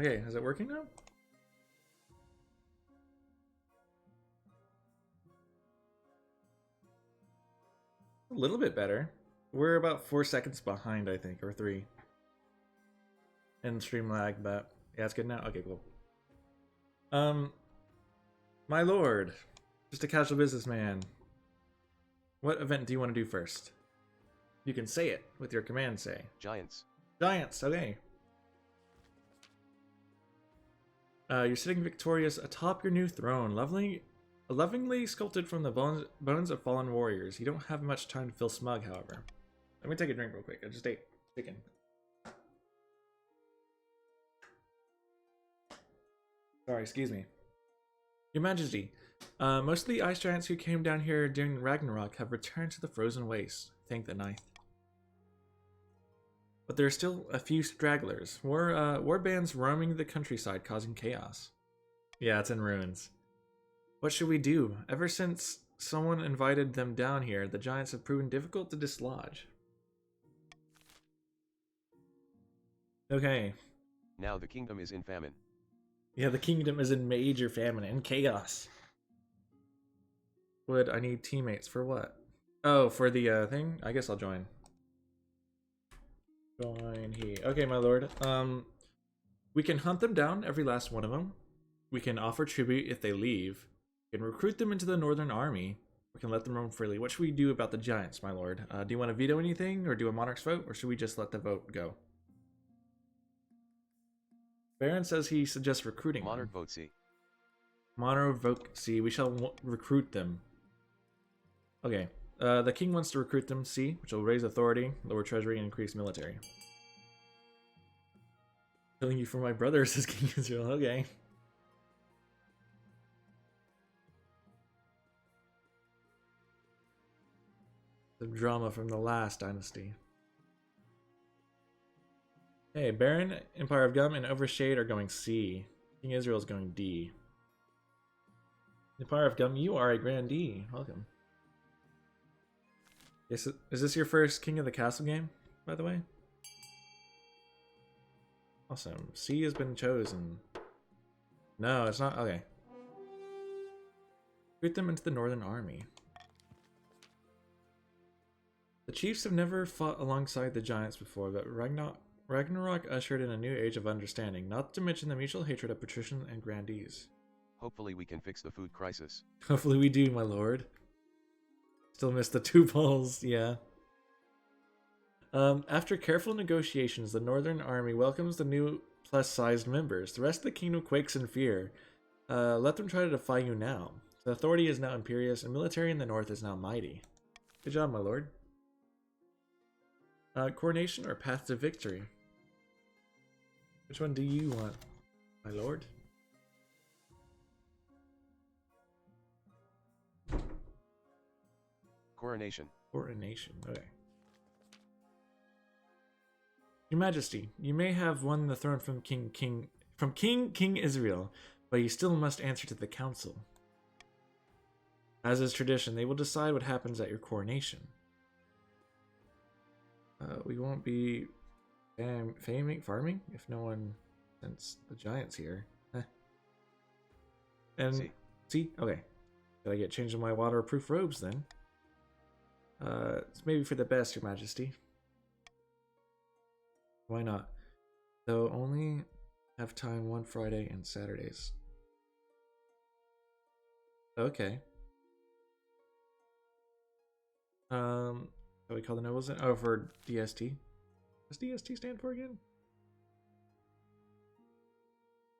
Okay, is it working now? A little bit better. We're about 4 seconds behind, I think, or 3. In stream lag, but yeah, it's good now. Okay, cool. My lord, just a casual businessman. What event do you want to do first? You can say it with your command, say. Giants. Giants, okay. You're sitting victorious atop your new throne, lovingly sculpted from the bones of fallen warriors. You don't have much time to feel smug, however. Let me take a drink real quick. I just ate chicken. Sorry, excuse me. Your Majesty, most of the ice giants who came down here during Ragnarok have returned to the frozen wastes. Thank the ninth. But there are still a few stragglers. War bands roaming the countryside, causing chaos. Yeah, it's in ruins. What should we do? Ever since someone invited them down here, the giants have proven difficult to dislodge. Okay. Now the kingdom is in famine. Yeah, the kingdom is in major famine and chaos. I need teammates for what? Oh, for the thing? I guess I'll join. Join here. Okay, my lord. We can hunt them down, every last one of them. We can offer tribute if they leave. We can recruit them into the Northern Army. We can let them roam freely. What should we do about the giants, my lord? Do you want to veto anything, or do a monarch's vote, or should we just let the vote go? Baron says he suggests recruiting Monarch them. vote C. Monarch vote C. We shall recruit them. Okay. The king wants to recruit them, C, which will raise authority, lower treasury, and increase military. Killing you for my brother, says King Israel. Okay. The drama from the last dynasty. Hey, Baron, Empire of Gum, and Overshade are going C. King Israel is going D. Empire of Gum, you are a grandee. Welcome. Is this your first King of the Castle game, by the way? Awesome. C has been chosen. No, it's not. Okay. Recruit them into the Northern Army. The chiefs have never fought alongside the giants before, but Ragnarok ushered in a new age of understanding, not to mention the mutual hatred of patricians and grandees. Hopefully we can fix the food crisis. Hopefully we do, my lord. Still missed the 2 balls, yeah. After careful negotiations, the Northern Army welcomes the new plus-sized members. The rest of the kingdom quakes in fear. Let them try to defy you now. The authority is now imperious, and military in the north is now mighty. Good job, my lord. Coronation or path to victory? Which one do you want, my lord? Coronation. Coronation, okay. Your Majesty, you may have won the throne from King Israel, but you still must answer to the council. As is tradition, they will decide what happens at your coronation. We won't be farming if no one sends the giants here. And see, okay. Gotta get changed in my waterproof robes then. It's maybe for the best, Your Majesty. Why not? Though only have time one Friday and Saturdays. Okay. What we call the nobles in? Oh, for DST. What does DST stand for again?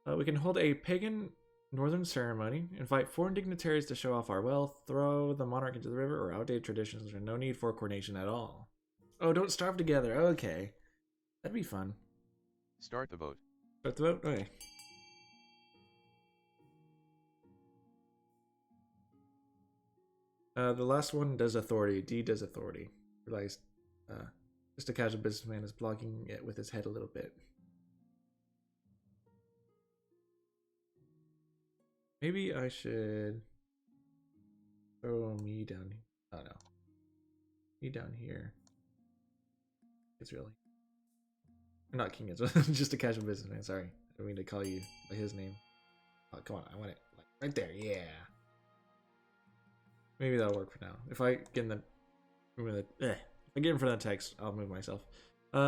We can hold a pagan northern ceremony, invite foreign dignitaries to show off our wealth, throw the monarch into the river, or outdated traditions. There's no need for coronation at all. Oh, don't starve together. Okay. That'd be fun. Start the vote. Start the vote? Okay. The last one does authority. D does authority. Realized just a casual businessman is blocking it with his head a little bit. Maybe I should throw me down here. Oh no. Me down here. It's really not King Israel, just a casual businessman, sorry. I mean to call you by his name. Oh, come on, I want it like right there. Yeah. Maybe that'll work for now. If I get in the, if I get in front of the text, I'll move myself.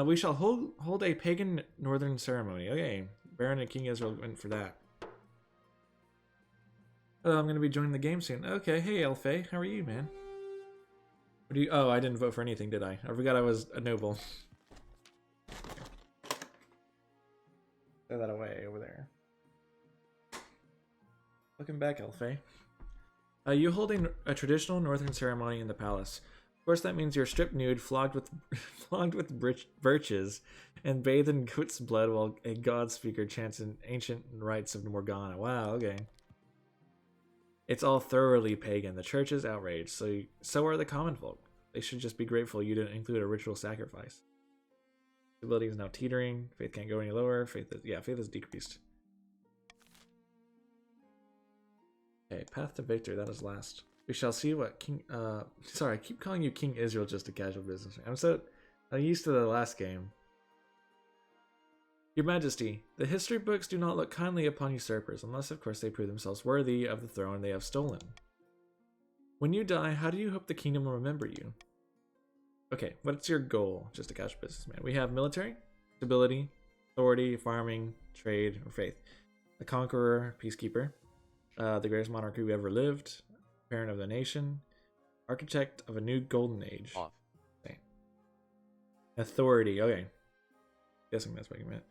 We shall hold a pagan northern ceremony. Okay, Baron and King Israel went for that. Oh, I'm gonna be joining the game soon. Okay, hey Elfay, how are you, man? What do you? Oh, I didn't vote for anything, did I? I forgot I was a noble. Throw that away over there. Welcome back, Elfay. You holding a traditional northern ceremony in the palace. Of course, that means you're stripped nude, flogged with birches, and bathed in goat's blood while a god speaker chants in ancient rites of Morgana. Wow, okay. It's all thoroughly pagan. The church is outraged, so are the common folk. They should just be grateful you didn't include a ritual sacrifice. Stability is now teetering. Faith can't go any lower. Faith is decreased. Okay, path to victory. That is last. We shall see what King. Sorry, I keep calling you King Israel just a casual business. I'm used to the last game. Your Majesty, the history books do not look kindly upon usurpers, unless of course they prove themselves worthy of the throne they have stolen. When you die, how do you hope the kingdom will remember you? Okay, what's your goal? Just a casual businessman. We have military, stability, authority, farming, trade, or faith. The conqueror, peacekeeper, the greatest monarch who ever lived, parent of the nation, architect of a new golden age. Off. Okay. Authority. Okay. Guessing that's what you meant.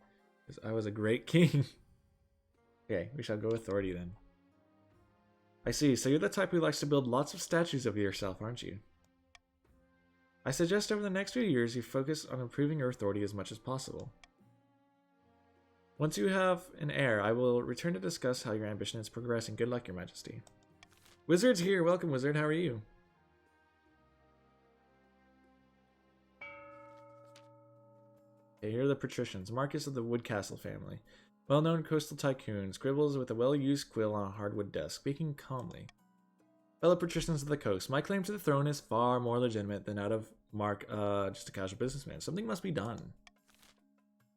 Because I was a great king. Okay, we shall go authority then. I see. So you're the type who likes to build lots of statues of yourself, aren't you? I suggest over the next few years you focus on improving your authority as much as possible. Once you have an heir, I will return to discuss how your ambition is progressing. Good luck, Your Majesty. Wizard's here. Welcome, Wizard. How are you? Okay, here are the patricians. Marcus of the Woodcastle family. Well-known coastal tycoon. Scribbles with a well-used quill on a hardwood desk, speaking calmly. Fellow patricians of the coast, my claim to the throne is far more legitimate than out of Mark, just a casual businessman. Something must be done.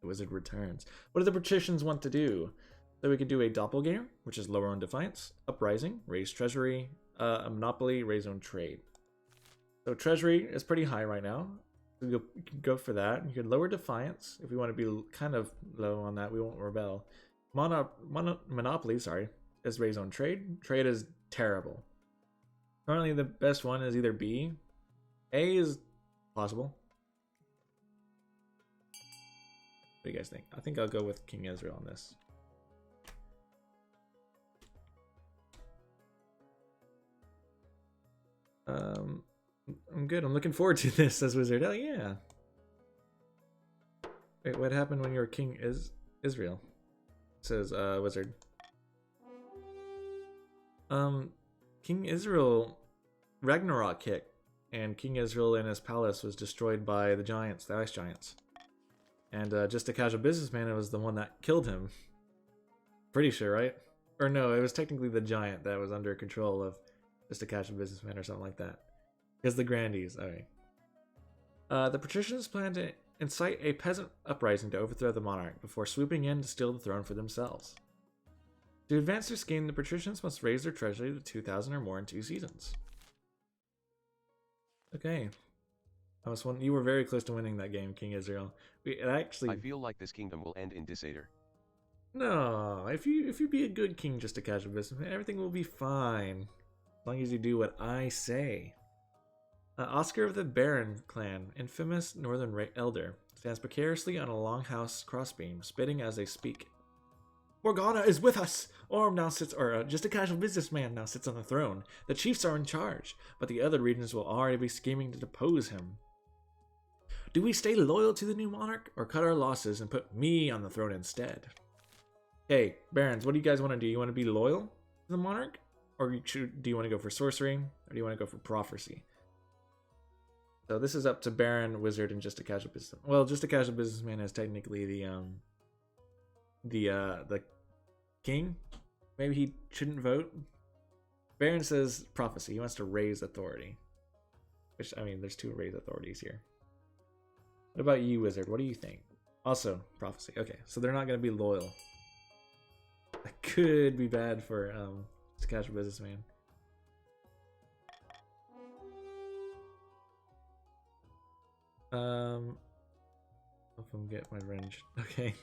The wizard returns. What do the patricians want to do? So we could do a doppelganger, which is lower on defiance, uprising, raise treasury, a monopoly, raise own trade. So treasury is pretty high right now. You can go for that. You could lower defiance if we want to be kind of low on that. We won't rebel. Monopoly, sorry, is raise own trade. Trade is terrible. Currently, the best one is either B. A is possible. What do you guys think? I think I'll go with King Israel on this. I'm good. I'm looking forward to this as Wizard. Oh, yeah. Wait, what happened when you were King Israel? It says, Wizard. King Israel Ragnarok hit, and King Israel and his palace was destroyed by the giants, the ice giants. And just a casual businessman, it was the one that killed him. Pretty sure, right? Or no, it was technically the giant that was under control of just a casual businessman or something like that. Because the Grandees, alright. The patricians plan to incite a peasant uprising to overthrow the monarch before swooping in to steal the throne for themselves. To advance their scheme, the patricians must raise their treasury to 2,000 or more in 2 seasons. Okay. You were very close to winning that game, King Israel. I feel like this kingdom will end in disaster. No, if you be a good king, just a casual businessman, everything will be fine. As long as you do what I say. Oscar of the Baron clan, infamous northern elder, stands precariously on a longhouse crossbeam, spitting as they speak. Morgana is with us! Orm now sits, just a casual businessman now sits on the throne. The chiefs are in charge, but the other regions will already be scheming to depose him. Do we stay loyal to the new monarch, or cut our losses and put me on the throne instead? Hey, barons, what do you guys want to do? You want to be loyal to the monarch? Or do you want to go for sorcery? Or do you want to go for prophecy? So this is up to Baron, Wizard, and just a casual businessman. Well, just a casual businessman is technically the king. Maybe he shouldn't vote. Baron says prophecy. He wants to raise authority. Which, I mean, there's 2 raise authorities here. What about you, Wizard? What do you think? Also, prophecy. Okay, so they're not going to be loyal. That could be bad for just a casual businessman. Hope I'm get my revenge. Okay.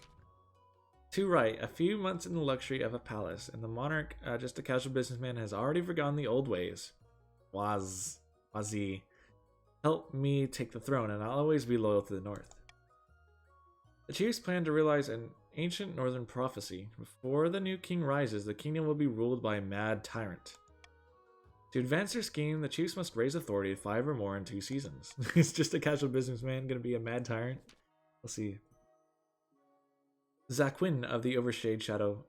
To right, a few months in the luxury of a palace, and the monarch, just a casual businessman, has already forgotten the old ways. Wazi, help me take the throne, and I'll always be loyal to the north. The chiefs plan to realize an ancient northern prophecy. Before the new king rises, the kingdom will be ruled by a mad tyrant. To advance their scheme, the chiefs must raise authority to 5 or more in 2 seasons. It's just a casual businessman gonna be a mad tyrant. We'll see. Zaquin of the Overshade Shadow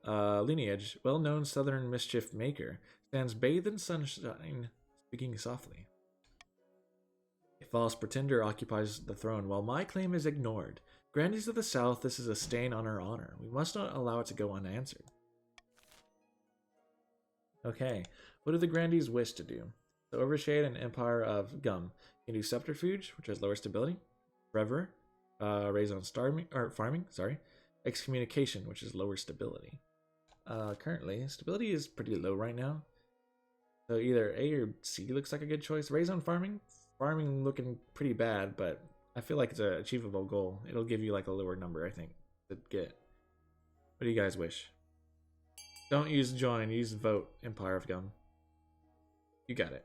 lineage, well-known southern mischief maker, stands bathed in sunshine, speaking softly. A false pretender occupies the throne, while my claim is ignored. Grandees of the South, this is a stain on our honor. We must not allow it to go unanswered. Okay, what do the Grandees wish to do? The Overshade and Empire of Gum can do Subterfuge, which has lower stability. Forever, raise on farming, sorry. Excommunication, which is lower stability. Currently, stability is pretty low right now. So either A or C looks like a good choice. Raise on farming. Farming looking pretty bad, but I feel like it's an achievable goal. It'll give you like a lower number, I think, to get. What do you guys wish? Don't use join, use vote. Empire of Gum. You got it.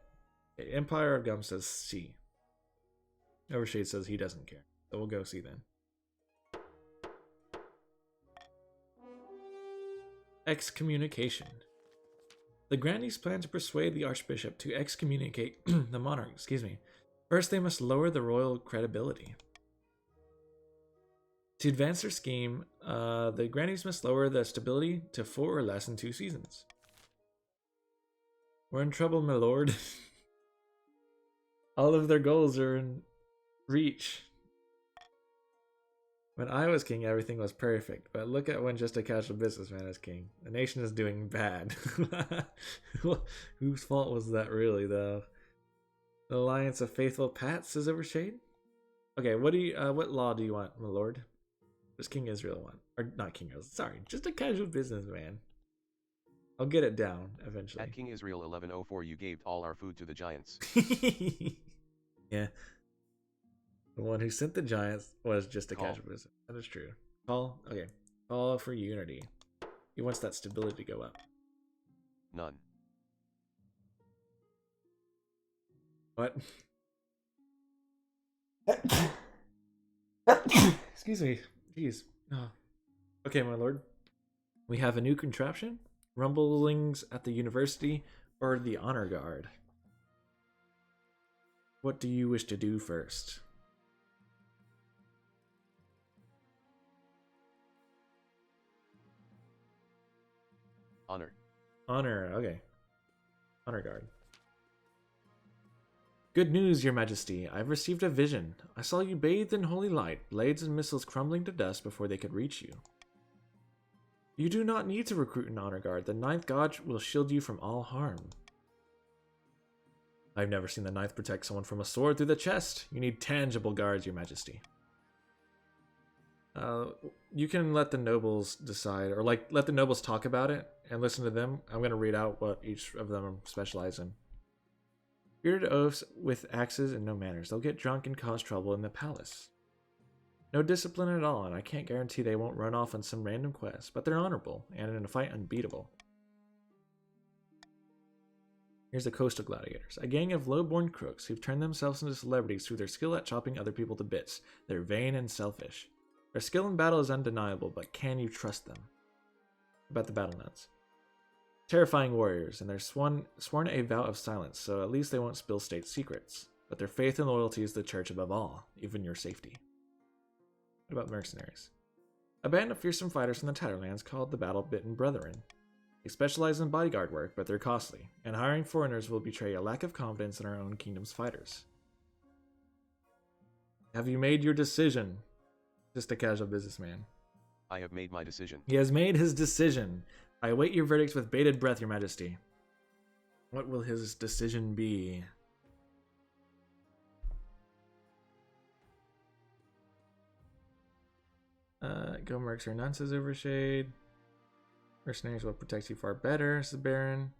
Okay, Empire of Gum says C. Overshade says he doesn't care. So we'll go C then. Excommunication. The Grandees plan to persuade the Archbishop to excommunicate the monarch, First, they must lower the royal credibility. To advance their scheme, the Grandees must lower the stability to 4 or less in 2 seasons. We're in trouble, my lord. All of their goals are in reach. When I was king, everything was perfect, but look at when just a casual businessman is king. The nation is doing bad. Whose fault was that really, though? The Alliance of Faithful Pats is Overshade? Okay, what law do you want, my lord? Does King Israel want? Or not King Israel, sorry, just a casual businessman. I'll get it down eventually. At King Israel 1104 you gave all our food to the giants. Yeah. The one who sent the giants was just a casual business. That is true. Call? Okay. Call for unity. He wants that stability to go up. None. What? Excuse me. Jeez. Oh. Okay, my lord. We have a new contraption. Rumblings at the university or the honor guard. What do you wish to do first? Honor. Honor, okay. Honor guard. Good news, your majesty. I've received a vision. I saw you bathed in holy light, blades and missiles crumbling to dust before they could reach you. You do not need to recruit an honor guard. The ninth god will shield you from all harm. I've never seen the ninth protect someone from a sword through the chest. You need tangible guards, your majesty. You can let the nobles decide, or let the nobles talk about it and listen to them. I'm going to read out what each of them specialize in. Bearded oafs with axes and no manners. They'll get drunk and cause trouble in the palace. No discipline at all, and I can't guarantee they won't run off on some random quest, but they're honorable, and in a fight unbeatable. Here's the Coastal Gladiators, a gang of low-born crooks who've turned themselves into celebrities through their skill at chopping other people to bits. They're vain and selfish. Their skill in battle is undeniable, but can you trust them? About the battle notes. Terrifying warriors, and they're sworn a vow of silence, so at least they won't spill state secrets. But their faith and loyalty is the church above all, even your safety. What about mercenaries? A band of fearsome fighters from the Tatterlands called the Battle-Bitten Brethren. They specialize in bodyguard work, but they're costly, and hiring foreigners will betray a lack of confidence in our own kingdom's fighters. Have you made your decision? Just a casual businessman. I have made my decision. He has made his decision. I await your verdicts with bated breath, your majesty. What will his decision be? Go Mercs or none, says Overshade. Mercenaries will protect you far better, says Baron.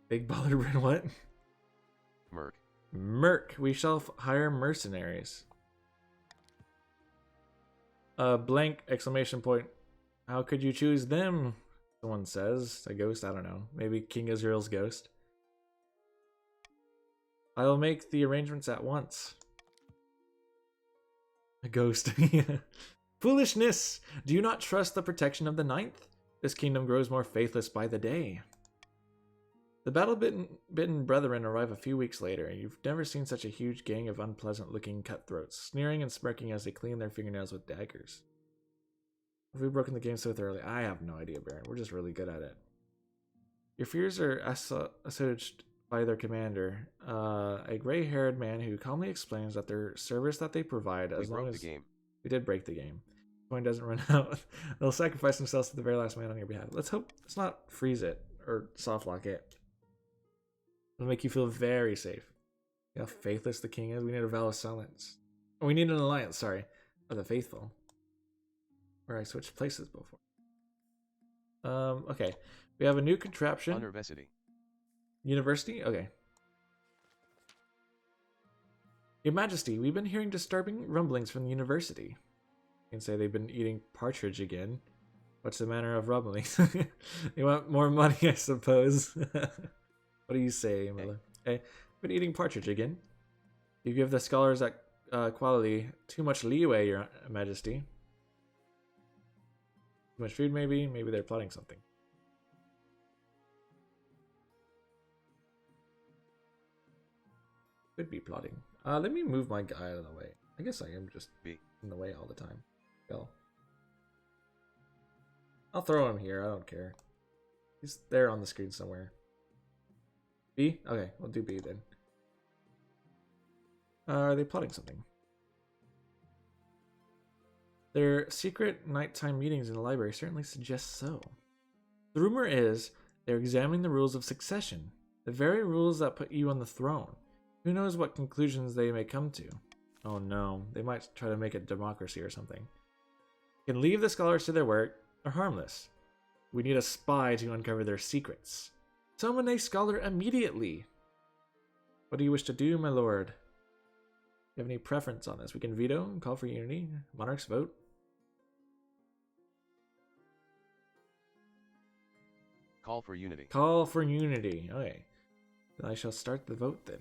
Big baller Brand, what? Merc. Merc. We shall hire mercenaries. Blank exclamation point. How could you choose them? Someone says. A ghost? I don't know. Maybe King Israel's ghost. I will make the arrangements at once. A ghost. Foolishness! Do you not trust the protection of the ninth? This kingdom grows more faithless by the day. The battle-bitten brethren arrive a few weeks later. You've never seen such a huge gang of unpleasant-looking cutthroats, sneering and smirking as they clean their fingernails with daggers. Have we broken the game so thoroughly? I have no idea, Baron. We're just really good at it. Your fears are assuaged by their commander, a gray-haired man who calmly explains that their service that they provide, as long as... We did break the game. Coin doesn't run out. They'll sacrifice themselves to the very last man on your behalf. Let's hope. Let's not freeze it or soft lock it. It'll make you feel very safe. See how faithless the king is. We need a vow of silence. Oh, we need an alliance. Sorry, of the faithful. Where I switched places before. Okay. We have a new contraption. University. University. Okay. Your Majesty, we've been hearing disturbing rumblings from the university. You can say they've been eating partridge again. What's the manner of rumblings? You want more money, I suppose. What do you say, Miller? Hey, been eating partridge again. You give the scholars that quality too much leeway, Your Majesty. Too much food, maybe? Maybe they're plotting something. Could be plotting. Let me move my guy out of the way. I guess I am just in the way all the time. Go. I'll throw him here. I don't care. He's there on the screen somewhere. B? Okay, we'll do B then. Are they plotting something? Their secret nighttime meetings in the library certainly suggest so. The rumor is they're examining the rules of succession, the very rules that put you on the throne. Who knows what conclusions they may come to? Oh no, they might try to make it democracy or something. You can leave the scholars to their work. They're harmless. We need a spy to uncover their secrets. Summon a scholar immediately. What do you wish to do, my lord? You have any preference on this? We can veto and call for unity. Monarchs vote. Call for unity. Call for unity. Okay. Then I shall start the vote then.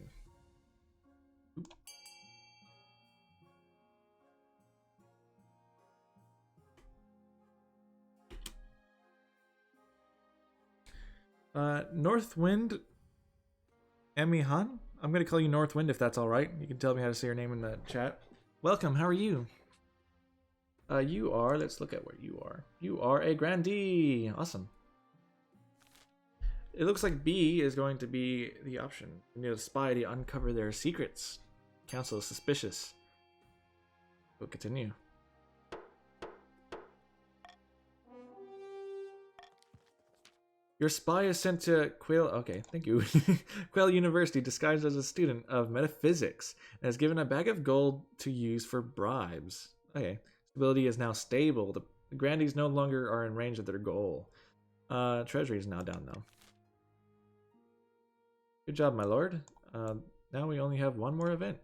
Northwind Emihan? I'm going to call you Northwind if that's alright. You can tell me how to say your name in the chat. Welcome, how are you? You are, let's look at where you are. You are a grandee! Awesome. It looks like B is going to be the option. We need a spy to uncover their secrets. Council is suspicious. We'll continue. Your spy is sent to Quail... Okay, thank you. Quail University disguised as a student of metaphysics and has given a bag of gold to use for bribes. Okay. Stability is now stable. The grandees no longer are in range of their goal. Treasury is now down, though. Good job, my lord. Now we only have one more event.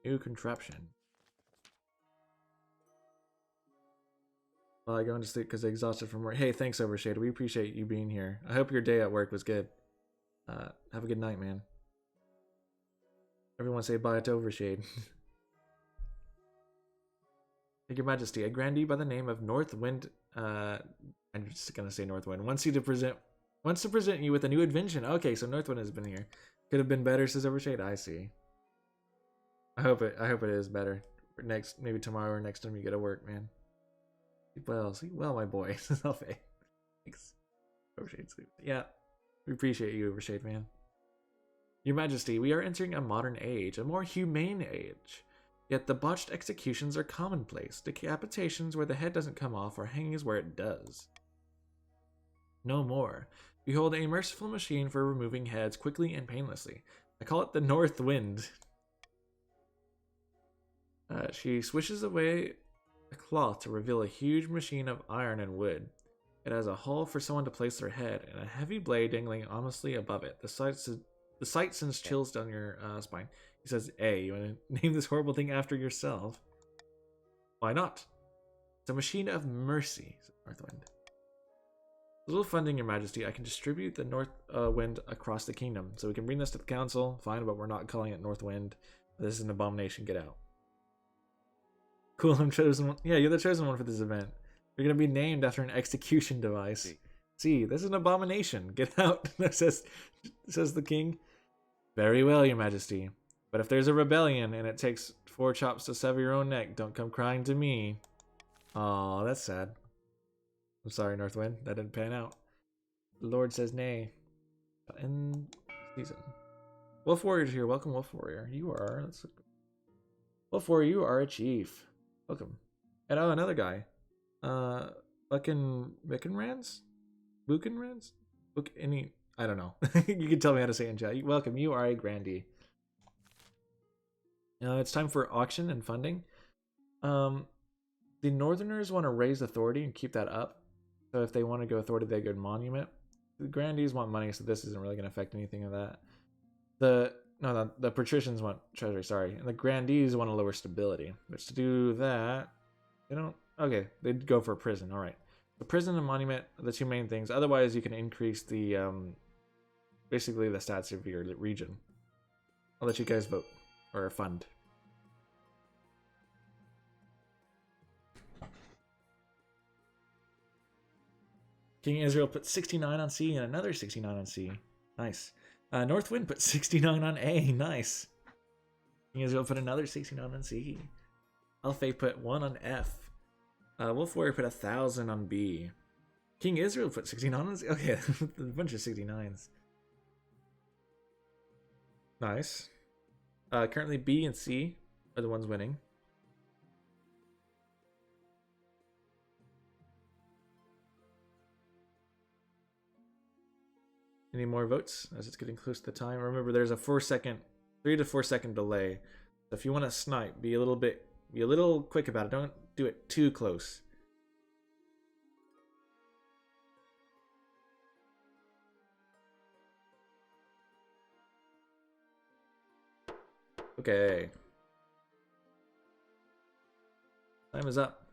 New contraption. I go into sleep because I'm exhausted from work. Hey, thanks, Overshade. We appreciate you being here. I hope your day at work was good. Have a good night, man. Everyone say bye to Overshade. Your Majesty, a grandee by the name of Northwind. I'm just gonna say Northwind. Wants to present you with a new invention. Okay, so Northwind has been here. Could have been better, says Overshade. I see. I hope it is better. Next, maybe tomorrow or next time you go to work, man. Sleep well, my boy. Selfie. Thanks. Overshade sleep. Yeah. We appreciate you, Overshade, man. Your Majesty, we are entering a modern age, a more humane age. Yet the botched executions are commonplace. Decapitations where the head doesn't come off or hangings where it does. No more. Behold a merciful machine for removing heads quickly and painlessly. I call it the North Wind. She swishes away a cloth to reveal a huge machine of iron and wood. It has a hole for someone to place their head and a heavy blade dangling ominously above it. The sight sends chills down your spine. He says, "Hey, you want to name this horrible thing after yourself?" "Why not? It's a machine of mercy," said Northwind. "A little funding, Your Majesty. I can distribute the North Wind across the kingdom. So we can bring this to the council. Fine, but we're not calling it North Wind. This is an abomination. Get out." Cool, I'm chosen one. Yeah, you're the chosen one for this event. You're going to be named after an execution device. See, this is an abomination. Get out, says the king. "Very well, Your Majesty. But if there's a rebellion and it takes 4 chops to sever your own neck, don't come crying to me." Aw, that's sad. I'm sorry, Northwind. That didn't pan out. The Lord says nay. End season. Wolf Warrior's here. Welcome, Wolf Warrior. You are... Wolf Warrior, you are a chief. Welcome. And oh, another guy. Fucking Buchenrands? Buchenrands? I don't know. You can tell me how to say it in chat. Welcome, you are a grandee. It's time for auction and funding. The Northerners want to raise authority and keep that up. So if they want to go authority, they go monument. The grandees want money, so this isn't really going to affect anything of that. The patricians want treasury, sorry. And the grandees want to lower stability. Which to do that, they don't... Okay, they'd go for a prison, alright. The prison and monument are the two main things. Otherwise, you can increase the, basically the stats of your region. I'll let you guys vote. Or fund. King Israel put 69 on C and another 69 on C. Nice. Northwind put 69 on A. Nice. King Israel put another 69 on C. Alfei put 1 on F. Wolf Warrior put 1,000 on B. King Israel put 69 on C. Okay, a bunch of 69s. Nice. Currently B and C are the ones winning. Any more votes as it's getting close to the time? Remember, there's a 3 to 4 second delay. So if you want to snipe, be a little quick about it. Don't do it too close. Okay. Time is up.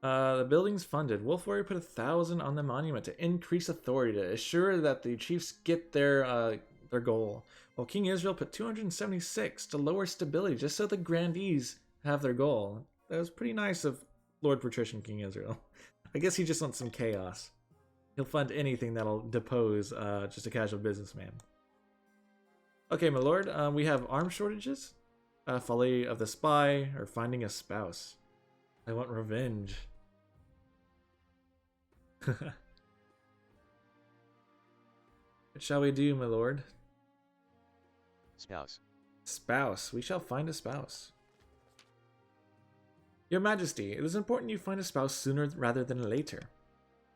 The building's funded. Wolf Warrior put 1,000 on the monument to increase authority to assure that the chiefs get their goal. While King Israel put 276 to lower stability, just so the grandees have their goal. That was pretty nice of Lord Patrician King Israel. I guess he just wants some chaos. He'll fund anything that'll depose just a casual businessman. Okay, my lord, we have arm shortages, folly of the spy, or finding a spouse. I want revenge. What shall we do, my lord? Spouse. Spouse. We shall find a spouse. Your Majesty, it is important you find a spouse sooner rather than later.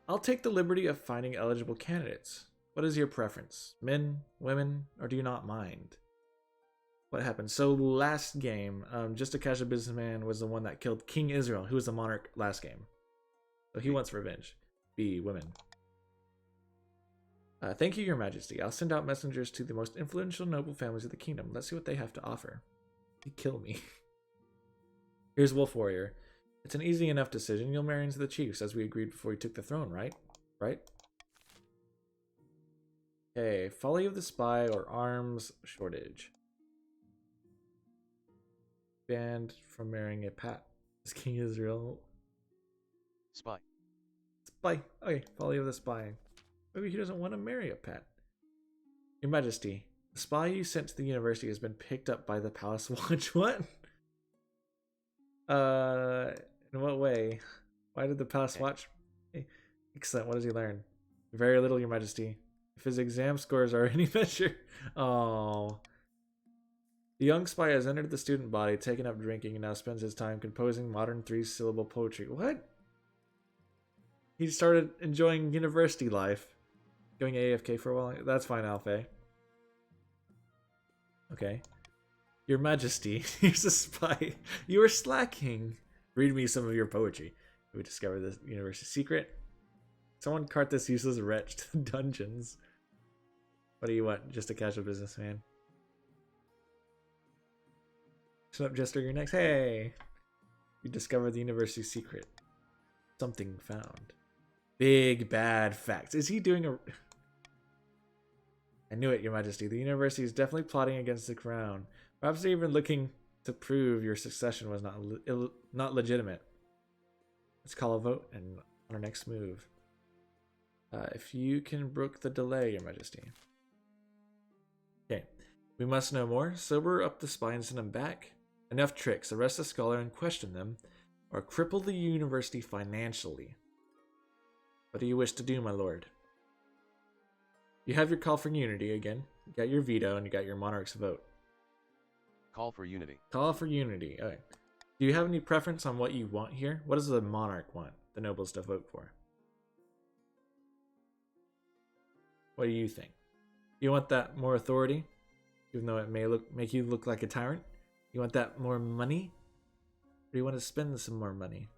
I'll take the liberty of finding eligible candidates. What is your preference? Men, women, or do you not mind? What happened? So last game, just a casual businessman was the one that killed King Israel, who was the monarch last game. So he wants revenge. B, women. Thank you, Your Majesty. I'll send out messengers to the most influential noble families of the kingdom. Let's see what they have to offer. He killed me. Here's Wolf Warrior. It's an easy enough decision. You'll marry into the chiefs, as we agreed before you took the throne, right? Right? Okay, folly of the spy or arms shortage. Banned from marrying a Pat. Is King Israel. Spy. Spy. Okay, folly of the spy. Maybe he doesn't want to marry a Pat. Your Majesty, the spy you sent to the university has been picked up by the Palace Watch. What? In what way? Why did the Palace Watch? Excellent. What does he learn? Very little, Your Majesty. If his exam scores are any measure. Oh. The young spy has entered the student body, taken up drinking, and now spends his time composing modern 3-syllable poetry. What? He started enjoying university life. Going AFK for a while. That's fine, Alfei. Okay. Your Majesty, here's a spy. You are slacking. Read me some of your poetry. We discover the university secret. Someone cart this useless wretch to the dungeons. What do you want? Just a casual businessman. Shut up, Jester, you're next. Hey! You discovered the university's secret. Something found. Big bad facts. Is he doing a... I knew it, Your Majesty. The university is definitely plotting against the crown. Perhaps they're even looking to prove your succession was not legitimate. Let's call a vote and on our next move. If you can brook the delay, Your Majesty. Okay. We must know more. Sober up the spy and send them back. Enough tricks. Arrest the scholar and question them, or cripple the university financially. What do you wish to do, my lord? You have your call for unity again. You got your veto, and you got your monarch's vote. Call for unity. Call for unity. Okay. Do you have any preference on what you want here? What does the monarch want the nobles to vote for? What do you think? You want that more authority, even though it may make you look like a tyrant? You want that more money? Or do you want to spend some more money?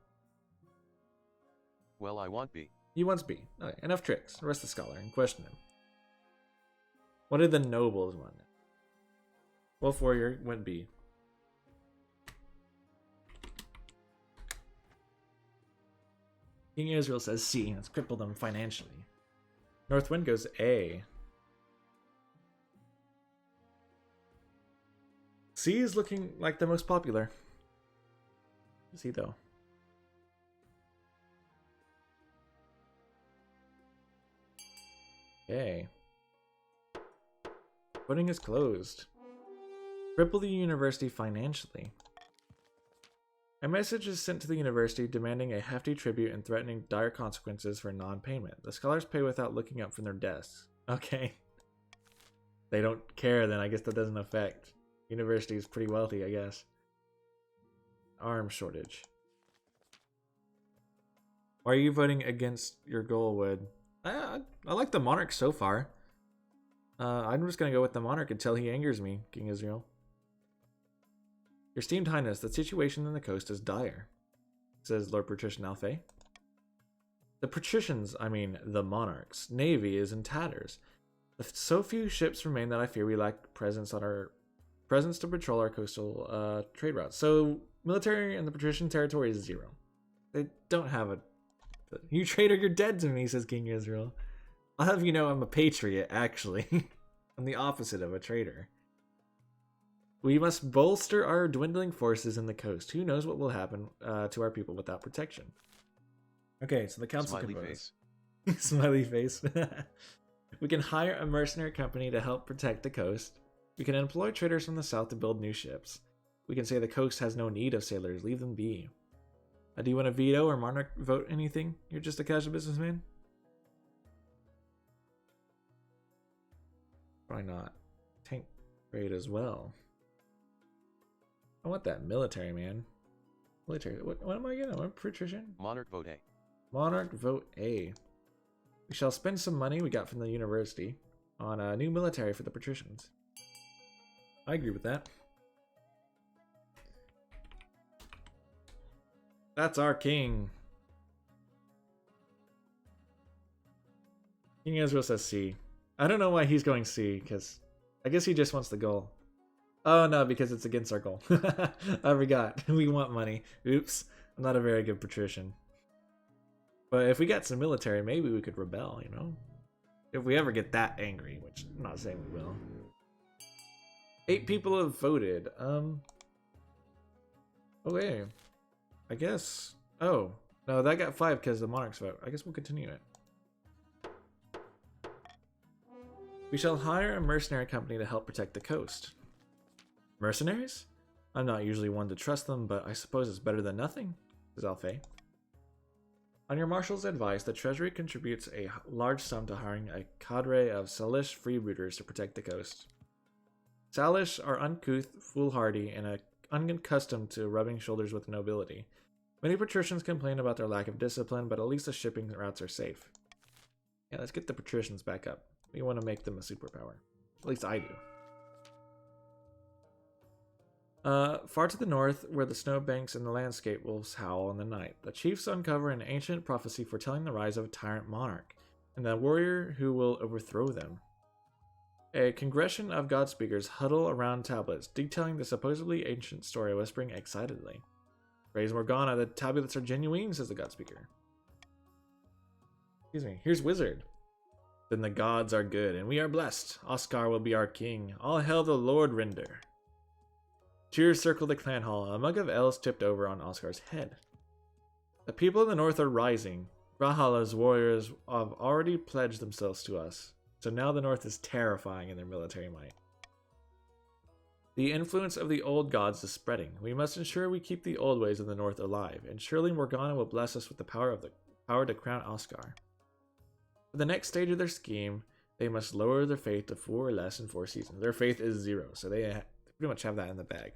Well, I want B. He wants B. Okay, enough tricks. Arrest the scholar and question him. What did the nobles want? Wolf Warrior went B. King Israel says C. Let's cripple them financially. Northwind goes A. C is looking like the most popular. Is he though? Okay. Voting is closed. Cripple the university financially. A message is sent to the university demanding a hefty tribute and threatening dire consequences for non-payment. The scholars pay without looking up from their desks. Okay. They don't care then. I guess that doesn't affect. University is pretty wealthy, I guess. Arms shortage. Why are you voting against your goal, Wood? I like the monarch so far. I'm just gonna go with the monarch until he angers me, King Israel. Your esteemed highness, the situation in the coast is dire, says Lord Patrician Alfei. The patricians, I mean the monarch's, navy is in tatters. So few ships remain that I fear we lack presence to patrol our coastal trade routes. So military in the patrician territory is 0. They don't have a... You traitor, you're dead to me, says King Israel. I'll have you know I'm a patriot, actually. I'm the opposite of a traitor. We must bolster our dwindling forces in the coast. Who knows what will happen to our people without protection? Okay, so the council Smiley composes. face. Smiley face. We can hire a mercenary company to help protect the coast. We can employ traders from the south to build new ships. We can say the coast has no need of sailors. Leave them be. Do you want to veto or monarch vote anything? You're just a casual businessman? Why not? Tank trade as well. I want that military, man. Military. What am I getting? I'm patrician. Monarch vote A. Monarch vote A. We shall spend some money we got from the university on a new military for the patricians. I agree with that. That's our king. King Israel says C. I don't know why he's going C, because I guess he just wants the goal. Oh no, because it's against our goal. I forgot. We want money. Oops. I'm not a very good patrician. But if we got some military, maybe we could rebel, you know? If we ever get that angry, which I'm not saying we will. 8 people have voted. Okay. I guess. Oh. No, that got 5 because the monarch's vote. I guess we'll continue it. We shall hire a mercenary company to help protect the coast. Mercenaries? I'm not usually one to trust them, but I suppose it's better than nothing, says Alfei. On your marshal's advice, the treasury contributes a large sum to hiring a cadre of Salish freebooters to protect the coast. Salish are uncouth, foolhardy, and unaccustomed to rubbing shoulders with nobility. Many patricians complain about their lack of discipline, but at least the shipping routes are safe. Yeah, let's get the patricians back up. We want to make them a superpower. At least I do. Far to the north, where the snowbanks and the landscape wolves howl in the night, the chiefs uncover an ancient prophecy foretelling the rise of a tyrant monarch, and the warrior who will overthrow them. A congregation of God speakers huddle around tablets, detailing the supposedly ancient story, whispering excitedly. Praise Morgana, the tablets are genuine, says the God speaker. Excuse me, here's Wizard. Then the gods are good, and we are blessed. Oscar will be our king. All hail the Lord Rinder. Cheers circle the clan hall. A mug of ale tipped over on Oscar's head. The people in the north are rising. Brawlhalla's warriors have already pledged themselves to us, so now the north is terrifying in their military might. The influence of the old gods is spreading. We must ensure we keep the old ways of the north alive, and surely Morgana will bless us with the power to crown Oscar. For the next stage of their scheme, they must lower their faith to 4 or less in 4 seasons. Their faith is 0, so they pretty much have that in the bag.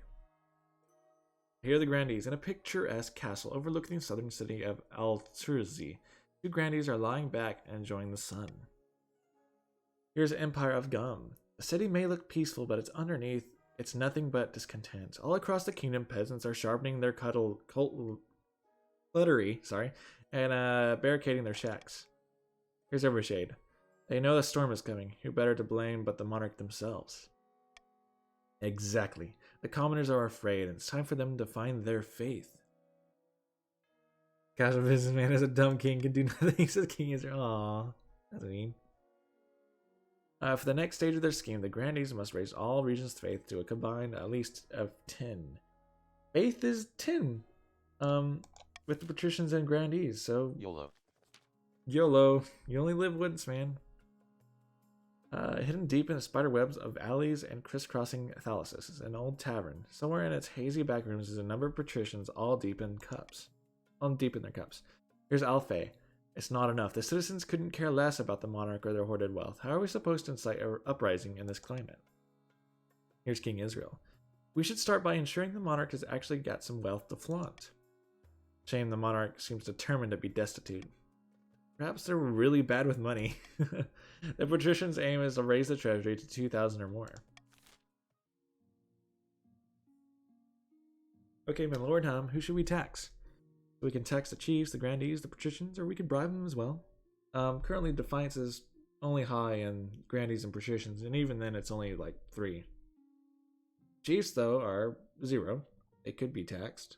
Here are the Grandees in a picturesque castle overlooking the southern city of Alturzi. 2 Grandees are lying back and enjoying the sun. Here's Empire of Gum. The city may look peaceful, but underneath, it's nothing but discontent. All across the kingdom, peasants are sharpening their cutlery, and barricading their shacks. Here's Evershade. They know the storm is coming. Who better to blame but the monarch themselves? Exactly. The commoners are afraid, and it's time for them to find their faith. Casual businessman is a dumb king, can do nothing. He says King Israel. Aww, that's mean. For the next stage of their scheme, the Grandees must raise all regions' faith to a combined at least of 10. Faith is 10. With the patricians and Grandees, so YOLO. YOLO. You only live once, man. Hidden deep in the spider webs of alleys and crisscrossing thalasses is an old tavern. Somewhere in its hazy back rooms is a number of patricians all deep in their cups. Here's Alfei. It's not enough. The citizens couldn't care less about the monarch or their hoarded wealth. How are we supposed to incite an uprising in this climate? Here's King Israel. We should start by ensuring the monarch has actually got some wealth to flaunt. Shame the monarch seems determined to be destitute. Perhaps they're really bad with money. The patricians' aim is to raise the treasury to 2,000 or more. Okay, my lord, who should we tax? We can tax the chiefs, the Grandees, the patricians, or we could bribe them as well. Currently, defiance is only high in Grandees and patricians, and even then it's only like 3. Chiefs, though, are 0. They could be taxed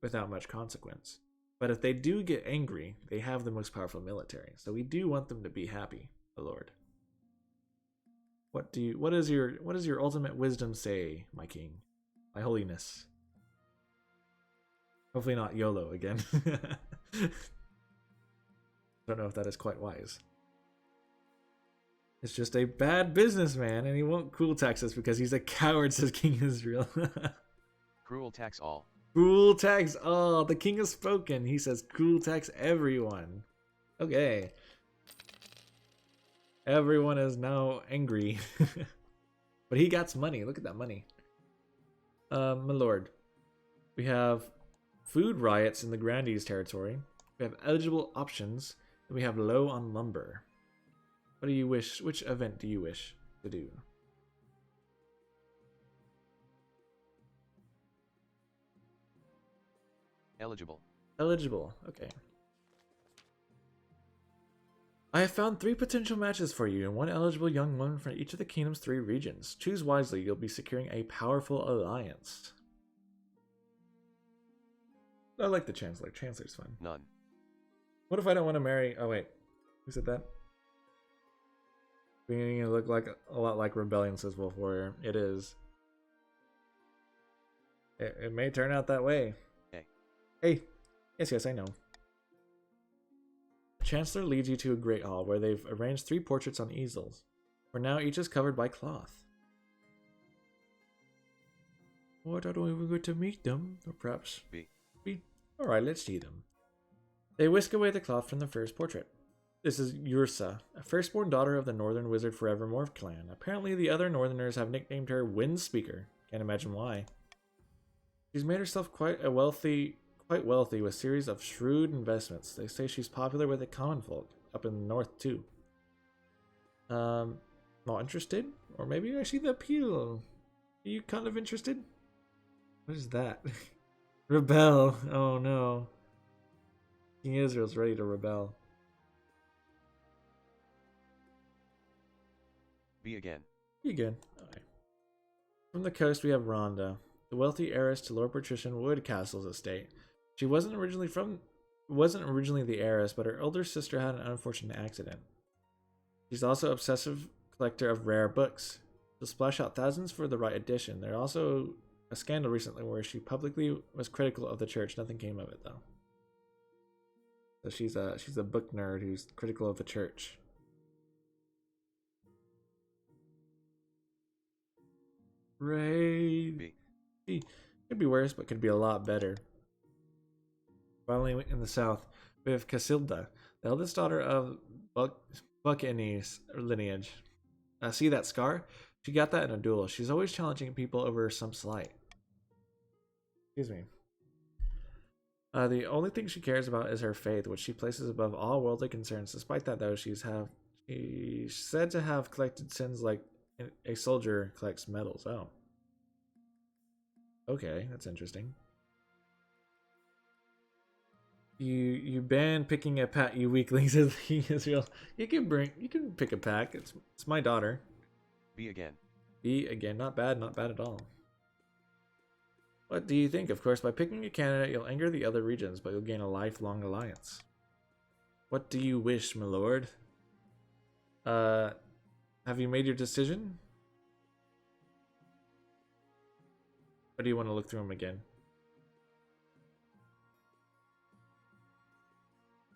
without much consequence. But if they do get angry, they have the most powerful military. So we do want them to be happy, my lord. What does your ultimate wisdom say, my king? My holiness. Hopefully not YOLO again. Don't know if that is quite wise. It's just a bad businessman, and he won't cruel tax us because he's a coward, says King Israel. Cruel tax all. Cruel tax all. The king has spoken. He says cruel tax everyone. Okay. Everyone is now angry. But he got some money. Look at that money. My lord. We have food riots in the Grandees territory. We have eligible options. And we have low on lumber. What do you wish? Which event do you wish to do? Eligible. Eligible. Okay. I have found 3 potential matches for you and 1 eligible young woman from each of the kingdom's 3 regions. Choose wisely. You'll be securing a powerful alliance. I like the Chancellor. Chancellor's fun. None. What if I don't want to marry... Oh, wait. Who said that? Beginning to look like a lot like Rebellion, says Wolf Warrior. It is. It may turn out that way. Hey. Yes, I know. The Chancellor leads you to a great hall where they've arranged 3 portraits on easels. For now, each is covered by cloth. What, I don't even get to meet them. Or perhaps... B. Alright, let's see them. They whisk away the cloth from the first portrait. This is Ursa, a firstborn daughter of the Northern Wizard Forevermore clan. Apparently the other Northerners have nicknamed her Wind Speaker. Can't imagine why. She's made herself quite wealthy with a series of shrewd investments. They say she's popular with the common folk up in the north too. Not interested? Or maybe I see the appeal. Are you kind of interested? What is that? Rebel. Oh no. King Israel's ready to rebel. B again. You good. Okay. From the coast we have Rhonda, the wealthy heiress to Lord Patrician Wood Castle's estate. She wasn't originally the heiress, but her older sister had an unfortunate accident. She's also obsessive collector of rare books. She'll splash out thousands for the right edition. There's also a scandal recently where she publicly was critical of the church. Nothing came of it though. So she's a book nerd who's critical of the church. Raid. Could be worse, but could be a lot better. Finally, in the south, we have Casilda, the eldest daughter of Buccaneers lineage. See that scar? She got that in a duel. She's always challenging people over some slight. Excuse me. The only thing she cares about is her faith, which she places above all worldly concerns. Despite that, though, she's said to have collected sins like a soldier collects medals. Oh. Okay, that's interesting. You ban picking a pack, you weaklings, says Israel. You can pick a pack. It's my daughter. B again. B again, not bad at all. What do you think? Of course, by picking a candidate, you'll anger the other regions, but you'll gain a lifelong alliance. What do you wish, my lord? Have you made your decision? Or do you want to look through them again?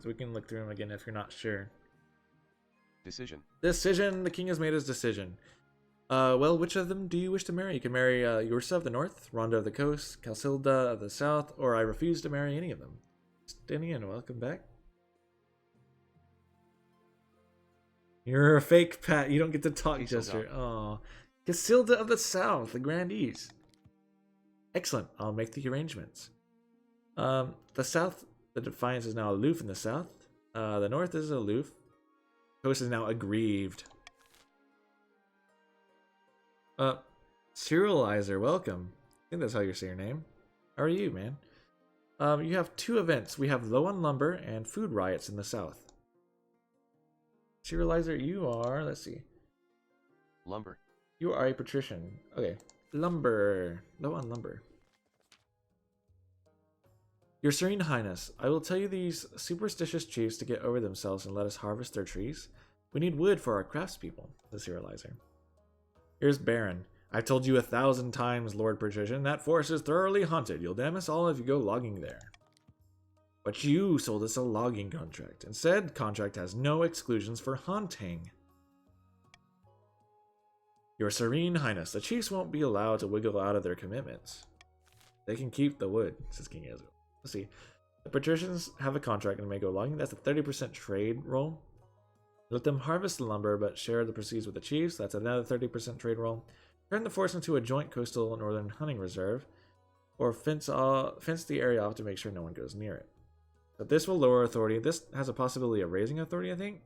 So we can look through them again if you're not sure. Decision. Decision! The king has made his decision. Well, which of them do you wish to marry? You can marry Ursa of the north, Rhonda of the coast, Casilda of the south, or I refuse to marry any of them. Stinian, welcome back. You're a fake Pat. You don't get to talk, Jester. Oh, Casilda of the south, the grandees. Excellent. I'll make the arrangements. The south, the Defiance is now aloof in the south. The north is aloof. Coast is now aggrieved. Cyrilizer, welcome. I think that's how you say your name. How are you, man? You have two events. We have low on lumber and food riots in the south. Cyrilizer, you are, let's see. Lumber. You are a patrician. Okay. Lumber. Low on lumber. Your Serene Highness, I will tell you these superstitious chiefs to get over themselves and let us harvest their trees. We need wood for our craftspeople, the Cyrilizer. Here's Baron. I've told you 1,000 times, Lord Patrician, that forest is thoroughly haunted. You'll damn us all if you go logging there. But you sold us a logging contract, and said contract has no exclusions for hunting. Your Serene Highness, the chiefs won't be allowed to wiggle out of their commitments. They can keep the wood, says King Israel. Let's see. The patricians have a contract and may go logging. That's a 30% trade roll. Let them harvest the lumber, but share the proceeds with the chiefs. That's another 30% trade roll. Turn the forest into a joint coastal northern hunting reserve, or fence the area off to make sure no one goes near it. But this will lower authority. This has a possibility of raising authority, I think.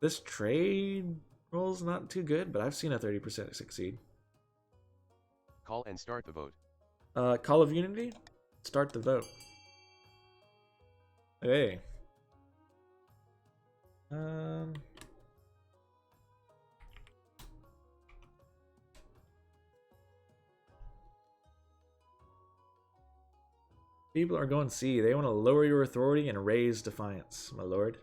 This trade roll's not too good, but I've seen a 30% succeed. Call and start the vote. Call of Unity? Start the vote. Okay. People are going C. They want to lower your authority and raise defiance, my lord.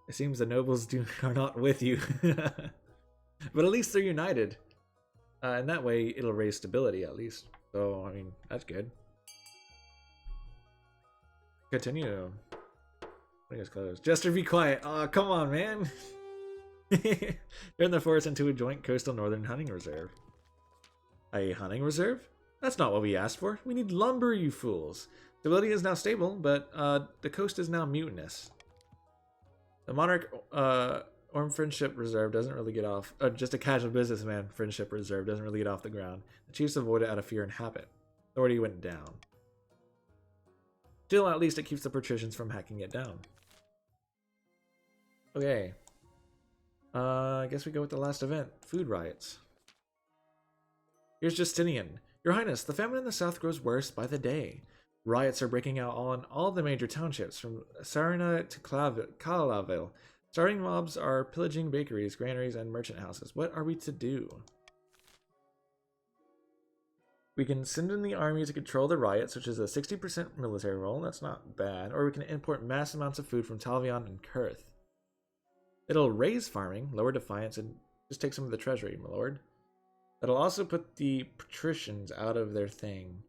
It seems the nobles are not with you. But at least they're united. And that way it'll raise stability at least. So, I mean, that's good. Continue. I think it's closed. Jester, be quiet. Oh, come on, man. Turn the forest into a joint coastal northern hunting reserve. A hunting reserve? That's not what we asked for. We need lumber, you fools. Stability is now stable, but the coast is now mutinous. The Monarch Orm Friendship Reserve doesn't really get off. Just a casual businessman Friendship Reserve doesn't really get off the ground. The chiefs avoid it out of fear and habit. Authority went down. Still, at least it keeps the patricians from hacking it down. Okay. I guess we go with the last event. Food riots. Here's Justinian. Your Highness, the famine in the south grows worse by the day. Riots are breaking out in all the major townships, from Sarina to Calaville. Starving mobs are pillaging bakeries, granaries, and merchant houses. What are we to do? We can send in the army to control the riots, which is a 60% military role. That's not bad. Or we can import mass amounts of food from Talvion and Kurth. It'll raise farming, lower defiance, and just take some of the treasury, my lord. That'll also put the patricians out of their thing.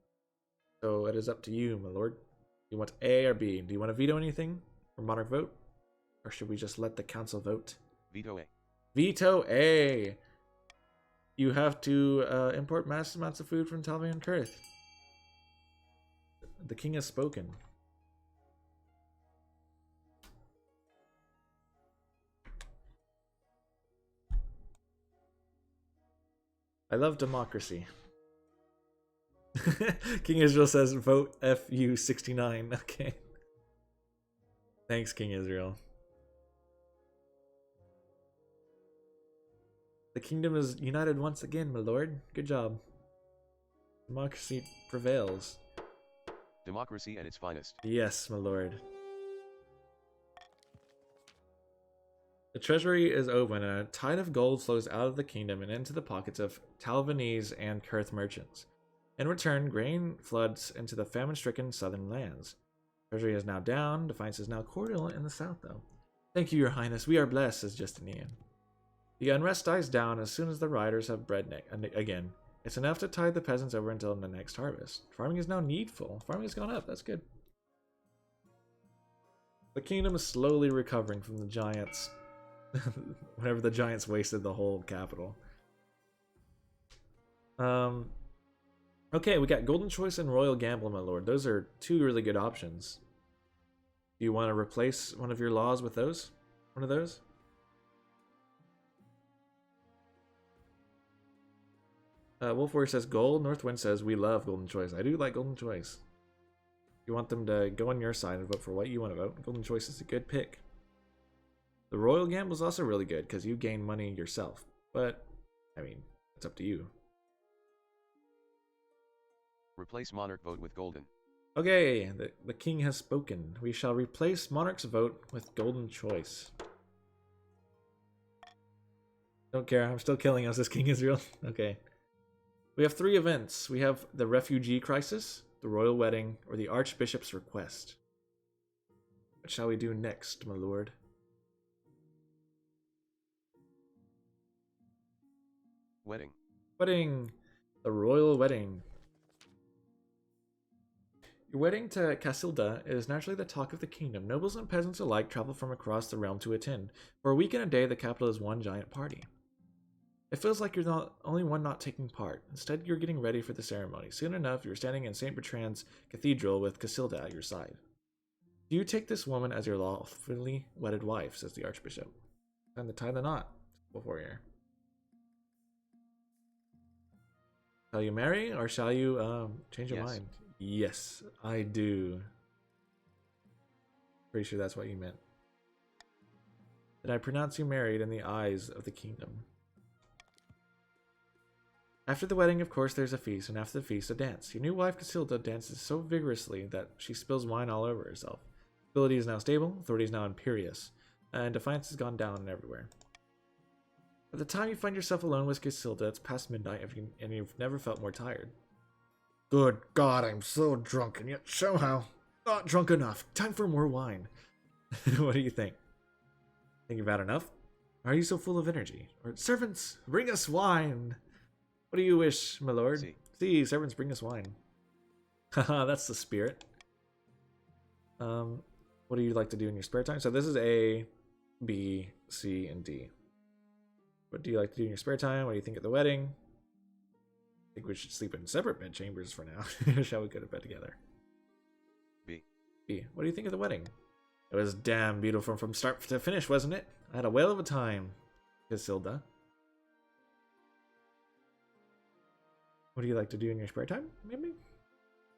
So it is up to you, my lord. You want A or B? Do you want to veto anything for monarch vote? Or should we just let the council vote? Veto A. Veto A! You have to import mass amounts of food from Talvion and Kurth. The king has spoken. I love democracy. King Israel says vote FU69. Okay. Thanks, King Israel. The kingdom is united once again, my lord. Good job. Democracy prevails. Democracy at its finest. Yes, my lord. The treasury is open, and a tide of gold flows out of the kingdom and into the pockets of Talvanese and Kurth merchants. In return, grain floods into the famine-stricken southern lands. Treasury is now down. Defiance is now cordial in the south, though. Thank you, your highness. We are blessed, says Justinian. The unrest dies down as soon as the riders have bread again. It's enough to tide the peasants over until the next harvest. Farming is now needful. Farming has gone up. That's good. The kingdom is slowly recovering from the giants. Whenever the giants wasted the whole capital. Okay, we got Golden Choice and Royal Gamble, my lord. Those are two really good options. Do you want to replace one of your laws with those? One of those? Wolf Warrior says gold. Northwind says we love Golden Choice. I do like Golden Choice. You want them to go on your side and vote for what you want to vote. Golden Choice is a good pick. The Royal Gamble is also really good because you gain money yourself. But, I mean, it's up to you. Replace monarch vote with golden. Okay, the king has spoken. We shall replace monarch's vote with Golden Choice. Don't care, I'm still killing us as King Israel. Okay. We have 3 events. We have the refugee crisis, the royal wedding, or the archbishop's request. What shall we do next, my lord? Wedding. Wedding. The royal wedding. Your wedding to Casilda is naturally the talk of the kingdom. Nobles and peasants alike travel from across the realm to attend. For a week and a day, the capital is one giant party. It feels like you're the only one not taking part. Instead, you're getting ready for the ceremony. Soon enough, you're standing in St. Bertrand's Cathedral with Casilda at your side. Do you take this woman as your lawfully wedded wife, says the Archbishop. Time to tie the knot, before you. Shall you marry, or shall you change your mind? Yes, I do. Pretty sure that's what you meant. Did I pronounce you married in the eyes of the kingdom? After the wedding, of course, there's a feast, and after the feast, a dance. Your new wife, Casilda, dances so vigorously that she spills wine all over herself. Ability is now stable, authority is now imperious, and defiance has gone down everywhere. At the time you find yourself alone with Casilda, it's past midnight, and you've never felt more tired. Good God, I'm so drunk, and yet somehow not drunk enough. Time for more wine. What do you think? Think you've had enough? Are you so full of energy? Or, servants, bring us wine! What do you wish, my lord? See, servants, bring us wine. Haha, that's the spirit. What do you like to do in your spare time? So this is A, B, C, and D. What do you like to do in your spare time? What do you think at the wedding? I think we should sleep in separate bed chambers for now. Shall we go to bed together? B. B. What do you think of the wedding? It was damn beautiful from start to finish, wasn't it? I had a whale of a time, Casilda. What do you like to do in your spare time, maybe?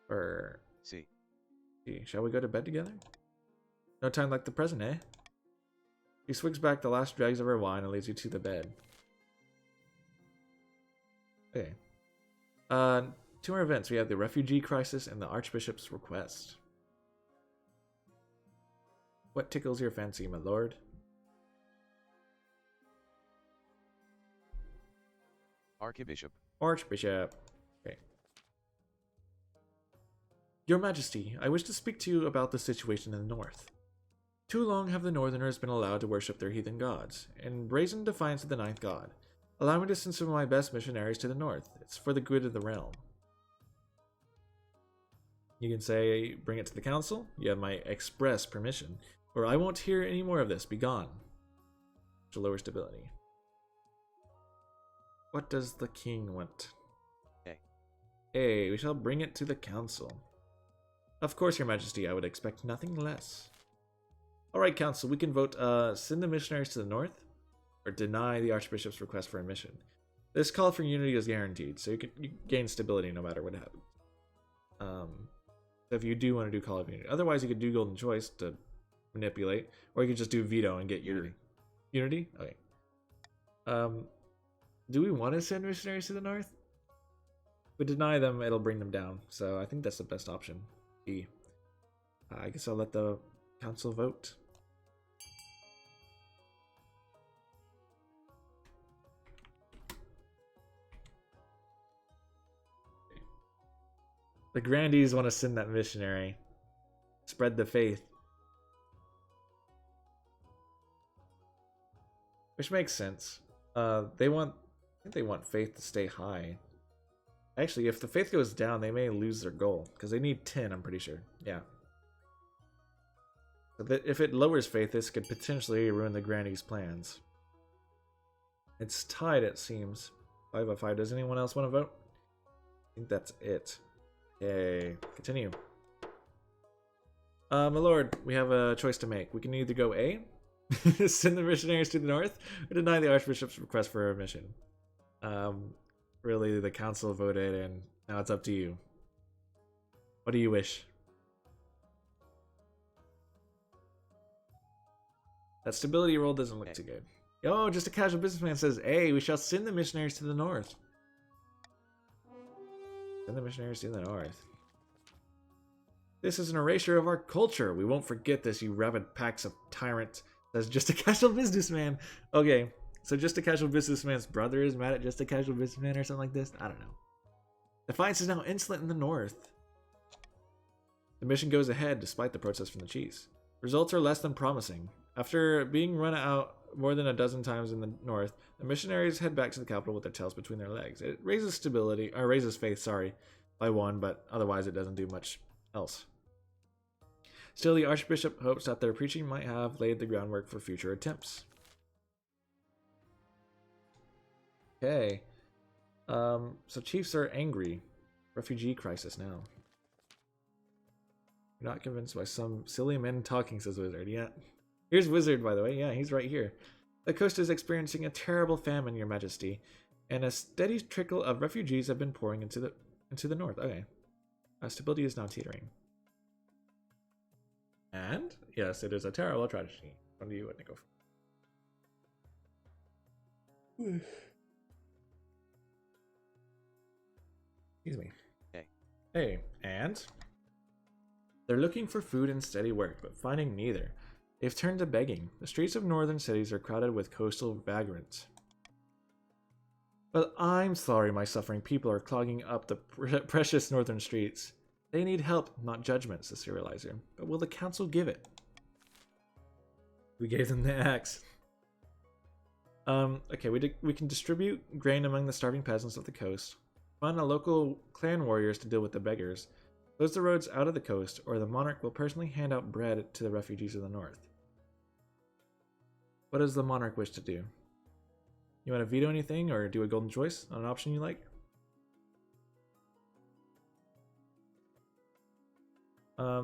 Or... C. C. Shall we go to bed together? No time like the present, eh? She swigs back the last dregs of her wine and leads you to the bed. Okay. Two more events. We have the refugee crisis and the Archbishop's request. What tickles your fancy, my lord? Archbishop. Archbishop. Okay. Your Majesty, I wish to speak to you about the situation in the north. Too long have the Northerners been allowed to worship their heathen gods, in brazen defiance of the ninth god. Allow me to send some of my best missionaries to the north. It's for the good of the realm. You can say, bring it to the council. You have my express permission. Or I won't hear any more of this. Be gone. To lower stability. What does the king want? A. We shall bring it to the council. Of course, your majesty, I would expect nothing less. Alright, council, we can vote send the missionaries to the north, or deny the archbishop's request for a mission. This call for unity is guaranteed, so you gain stability no matter what happens. So if you do want to do call of unity. Otherwise, you could do golden choice to manipulate, or you could just do veto and get unity. Unity? Okay. Do we want to send missionaries to the north? If we deny them, it'll bring them down. So I think that's the best option. B. I guess I'll let the council vote. The grandees want to send that missionary. Spread the faith. Which makes sense. I think they want faith to stay high. Actually, if the faith goes down, they may lose their goal. Because they need 10, I'm pretty sure. Yeah. So if it lowers faith, this could potentially ruin the grandees' plans. It's tied, it seems. 5-5. Does anyone else want to vote? I think that's it. Okay, continue. My lord, we have a choice to make. We can either go A, send the missionaries to the north, or deny the archbishop's request for a mission. Really, the council voted, and now it's up to you. What do you wish? That stability roll doesn't look too good. Oh, just a casual businessman says, A, we shall send the missionaries to the north. Send the missionaries to the north. This is an erasure of our culture. We won't forget this, you rabid packs of tyrants. That's just a casual businessman. Okay, so just a casual businessman's brother is mad at just a casual businessman or something like this? I don't know. Defiance is now insolent in the north. The mission goes ahead despite the protest from the chiefs. Results are less than promising. After being run out more than a dozen times in the north, the missionaries head back to the capital with their tails between their legs. It raises stability, or raises faith, sorry, by 1, but otherwise it doesn't do much else. Still, the Archbishop hopes that their preaching might have laid the groundwork for future attempts. Okay. So chiefs are angry. Refugee crisis now. You're not convinced by some silly men talking, says Wizard. Yeah. Here's Wizard, by the way. Yeah, he's right here. The coast is experiencing a terrible famine, Your Majesty, and a steady trickle of refugees have been pouring into the north. Okay. Stability is now teetering. And yes, it is a terrible tragedy. What do you want to go for? Excuse me. Hey, and they're looking for food and steady work, but finding neither. They've turned to begging. The streets of northern cities are crowded with coastal vagrants. But I'm sorry my suffering people are clogging up the precious northern streets. They need help, not judgment, says Serializer. But will the council give it? We gave them the axe. Okay, we can distribute grain among the starving peasants of the coast. Fund a local clan warriors to deal with the beggars. Close the roads out of the coast, or the monarch will personally hand out bread to the refugees of the north. What does the monarch wish to do? You want to veto anything, or do a golden choice on an option you like?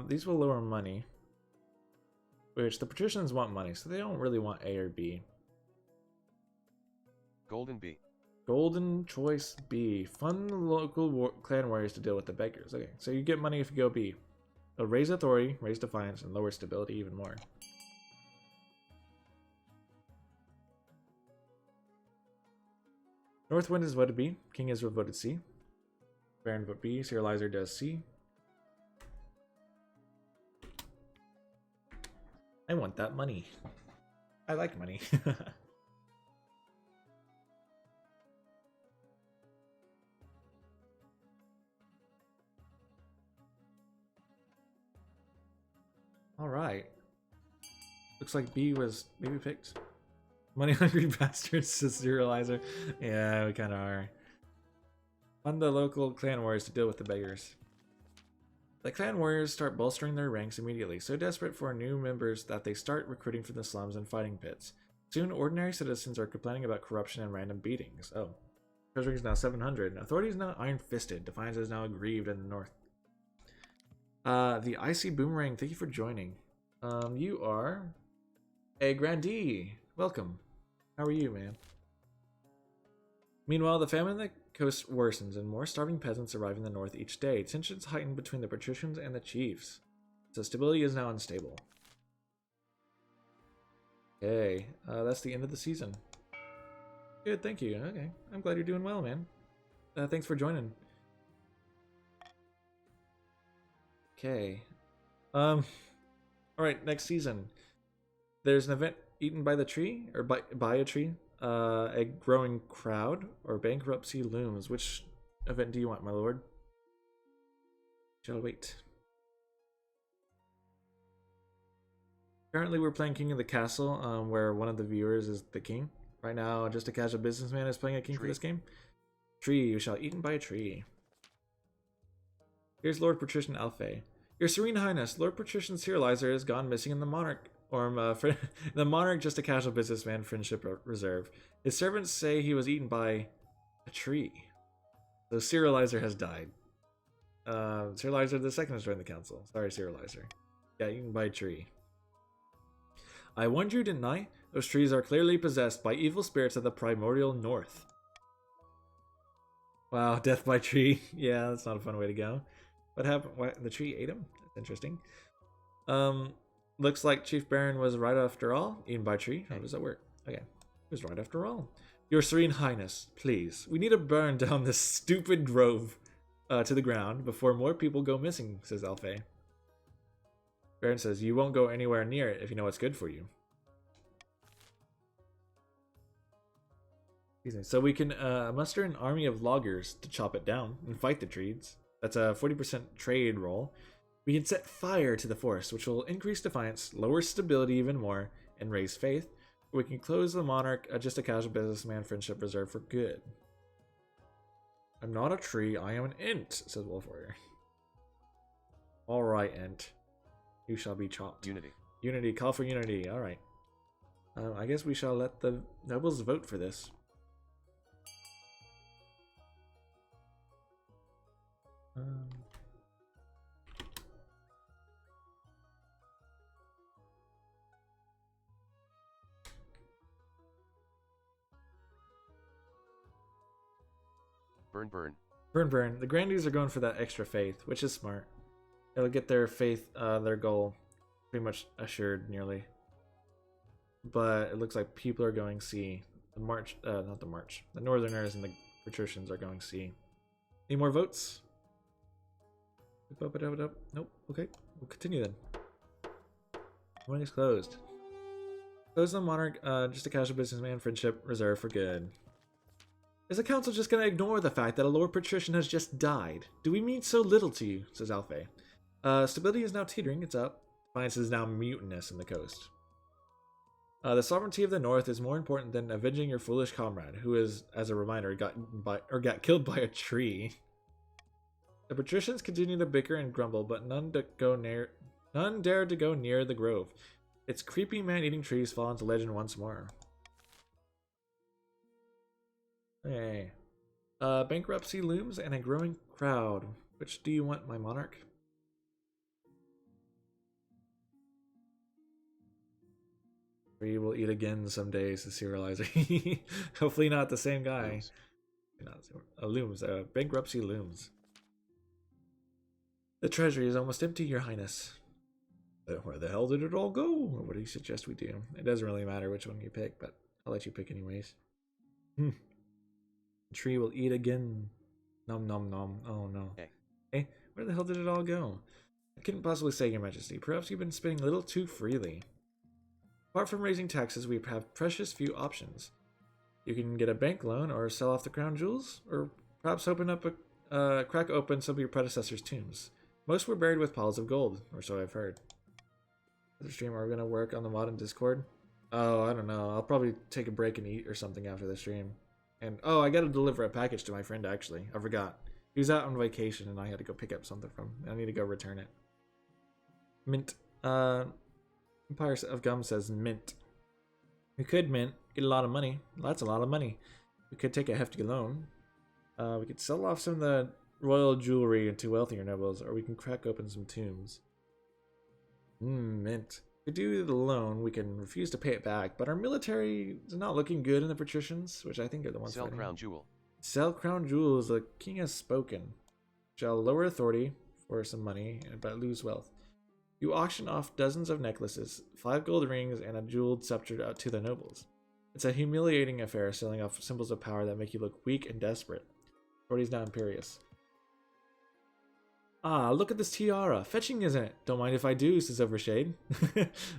These will lower money, which the patricians want money, so they don't really want A or B. Golden B. Golden choice B. Fund the local clan warriors to deal with the beggars. Okay, so you get money if you go B. They'll raise authority, raise defiance, and lower stability even more. Northwind is voted B. King Israel voted C. Baron vote B. Serializer does C. I want that money. I like money. Alright. Looks like B was maybe picked. Money hungry bastards, says Serializer. Yeah, we kind of are. Fund the local clan warriors to deal with the beggars. The clan warriors start bolstering their ranks immediately, so desperate for new members that they start recruiting from the slums and fighting pits. Soon, ordinary citizens are complaining about corruption and random beatings. Oh. Treasury is now 700. Authority is now iron-fisted. Defiance is now aggrieved in the north. The Icy Boomerang, thank you for joining. You are a grandee. Welcome. How are you, man? Meanwhile, the famine in the coast worsens and more starving peasants arrive in the north each day. Tensions heighten between the patricians and the chiefs. So stability is now unstable. Okay, that's the end of the season. Good, thank you. Okay, I'm glad you're doing well, man. Thanks for joining. Okay. Alright, next season. There's an event eaten by the tree, or by a tree. A growing crowd, or bankruptcy looms. Which event do you want, my lord? Shall wait. Currently, we're playing King of the Castle, where one of the viewers is the king. Right now, just a casual businessman is playing a king for this game. Tree, you shall eaten by a tree. Here's Lord Patrician Alphay. Your Serene Highness, Lord Patrician Serializer has gone missing in the Monarch. The Monarch, just a casual businessman, Friendship Reserve. His servants say he was eaten by a tree. So Serializer has died. Serializer the second has joined the council. Sorry, Serializer. Got eaten by a tree. I warned you, didn't I? Those trees are clearly possessed by evil spirits of the primordial north. Wow, death by tree. Yeah, that's not a fun way to go. What happened? What, the tree ate him? That's interesting. Looks like Chief Baron was right after all. Eaten by tree. How does that work? Okay. He was right after all. Your Serene Highness, please. We need to burn down this stupid grove to the ground before more people go missing, says Alphay. Baron says, you won't go anywhere near it if you know what's good for you. So we can muster an army of loggers to chop it down and fight the trees. That's a 40% trade roll. We can set fire to the forest, which will increase defiance, lower stability even more, and raise faith. We can close the Monarch, just a casual businessman, Friendship Reserve for good. I'm not a tree, I am an int, says Wolf Warrior. Alright, int. You shall be chopped. Unity. Unity, call for unity, alright. I guess we shall let the nobles vote for this. Burn, burn. Burn, burn. The Grandees are going for that extra faith, which is smart. It'll get their faith, their goal, pretty much assured, nearly. But it looks like people are going C. The March, not the March. The Northerners and the Patricians are going C. Any more votes? Nope. Okay, we'll continue then. Voting is closed. Close the Monarch, just a casual businessman, Friendship Reserve for good. Is the council just gonna ignore the fact that a Lord Patrician has just died? Do we mean so little to you? Says Alphay. Stability is now teetering, it's up. Defiance is now mutinous in the coast. The sovereignty of the North is more important than avenging your foolish comrade, who is, as a reminder, got killed by a tree. The patricians continue to bicker and grumble, but none dare to go near the grove. Its creepy man-eating trees fall into legend once more. Okay. Bankruptcy looms and a growing crowd. Which do you want, my monarch? We will eat again someday, says Serializer. Hopefully not the same guy. Looms. Bankruptcy looms. The treasury is almost empty, your highness. Where the hell did it all go? What do you suggest we do? It doesn't really matter which one you pick, but I'll let you pick anyways. The tree will eat again. Nom nom nom. Oh no. Hey. Hey, where the hell did it all go? I couldn't possibly say, Your Majesty. Perhaps you've been spending a little too freely. Apart from raising taxes, we have precious few options. You can get a bank loan or sell off the crown jewels, or perhaps open up crack open some of your predecessors' tombs. Most were buried with piles of gold, or so I've heard. The stream, are we gonna work on the mod in Discord? Oh, I don't know. I'll probably take a break and eat or something after the stream. And oh, I gotta deliver a package to my friend actually. I forgot. He was out on vacation and I had to go pick up something from him. I need to go return it. Mint. Empire of Gum says mint. We could mint, get a lot of money. That's a lot of money. We could take a hefty loan. We could sell off some of the royal jewelry to wealthier nobles, or we can crack open some tombs. Mint. If we do the loan, we can refuse to pay it back, but our military is not looking good in the patricians, which I think are the ones Sell fighting. crown jewel. Sell crown jewels, the king has spoken. Shall lower authority for some money, but lose wealth. You auction off dozens of necklaces, 5 gold rings, and a jeweled scepter out to the nobles. It's a humiliating affair selling off symbols of power that make you look weak and desperate. Authority's now imperious. Ah, look at this tiara. Fetching, isn't it? Don't mind if I do, says Overshade.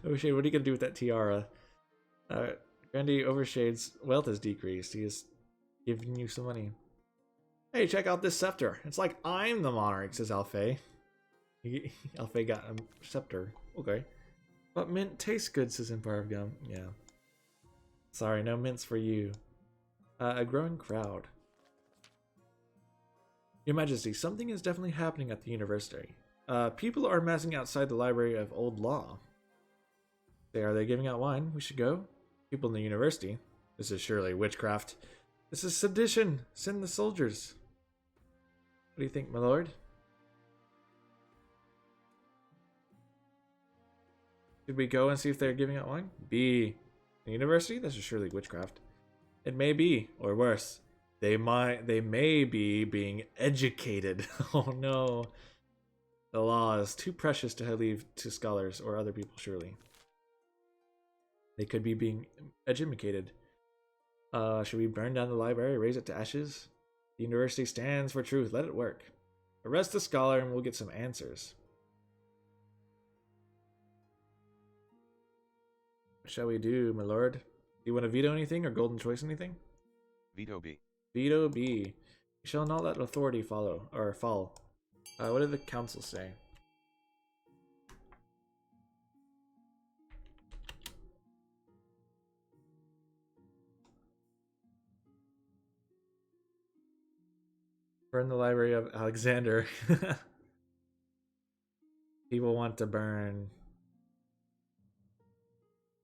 Overshade, what are you gonna do with that tiara? Grandy Overshade's wealth has decreased. He is giving you some money. Hey, check out this scepter. It's like I'm the monarch, says Alfei. Alfei got a scepter. Okay. But mint tastes good, says Empire of Gum. Yeah. Sorry, no mints for you. A growing crowd. Your Majesty, something is definitely happening at the university. People are massing outside the Library of Old Law. Are they giving out wine? We should go. People in the university. This is surely witchcraft. This is sedition. Send the soldiers. What do you think, my lord? Should we go and see if they're giving out wine? B. The university? This is surely witchcraft. It may be, or worse. They may be being educated. Oh no. The law is too precious to leave to scholars or other people, surely. They could be being educated. Should we burn down the library, raise it to ashes? The university stands for truth. Let it work. Arrest the scholar and we'll get some answers. What shall we do, my lord? Do you want to veto anything or golden choice anything? Veto B. Veto B. We shall not let authority fall. What did the council say? Burn the Library of Alexander. People want to burn.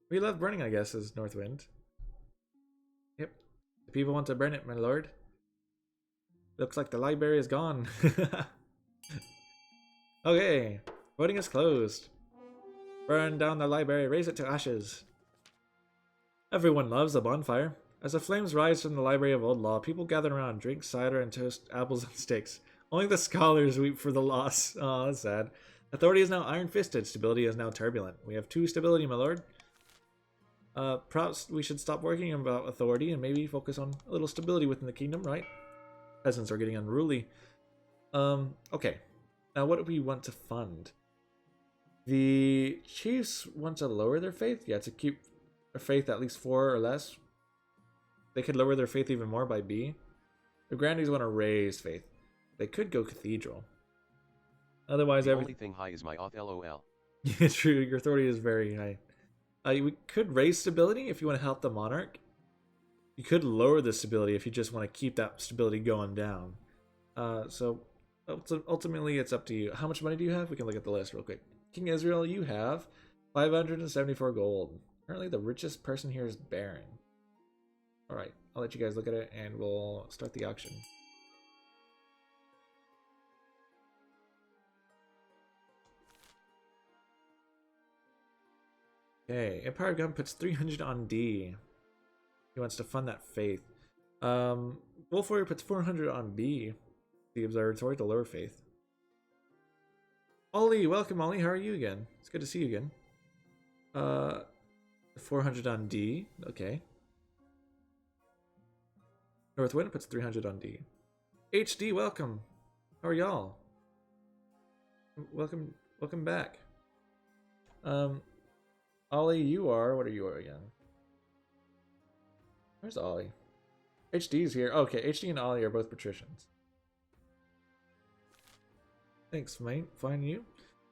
We love burning, I guess, is Northwind. Yep. The people want to burn it, my lord. Looks like the library is gone. Okay. Voting is closed. Burn down the library, raise it to ashes. Everyone loves a bonfire. As the flames rise from the Library of Old Law, people gather around, drink cider, and toast apples and sticks. Only the scholars weep for the loss. Oh, that's sad. Authority is now iron-fisted. Stability is now turbulent. We have 2 stability, my lord. Perhaps we should stop worrying about authority and maybe focus on a little stability within the kingdom, right? Peasants are getting unruly. Okay. Now, what do we want to fund? The chiefs want to lower their faith. Yeah, to keep their faith at least 4 or less. They could lower their faith even more by B. The grandees want to raise faith. They could go cathedral. Otherwise, The only thing high is my auth LOL. Yeah, true. Your authority is very high. We could raise stability if you want to help the monarch. You could lower the stability if you just want to keep that stability going down. So ultimately, it's up to you. How much money do you have? We can look at the list real quick. King Israel, you have 574 gold. Currently, the richest person here is Baron. Alright, I'll let you guys look at it and we'll start the auction. Okay, Empire of Gun puts 300 on D. He wants to fund that faith. Wolf Warrior puts 400 on B. The Observatory to lower faith. Ollie, welcome Ollie, how are you again? It's good to see you again. 400 on D, okay. Northwind puts 300 on D. HD, welcome. How are y'all? Welcome back. Ollie, you are. What are you again? Where's Ollie? HD's here. Okay, HD and Ollie are both patricians. Thanks, mate. Fine, you?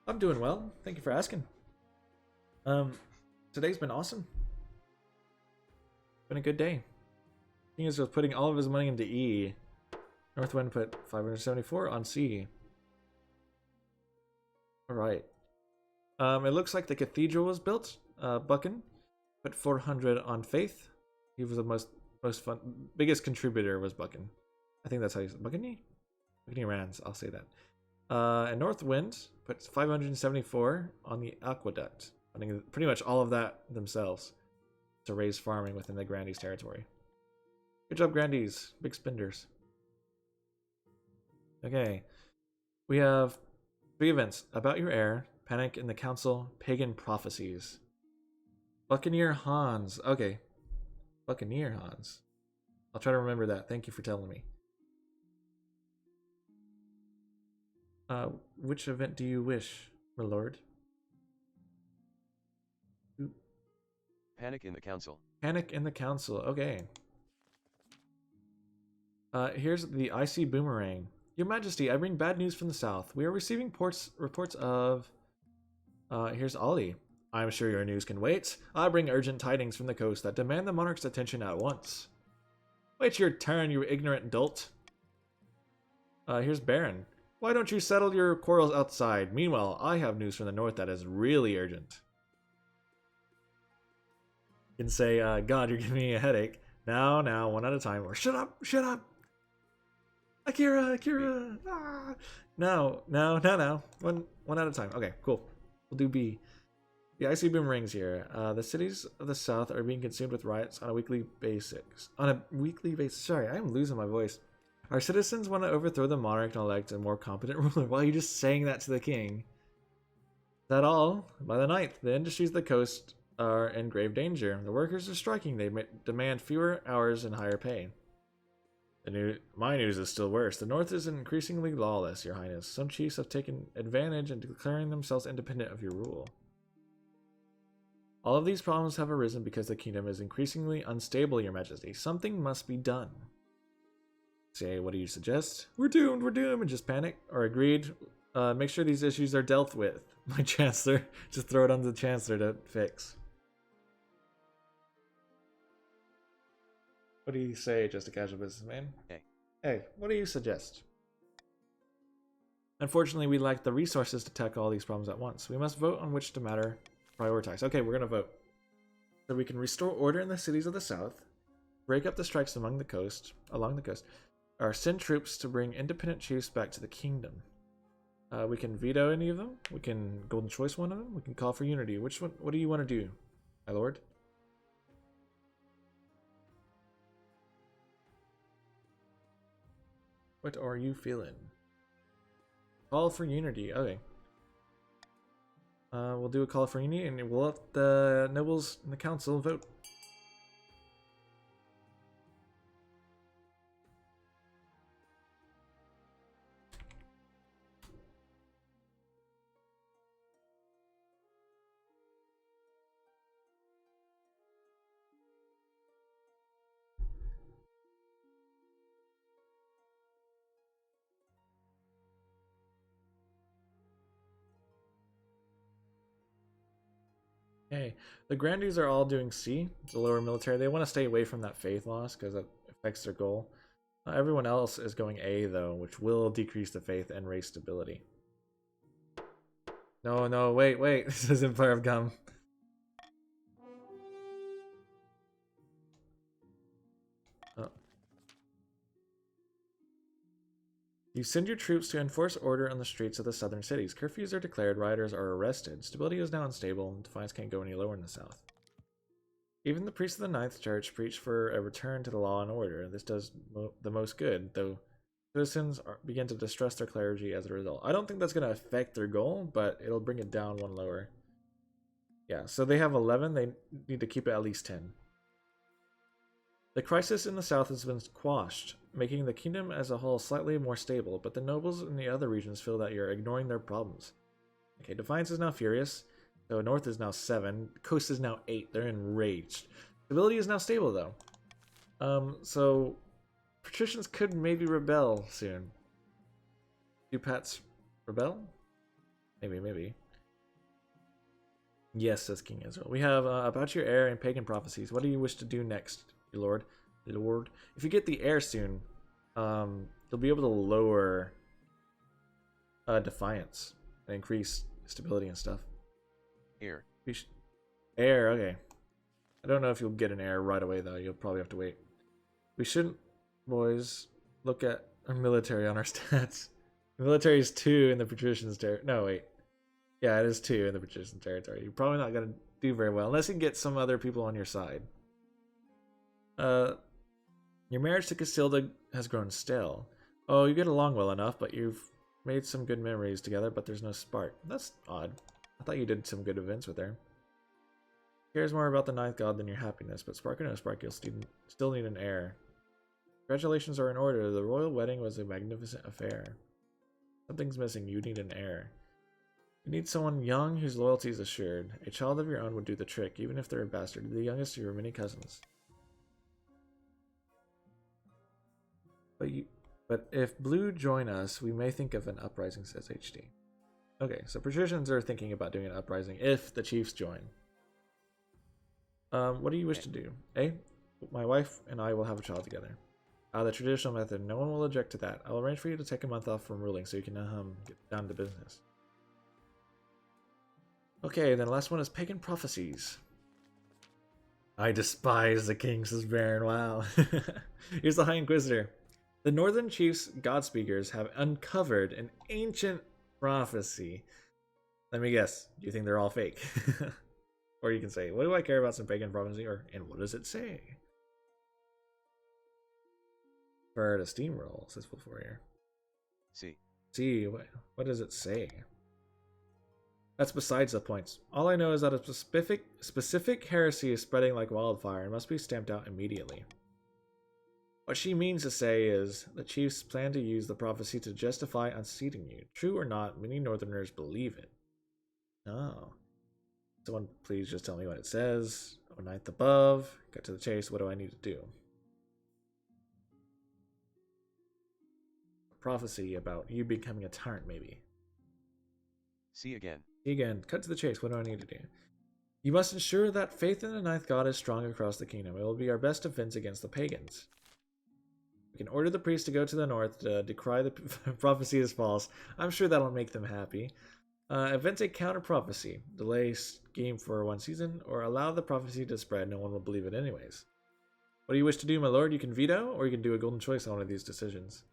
I'm doing well. Thank you for asking. Today's been awesome. Been a good day. King is just putting all of his money into E. Northwind put 574 on C. Alright. It looks like the cathedral was built. Buchan put 400 on Faith. He was the most biggest contributor was Buchan. I think that's how you say it. Buchan? Buchan Rands, I'll say that. And Northwind put 574 on the aqueduct. Funding pretty much all of that themselves to raise farming within the Grandees territory. Good job, Grandees. Big spenders. Okay. We have 3 events. About Your Heir, Panic in the Council, Pagan Prophecies. Buccaneer Hans. Okay. Buccaneer Hans. I'll try to remember that. Thank you for telling me. Which event do you wish, my lord? Panic in the Council. Panic in the Council. Okay. Here's the icy boomerang. Your Majesty, I bring bad news from the south. We are receiving reports of... here's Ollie. I'm sure your news can wait. I bring urgent tidings from the coast that demand the monarch's attention at once. Wait your turn, you ignorant dolt. Here's Baron. Why don't you settle your quarrels outside? Meanwhile, I have news from the north that is really urgent. You can say, God, you're giving me a headache. Now, one at a time. Or shut up. Akira. Ah. No. One at a time. Okay, cool. We'll do B. The icy boomerangs here. The cities of the south are being consumed with riots on a weekly basis. Sorry, I'm losing my voice. Our citizens want to overthrow the monarch and elect a more competent ruler. Why are you just saying that to the king? Is that all? By the 9th, the industries of the coast are in grave danger. The workers are striking. They demand fewer hours and higher pay. My news is still worse. The north is increasingly lawless, your highness. Some chiefs have taken advantage in declaring themselves independent of your rule. All of these problems have arisen because the kingdom is increasingly unstable, your majesty. Something must be done. Say, what do you suggest? We're doomed, and just panic. Or agreed. Make sure these issues are dealt with. My chancellor. Just throw it on the chancellor to fix. What do you say, just a casual businessman? Hey, what do you suggest? Unfortunately, we lack the resources to tackle all these problems at once. We must vote on which to matter prioritize. Okay, we're gonna vote. So we can restore order in the cities of the south, break up the strikes along the coast, or send troops to bring independent chiefs back to the kingdom. We can veto any of them. We can golden choice one of them. We can call for unity. Which one? What do you want to do, my lord? What are you feeling? Call for unity. Okay. We'll do a call for unity, and we'll let the nobles in the council vote. Okay, the Grandees are all doing C, the lower military. They want to stay away from that faith loss because it affects their goal. Everyone else is going A, though, which will decrease the faith and race stability. No, wait. This is Empire of Gum. You send your troops to enforce order on the streets of the southern cities. Curfews are declared, rioters are arrested. Stability is now unstable, and defiance can't go any lower in the south. Even the priests of the Ninth Church preach for a return to the law and order. This does the most good, though citizens begin to distrust their clergy as a result. I don't think that's going to affect their goal, but it'll bring it down one lower. Yeah, so they have 11. They need to keep it at least 10. The crisis in the south has been quashed. making the kingdom as a whole slightly more stable, but the nobles in the other regions feel that you're ignoring their problems. Okay, Defiance is now furious. So North is now 7. Coast is now 8. They're enraged. Stability is now stable, though. So patricians could maybe rebel soon. Do Pats rebel? Maybe. Yes, says King Israel. We have about your heir and pagan prophecies. What do you wish to do next, your lord? Lord, if you get the heir soon, you'll be able to lower Defiance and increase stability and stuff. Heir. Heir, okay. I don't know if you'll get an heir right away, though. You'll probably have to wait. We shouldn't, boys, look at our military on our stats. The military is 2 in the patricians' territory. No, wait. Yeah, it is 2 in the patrician territory. You're probably not going to do very well, unless you can get some other people on your side. Your marriage to Casilda has grown stale. Oh, you get along well enough, but you've made some good memories together, but there's no spark. That's odd. I thought you did some good events with her. Cares more about the ninth god than your happiness, but spark or no spark, you'll still need an heir. Congratulations are in order. The royal wedding was a magnificent affair. Something's missing. You need an heir. You need someone young whose loyalty is assured. A child of your own would do the trick, even if they're a bastard. The youngest of your many cousins. But if blue join us, we may think of an uprising, says HD. Okay, so patricians are thinking about doing an uprising if the chiefs join. What do you wish to do? My wife and I will have a child together. The traditional method. No one will object to that. I'll arrange for you to take a month off from ruling so you can get down to business. Okay, then the last one is pagan prophecies. I despise the king, says Baron. Wow. Here's the High Inquisitor. The northern chiefs, God speakers, have uncovered an ancient prophecy. Let me guess. Do you think they're all fake? Or you can say, what do I care about some pagan prophecy? And what does it say? For to steamroll, says Wolf Warrior. See, what does it say? That's besides the points. All I know is that a specific heresy is spreading like wildfire and must be stamped out immediately. What she means to say is, the chiefs plan to use the prophecy to justify unseating you. True or not, many northerners believe it. Oh. Someone please just tell me what it says. Oh, ninth above. Cut to the chase. What do I need to do? A prophecy about you becoming a tyrant, maybe. See again. See again. Cut to the chase. What do I need to do? You must ensure that faith in the ninth god is strong across the kingdom. It will be our best defense against the pagans. We can order the priest to go to the north to decry the prophecy as false. I'm sure that'll make them happy. Invent a counter prophecy. Delay scheme for 1 season, or allow the prophecy to spread. No one will believe it anyways. What do you wish to do, my lord? You can veto, or you can do a golden choice on one of these decisions.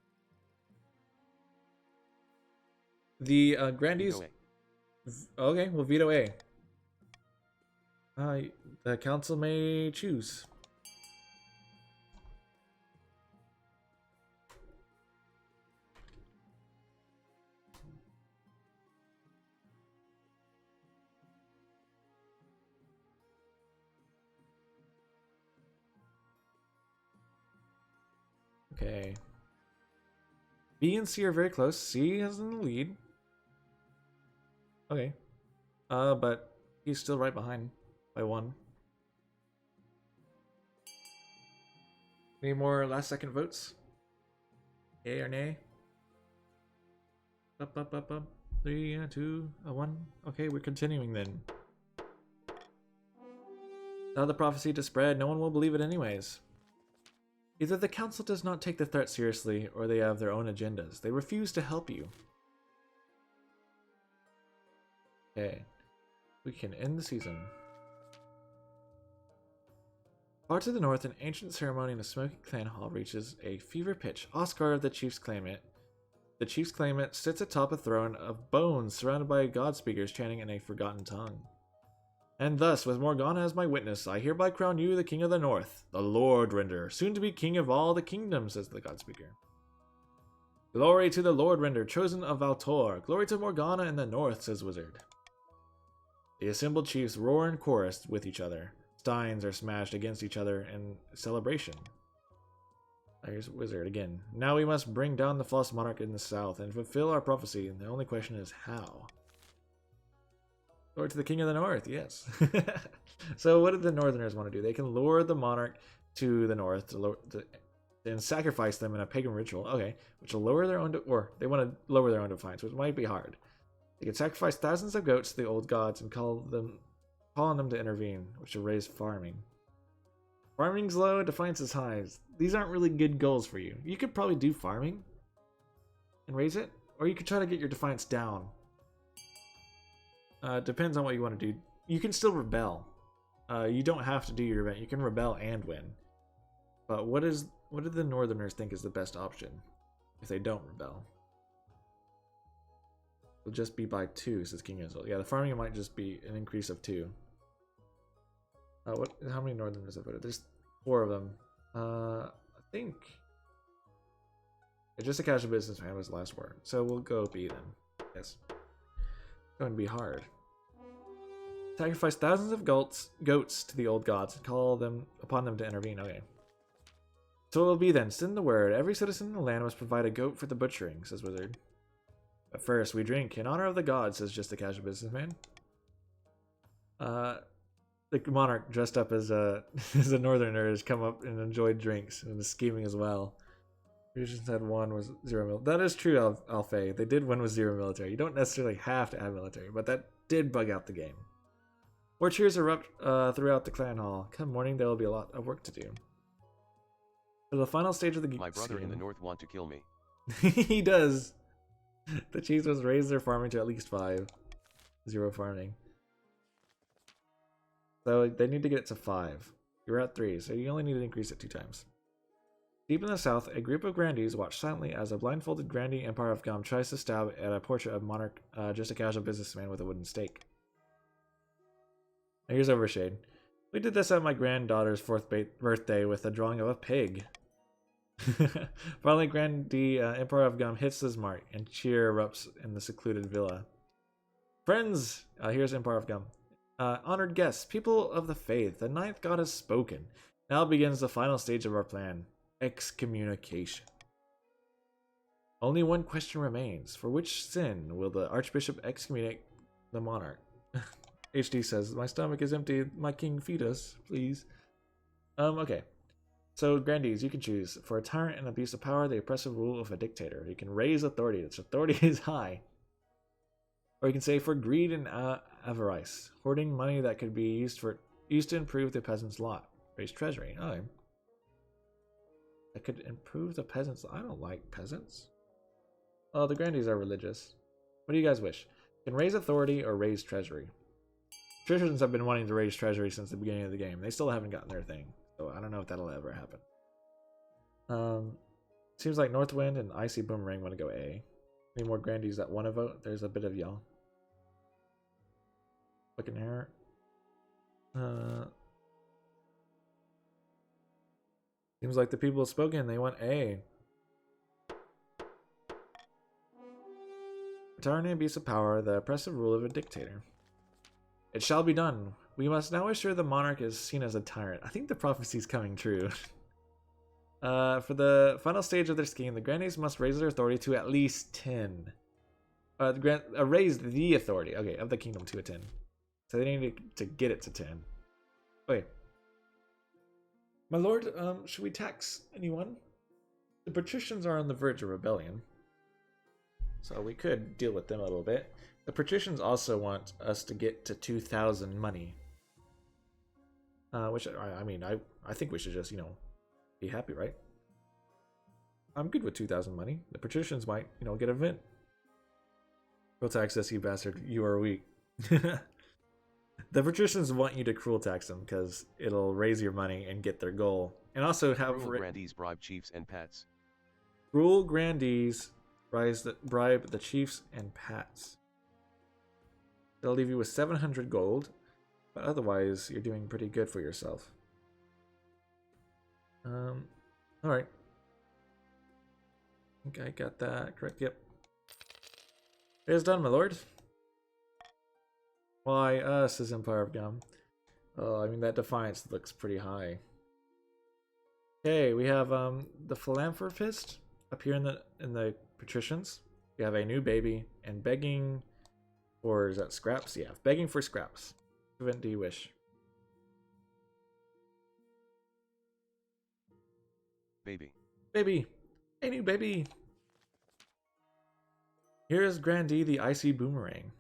The grandees... Okay, we'll veto A. The council may choose. Okay. B and C are very close. C is in the lead. Okay. But he's still right behind by 1. Any more last second votes? Yay or nay? Up. 3, 2, 1. Okay, we're continuing then. Allow the prophecy to spread. No one will believe it anyways. Either the council does not take the threat seriously, or they have their own agendas. They refuse to help you. Okay. We can end the season. Far to the north, an ancient ceremony in the Smoky Clan Hall reaches a fever pitch. Oscar, the chief's claimant. The chief's claimant sits atop a throne of bones surrounded by god speakers chanting in a forgotten tongue. And thus, with Morgana as my witness, I hereby crown you the king of the north, the Lord Render, soon to be king of all the kingdoms, says the god speaker. Glory to the Lord Render, chosen of Valtor. Glory to Morgana in the north, says Wizard. The assembled chiefs roar in chorus with each other. Steins are smashed against each other in celebration. Here's Wizard again. Now we must bring down the false monarch in the south and fulfill our prophecy. And the only question is how. Lord to the king of the north, yes. So what do the northerners want to do? They can lure the monarch to the north and sacrifice them in a pagan ritual. Okay, which will lower their own, or they want to lower their own defiance, which might be hard. They can sacrifice thousands of goats to the old gods and call on them to intervene, which will raise farming. Farming's low, defiance is high. These aren't really good goals for you. You could probably do farming and raise it, or you could try to get your defiance down. Depends on what you want to do. You can still rebel. You don't have to do your event. You can rebel and win. But what do the northerners think is the best option if they don't rebel? It'll just be by 2, says King Israel. Yeah, the farming might just be an increase of 2. How many northerners have voted? There's 4 of them. I think just a casual businessman was the last word. So we'll go B then. Yes. It's going to be hard. Sacrifice thousands of goats to the old gods and call upon them to intervene. Okay. So it will be then. Send the word. Every citizen in the land must provide a goat for the butchering, says Wizard. But first, we drink in honor of the gods, says just a casual businessman. The monarch dressed up as a northerner has come up and enjoyed drinks and is scheming as well. We just had 1 was 0 mil. That is true, Alfei. They did win with 0 military. You don't necessarily have to have military, but that did bug out the game. More cheers erupt throughout the clan hall. Come morning, there will be a lot of work to do. For the final stage of the game. My brother in the north want to kill me. He does. The chiefs must raise their farming to at least 5. 0 farming. So they need to get it to 5. You're at 3, so you only need to increase it 2 times. Deep in the south, a group of grandees watch silently as a blindfolded grandee Empire of Gum tries to stab at a portrait of monarch, just a casual businessman with a wooden stake. Now here's Overshade. We did this at my granddaughter's 4th birthday with a drawing of a pig. Finally, grandee Empire of Gum hits his mark, and cheer erupts in the secluded villa. Friends, here's Empire of Gum. Honored guests, people of the faith, the 9th god has spoken. Now begins the final stage of our plan. Excommunication. Only one question remains. For which sin will the Archbishop excommunicate the monarch? HD says, my stomach is empty. My king, feed us, please. Okay. So, grandees, you can choose. For a tyrant and abuse of power, the oppressive rule of a dictator. You can raise authority. Its authority is high. Or you can say for greed and avarice. Hoarding money that could be used to improve the peasant's lot. Raise treasury. Oh. That could improve the peasants. I don't like peasants. Oh, the grandees are religious. What do you guys wish? You can raise authority or raise treasury. Patricians have been wanting to raise treasury since the beginning of the game. They still haven't gotten their thing. So I don't know if that'll ever happen. Seems like Northwind and Icy Boomerang want to go A. Any more grandees that want to vote? There's a bit of y'all. Looking here. Seems like the people have spoken. They want A. Tyranny and abuse of power, the oppressive rule of a dictator. It shall be done. We must now assure the monarch is seen as a tyrant. I think the prophecy is coming true. For the final stage of their scheme, the grandees must raise their authority to at least 10. Raise the authority, okay, of the kingdom to a 10. So they need to get it to 10. Okay. My lord, should we tax anyone? The patricians are on the verge of rebellion. So we could deal with them a little bit. The patricians also want us to get to 2,000 money. Which, I mean, I think we should just, be happy, right? I'm good with 2,000 money. The patricians might, get a vent. Cruel tax us, you bastard. You are weak. The patricians want you to cruel tax them because it'll raise your money and get their goal. And also have... Cruel grandees bribe chiefs and pats. Cruel grandees bribe the chiefs and pats. They'll leave you with 700 gold. But otherwise, you're doing pretty good for yourself. Alright. I think I got that correct. Yep. It is done, my lord. Why, says Empire of Gum. Oh, I mean, that defiance looks pretty high. Okay, we have the philanthropist up here in the patricians. We have a new baby and begging for, is that scraps? Yeah, begging for scraps. What event do you wish? Baby. Baby, a new baby. Here is Grandee the Icy Boomerang.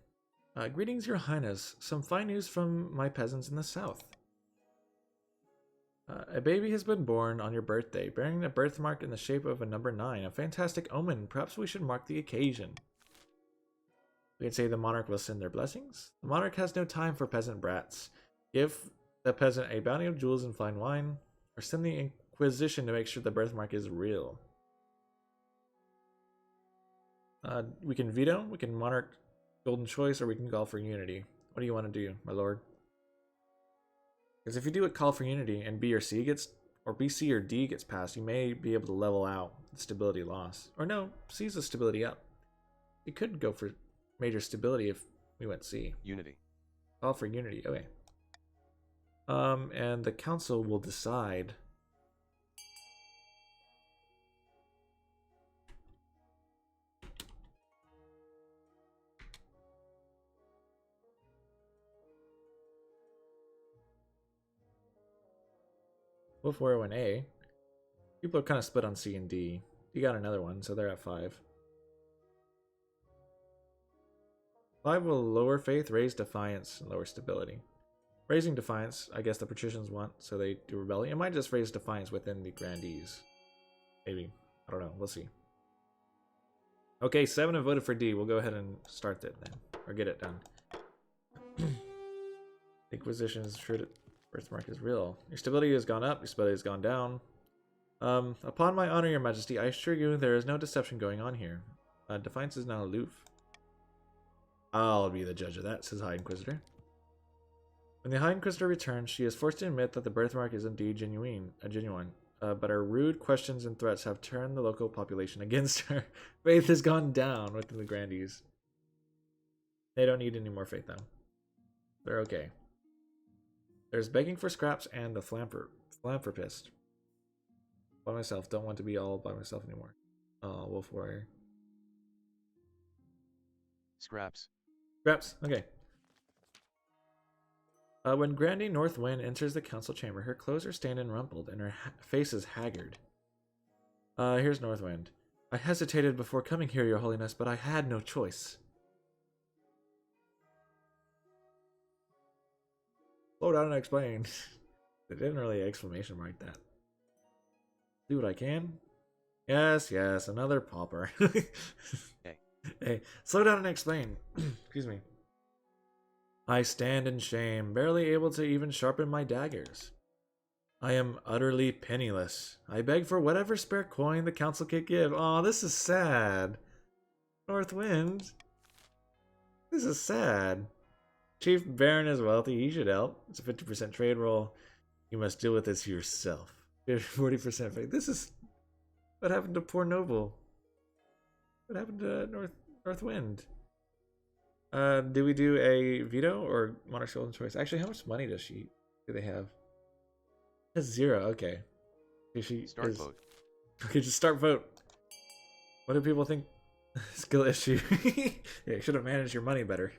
Greetings, Your Highness. Some fine news from my peasants in the south. A baby has been born on your birthday, bearing a birthmark in the shape of a number 9. A fantastic omen. Perhaps we should mark the occasion. We can say the monarch will send their blessings. The monarch has no time for peasant brats. Give the peasant a bounty of jewels and fine wine, or send the Inquisition to make sure the birthmark is real. We can veto, we can monarch golden choice, or we can call for unity. What do you want to do, my lord? Because if you do a call for unity and B or C gets, or B, C, or D gets passed, you may be able to level out the stability loss. Or no, C's the stability up. We could go for major stability if we went C. Unity. Call for unity, okay. And the council will decide. Wolf Warrior went A. People are kind of split on C and D. You got another one, so they're at 5. 5 will lower faith, raise defiance, and lower stability. Raising defiance, I guess the patricians want, so they do rebellion. It might just raise defiance within the grandees. Maybe. I don't know. We'll see. Okay, 7 have voted for D. We'll go ahead and start it then. Or get it done. Inquisition is true that birthmark is real. Your stability has gone up, your stability has gone down. Upon my honor, your majesty, I assure you there is no deception going on here. Defiance is now aloof. I'll be the judge of that, says High Inquisitor. When the High Inquisitor returns, she is forced to admit that the birthmark is indeed genuine, but her rude questions and threats have turned the local population against her. Faith has gone down within the grandees. They don't need any more faith, though. They're okay. There's begging for scraps and the philanthropist. By myself, don't want to be all by myself anymore. Oh, Wolf Warrior. Scraps. Scraps, okay. When Grandee Northwind enters the council chamber, her clothes are stained and rumpled, and her face is haggard. Here's Northwind. I hesitated before coming here, Your Holiness, but I had no choice. Slow down and explain. They didn't really exclamation mark that. Do what I can. Yes, yes, another pauper. Hey. Hey, slow down and explain. Excuse me. I stand in shame, barely able to even sharpen my daggers. I am utterly penniless. I beg for whatever spare coin the council can give. Aw, this is sad. Northwind. This is sad. Chief Baron is wealthy, he should help. It's a 50% trade roll. You must deal with this yourself. 40% faith. This is... What happened to poor Noble? What happened to Northwind? Do we do a veto or Monarch's Golden Choice? Actually, how much money do they have? That's 0, okay. Start vote. Okay, just start vote. What do people think? Skill issue. Yeah, you should have managed your money better.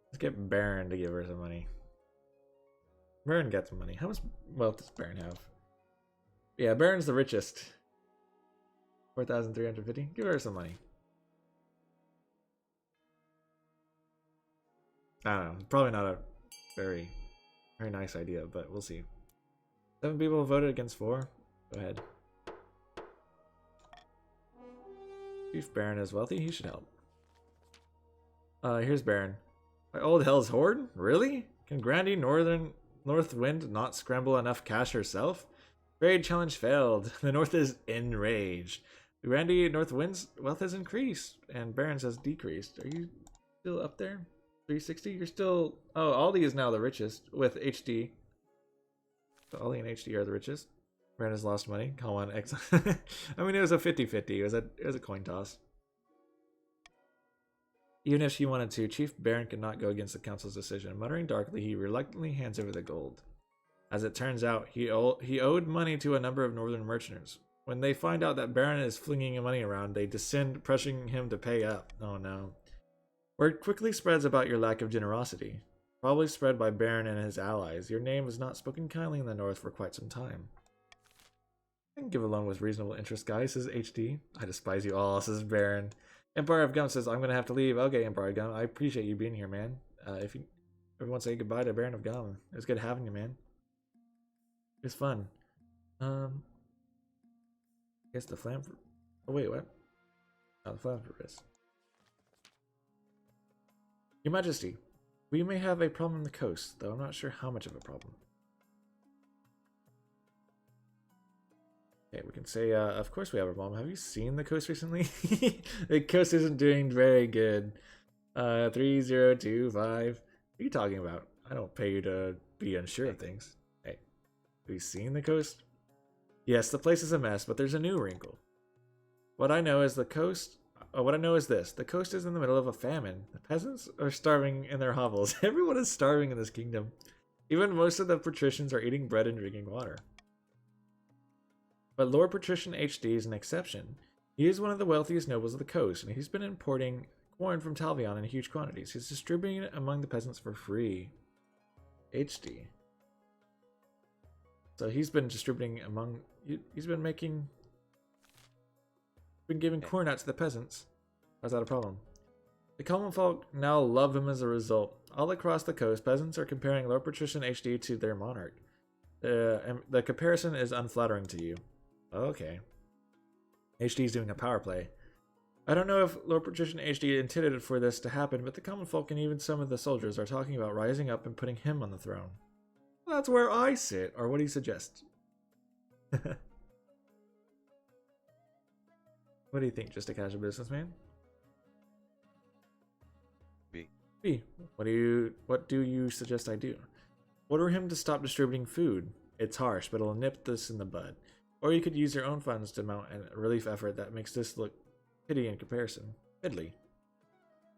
Let's get Baron to give her some money. Baron got some money. How much wealth does Baron have? Yeah, Baron's the richest. 4,350. Give her some money. I don't know. Probably not a very nice idea, but we'll see. 7 people voted against 4. Go ahead. Chief Baron is wealthy. He should help. Here's Baron. My old hell's horde? Really? Can Grandee Northwind not scramble enough cash herself? Trade challenge failed. The North is enraged. Grandee Northwind's wealth has increased, and Baron's has decreased. Are you still up there? 360? You're still... Oh, Aldi is now the richest with HD. So Aldi and HD are the richest. Baron has lost money. Call on X. I mean, it was a 50-50. It was a coin toss. Even if she wanted to, Chief Baron could not go against the council's decision. Muttering darkly, he reluctantly hands over the gold. As it turns out, he owed money to a number of northern merchants. When they find out that Baron is flinging money around, they descend, pressuring him to pay up. Oh no. Word quickly spreads about your lack of generosity. Probably spread by Baron and his allies. Your name was not spoken kindly in the north for quite some time. I can give a loan with reasonable interest, guys, says HD. I despise you all, says Baron. Empire of Gum says, I'm going to have to leave. Okay, Empire of Gum, I appreciate you being here, man. If you everyone say goodbye to Baron of Gum. It was good having you, man. It was fun. I guess the Flam... Oh, wait, what? Oh, the Philanthropist. Your Majesty, we may have a problem on the coast, though I'm not sure how much of a problem. Okay, we can say, of course we have a problem. Have you seen the coast recently? The coast isn't doing very good. 3025. What are you talking about? I don't pay you to be unsure of things. Hey, have you seen the coast? Yes, the place is a mess, but there's a new wrinkle. What I know is the coast... what I know is this. The coast is in the middle of a famine. The peasants are starving in their hovels. Everyone is starving in this kingdom. Even most of the patricians are eating bread and drinking water. But Lord Patrician HD is an exception. He is one of the wealthiest nobles of the coast, and he's been importing corn from Talvion in huge quantities. He's distributing it among the peasants for free. HD. So he's been distributing among... He's been making... Been giving corn out to the peasants. How's that a problem? The common folk now love him as a result. All across the coast, peasants are comparing Lord Patrician HD to their monarch. The comparison is unflattering to you. Okay. HD's doing a power play. I don't know if Lord Patrician HD intended for this to happen, but the common folk and even some of the soldiers are talking about rising up and putting him on the throne. Well, that's where I sit, or what do you suggest? What do you think, just a casual businessman? B. B. What do you suggest I do? Order him to stop distributing food. It's harsh, but it'll nip this in the bud. Or you could use your own funds to mount a relief effort that makes this look pity in comparison. Piddly.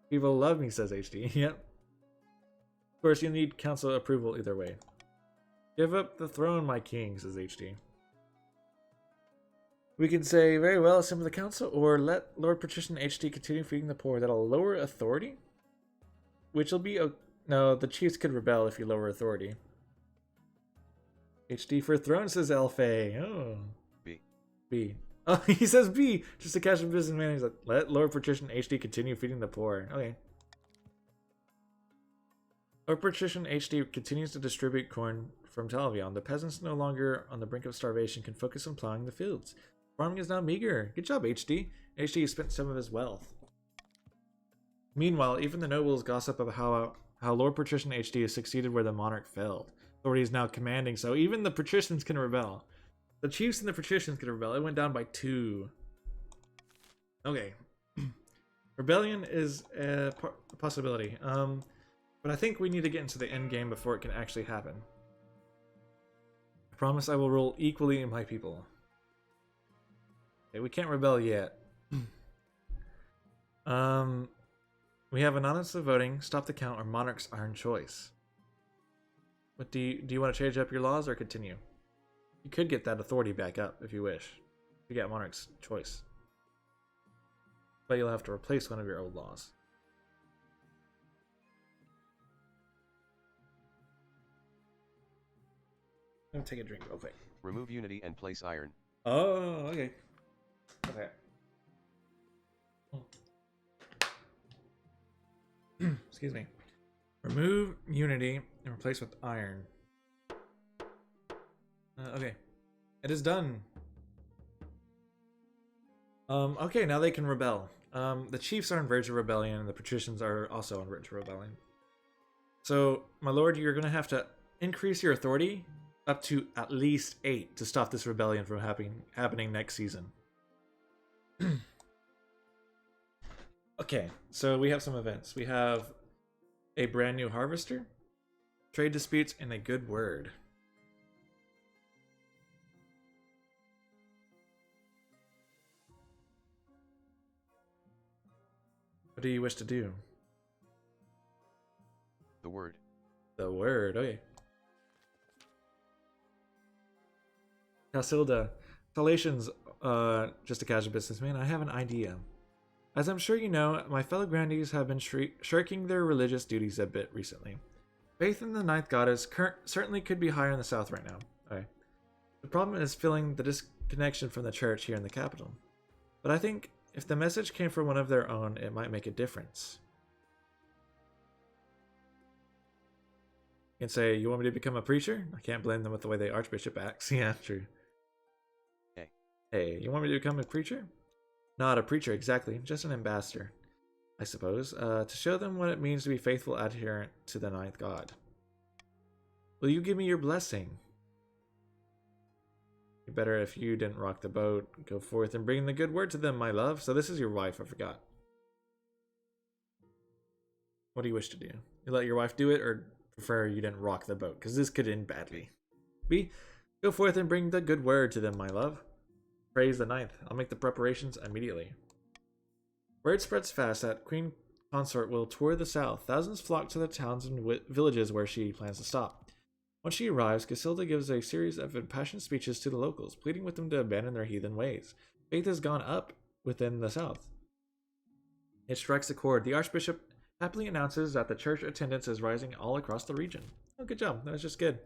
People love me, says HD. Yep. Of course, you need council approval either way. Give up the throne, my king, says HD. We can say, very well, assemble the council, or let Lord Patrician HD continue feeding the poor. That'll lower authority? Which will be... No, the chiefs could rebel if you lower authority. HD for throne, says Elfay. Oh. B. B. Oh, he says B. Just a casual businessman. He's like, let Lord Patrician HD continue feeding the poor. Okay. Lord Patrician HD continues to distribute corn from Talvion. The peasants no longer on the brink of starvation can focus on plowing the fields. Farming is now meager. Good job, HD. HD has spent some of his wealth. Meanwhile, even the nobles gossip about how Lord Patrician HD has succeeded where the monarch failed. Authority is now commanding, so even the patricians can rebel. The chiefs and the patricians can rebel. It went down by 2. Okay. Rebellion is a possibility. But I think we need to get into the end game before it can actually happen. I promise I will rule equally in my people. Okay, we can't rebel yet. We have anonymous voting, stop the count, or monarch's iron choice. What do you want to change up your laws or continue? You could get that authority back up if you wish. You get monarch's choice. But you'll have to replace one of your old laws. I'm gonna take a drink real quick. Remove unity and place iron. Oh, okay. Okay. Excuse me. Remove unity and replace with iron. Okay. It is done. Okay, now they can rebel. The chiefs are on verge of rebellion, and the patricians are also on verge of rebellion. So, my lord, you're gonna have to increase your authority up to at least 8 to stop this rebellion from happening next season. Okay, so we have some events. We have a brand new harvester, trade disputes, and a good word. What do you wish to do? The word. The word, okay. Casilda, Salations, just a casual businessman, I have an idea. As I'm sure you know, my fellow grandees have been shirking their religious duties a bit recently. Faith in the ninth goddess certainly could be higher in the south right now. Okay. The problem is feeling the disconnection from the church here in the capital. But I think if the message came from one of their own, it might make a difference. You can say, you want me to become a preacher? I can't blame them with the way the archbishop acts. Yeah, true. Hey, you want me to become a preacher? Not a preacher exactly, just an ambassador, I suppose, to show them what it means to be faithful adherent to the ninth god. Will you give me your blessing? Better if you didn't rock the boat. Go forth and bring the good word to them, my love. So this is your wife, I forgot. What do you wish to do? You let your wife do it, or prefer you didn't rock the boat? Because this could end badly. B. Go forth and bring the good word to them, my love. Praise the ninth. I'll make the preparations immediately. Word spreads fast that Queen Consort will tour the south. Thousands flock to the towns and villages where she plans to stop. Once she arrives, Casilda gives a series of impassioned speeches to the locals, pleading with them to abandon their heathen ways. Faith has gone up within the south. It strikes a chord. The archbishop happily announces that the church attendance is rising all across the region. Oh, good job. That was just good.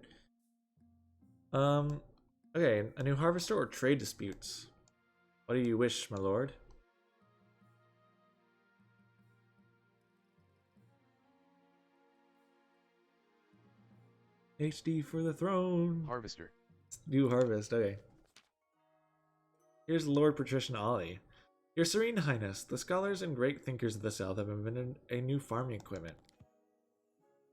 Okay, a new harvester or trade disputes. What do you wish, my lord? HD for the throne. Harvester. New harvest, okay. Here's Lord Patrician Ollie. Your Serene Highness, the scholars and great thinkers of the South have invented a new farming equipment.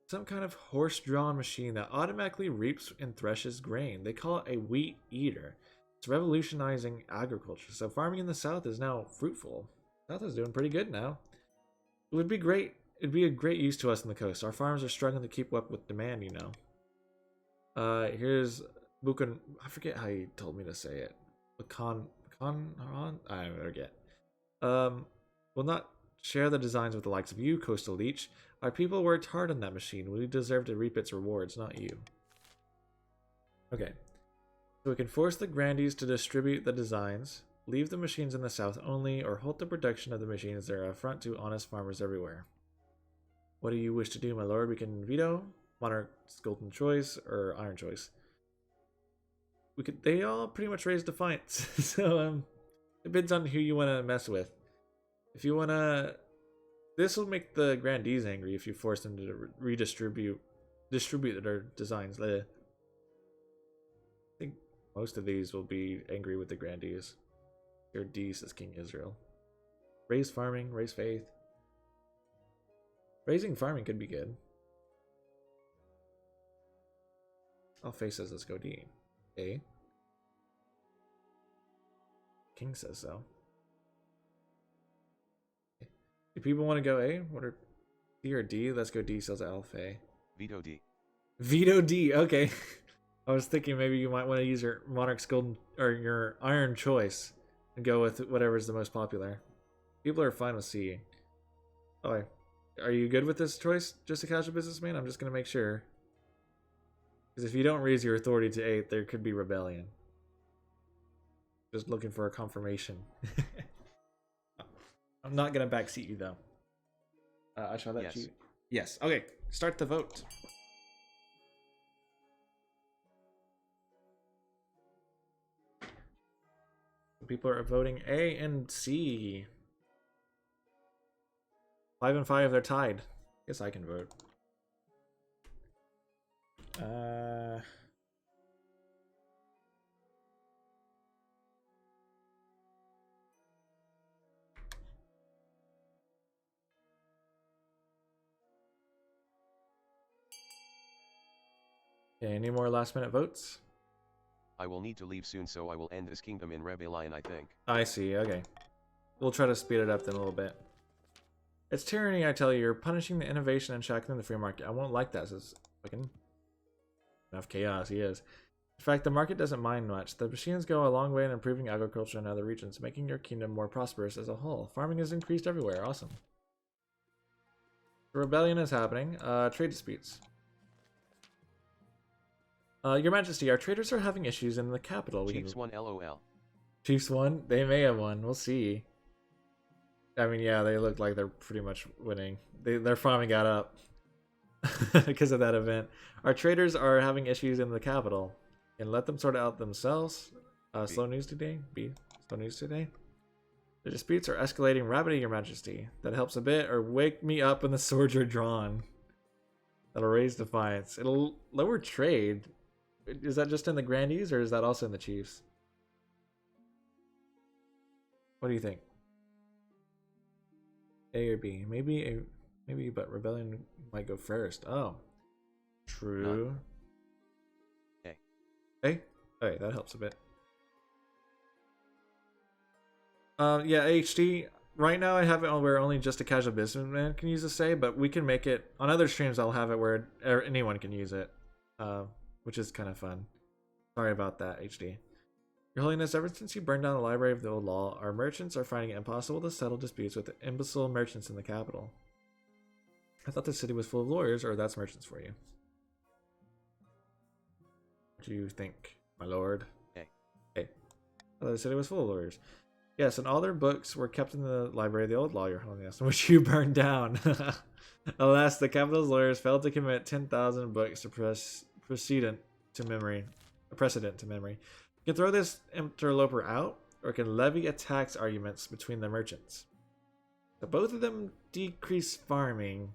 Some kind of horse-drawn machine that automatically reaps and threshes grain. They call it a wheat eater. It's revolutionizing agriculture, so farming in the South is now fruitful. South is doing pretty good now. It would be great. It'd be a great use to us on the coast. Our farms are struggling to keep up with demand, you know. Here's Bukan. I forget how he told me to say it. Bukan. I forget. Will not share the designs with the likes of you, Coastal Leech. Our people worked hard on that machine. We deserve to reap its rewards, not you. Okay. So we can force the grandees to distribute the designs, leave the machines in the south only, or halt the production of the machines that are an affront to honest farmers everywhere. What do you wish to do, my lord? We can veto Monarch's Golden Choice or Iron Choice. They all pretty much raise defiance. So it depends on who you want to mess with. If you want to, this will make the grandees angry if you force them to distribute their designs. I think most of these will be angry with the grandees. Your D, says King Israel. Raise farming, raise faith. Raising farming could be good. Alpha says let's go D. A. King says so. Do people want to go A? What are D or D? Let's go D, says Alpha. Veto D. Veto D, okay. I was thinking maybe you might want to use your Monarch's Golden or your Iron Choice and go with whatever's the most popular. People are fine with C. Oh, are you good with this choice, just a casual businessman? I'm just going to make sure. Because if you don't raise your authority to 8, there could be rebellion. Just looking for a confirmation. I'm not going to backseat you, though. I shall let you... Yes. Okay, start the vote. People are voting A and C. 5 and 5, they're tied. Guess I can vote. Okay, any more last minute votes? I will need to leave soon, so I will end this kingdom in rebellion, I think. I see, okay. We'll try to speed it up then a little bit. It's tyranny, I tell you. You're punishing the innovation and shackling the free market. I won't like that, says fucking enough chaos, he is. In fact, the market doesn't mind much. The machines go a long way in improving agriculture in other regions, making your kingdom more prosperous as a whole. Farming has increased everywhere. Awesome. Rebellion is happening. Trade disputes. Your Majesty, our traders are having issues in the capital. Chiefs won LOL. Chiefs won? They may have won. We'll see. I mean, yeah, they look like they're pretty much winning. Their farming got up because of that event. Our traders are having issues in the capital. And let them sort it out themselves. Slow news today. B. Slow news today. The disputes are escalating rapidly, Your Majesty. That helps a bit, or wake me up when the swords are drawn. That'll raise defiance. It'll lower trade. Is that just in the grandees, or is that also in the chiefs? What do you think? A or B? Maybe, but rebellion might go first. Oh, true. A. A? Okay, that helps a bit. Yeah, HD. Right now I have it where only just a casual businessman can use the say, but we can make it on other streams. I'll have it where anyone can use it, which is kind of fun. Sorry about that, HD. Your Holiness, ever since you burned down the Library of the Old Law, our merchants are finding it impossible to settle disputes with imbecile merchants in the capital. I thought the city was full of lawyers, or that's merchants for you. What do you think, my lord? Hey. Hey. I thought the city was full of lawyers. Yes, and all their books were kept in the Library of the Old Law, Your Holiness, which you burned down. Alas, the capital's lawyers failed to commit 10,000 books to precedent to memory. You can throw this interloper out, or can levy a tax arguments between the merchants. So both of them decrease farming.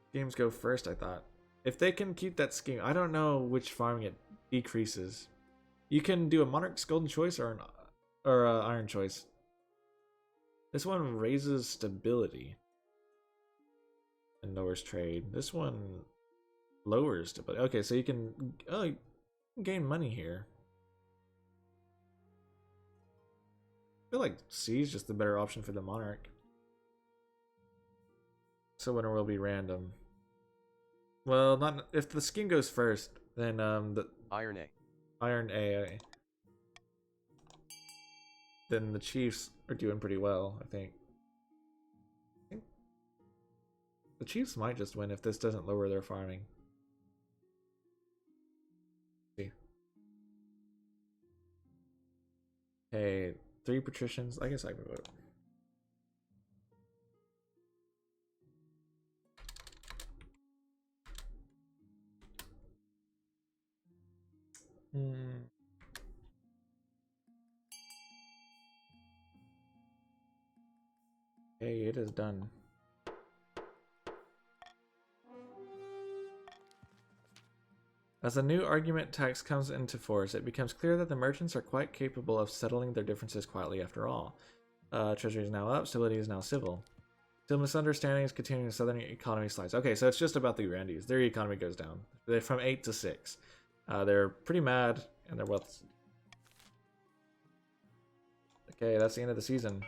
Schemes go first, I thought. If they can keep that scheme, I don't know which farming it decreases. You can do a Monarch's Golden Choice or Iron Choice. This one raises stability and lowers trade. This one lowers stability. Okay, so you can gain money here. I feel like C is just the better option for the Monarch. So winner will be random. Well, not if the scheme goes first, then the Iron A. Iron A. Then the Chiefs are doing pretty well, I think. The Chiefs might just win if this doesn't lower their farming. See. Hey, 3 patricians. I guess I can vote. Hey, it is done. As a new argument tax comes into force, it becomes clear that the merchants are quite capable of settling their differences quietly after all. Treasury is now up, stability is now civil. Still misunderstandings continuing, the southern economy slides. Okay, so it's just about the grandees. Their economy goes down. They're from 8 to 6. They're pretty mad, and their wealth. Okay, that's the end of the season.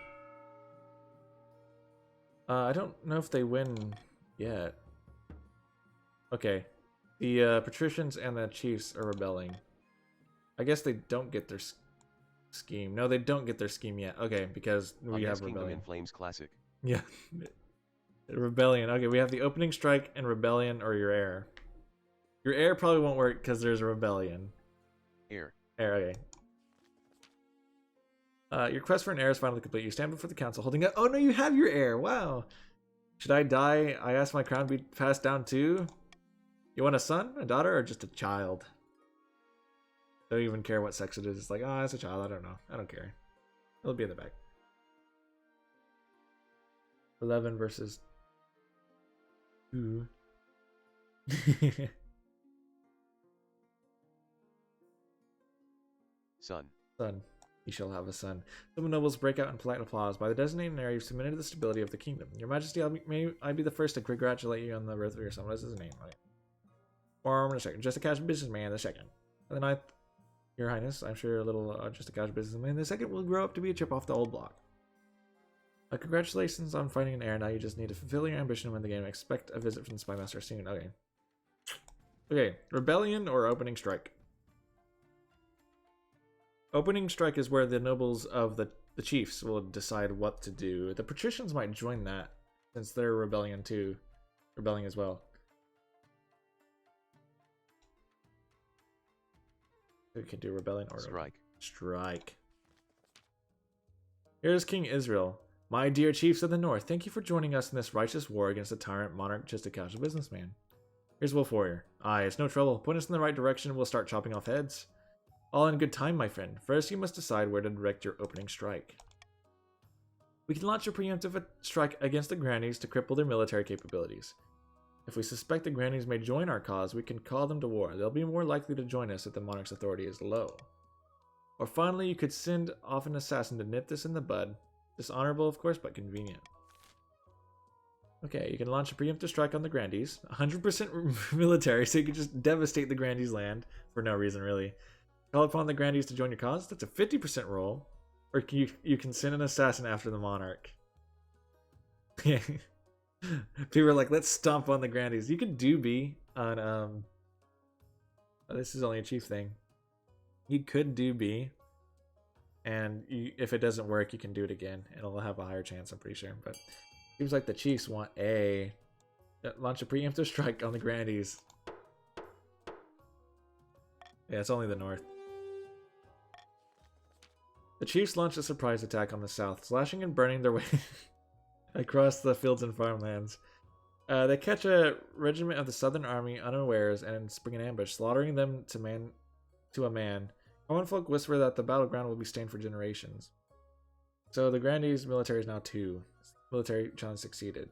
I don't know if they win yet. Okay. The patricians and the chiefs are rebelling. I guess they don't get their scheme. No, they don't get their scheme yet. Okay, because we have Kingdom rebellion. in Flames Classic. Yeah. Rebellion. Okay, we have the opening strike and rebellion or your heir. Your heir probably won't work because there's a rebellion. Heir. Heir, okay. Your quest for an heir is finally complete. You stand before the council holding up. Oh no, you have your heir. Wow. Should I die? I ask my crown to be passed down too. You want a son, a daughter, or just a child? Don't even care what sex it is. It's like, oh, it's a child. I don't know. I don't care. It'll be in the back. 11 versus 2. Son. Son. You shall have a son. Some nobles break out in polite applause. By the designated heir, you've submitted to the stability of the kingdom. Your Majesty, may I be the first to congratulate you on the birth of your son. What is his name? Right. Farm, the second. Just a casual businessman, the second. And the ninth, Your Highness, I'm sure a little just a casual businessman. The second will grow up to be a chip off the old block. Congratulations on finding an heir. Now you just need to fulfill your ambition and win the game. Expect a visit from the Spy Master soon. Okay. Okay, rebellion or opening strike? Opening strike is where the nobles of the chiefs will decide what to do. The patricians might join that. since they're rebellion too. Rebelling as well. We can do rebellion or Strike. strike. Here's King Israel. My dear chiefs of the north, thank you for joining us in this righteous war against the tyrant monarch just a casual businessman. Here's Wolf Warrior. Aye, it's no trouble. Point us in the right direction and we'll start chopping off heads. All in good time, my friend. First, you must decide where to direct your opening strike. We can launch a preemptive strike against the Grannies to cripple their military capabilities. If we suspect the Grannies may join our cause, we can call them to war. They'll be more likely to join us if the monarch's authority is low. Or finally, you could send off an assassin to nip this in the bud. Dishonorable, of course, but convenient. Okay, you can launch a preemptive strike on the Grandies. 100% military, so you can just devastate the Grandies' land for no reason, really. Call upon the Grandies to join your cause. That's a 50% roll. Or you can send an assassin after the monarch. Yeah. People are like, let's stomp on the Grandies. You could do B on oh, this is only a chief thing. You could do B, and if it doesn't work, you can do it again, and it'll have a higher chance, I'm pretty sure. But seems like the Chiefs want A. Launch a preemptive strike on the Grandies. Yeah, it's only the north. The Chiefs launch a surprise attack on the south, slashing and burning their way across the fields and farmlands. They catch a regiment of the Southern Army unawares and spring an ambush, slaughtering them to a man. Common folk whisper that the battleground will be stained for generations. So the Grandies' military is now 2. Military challenge succeeded.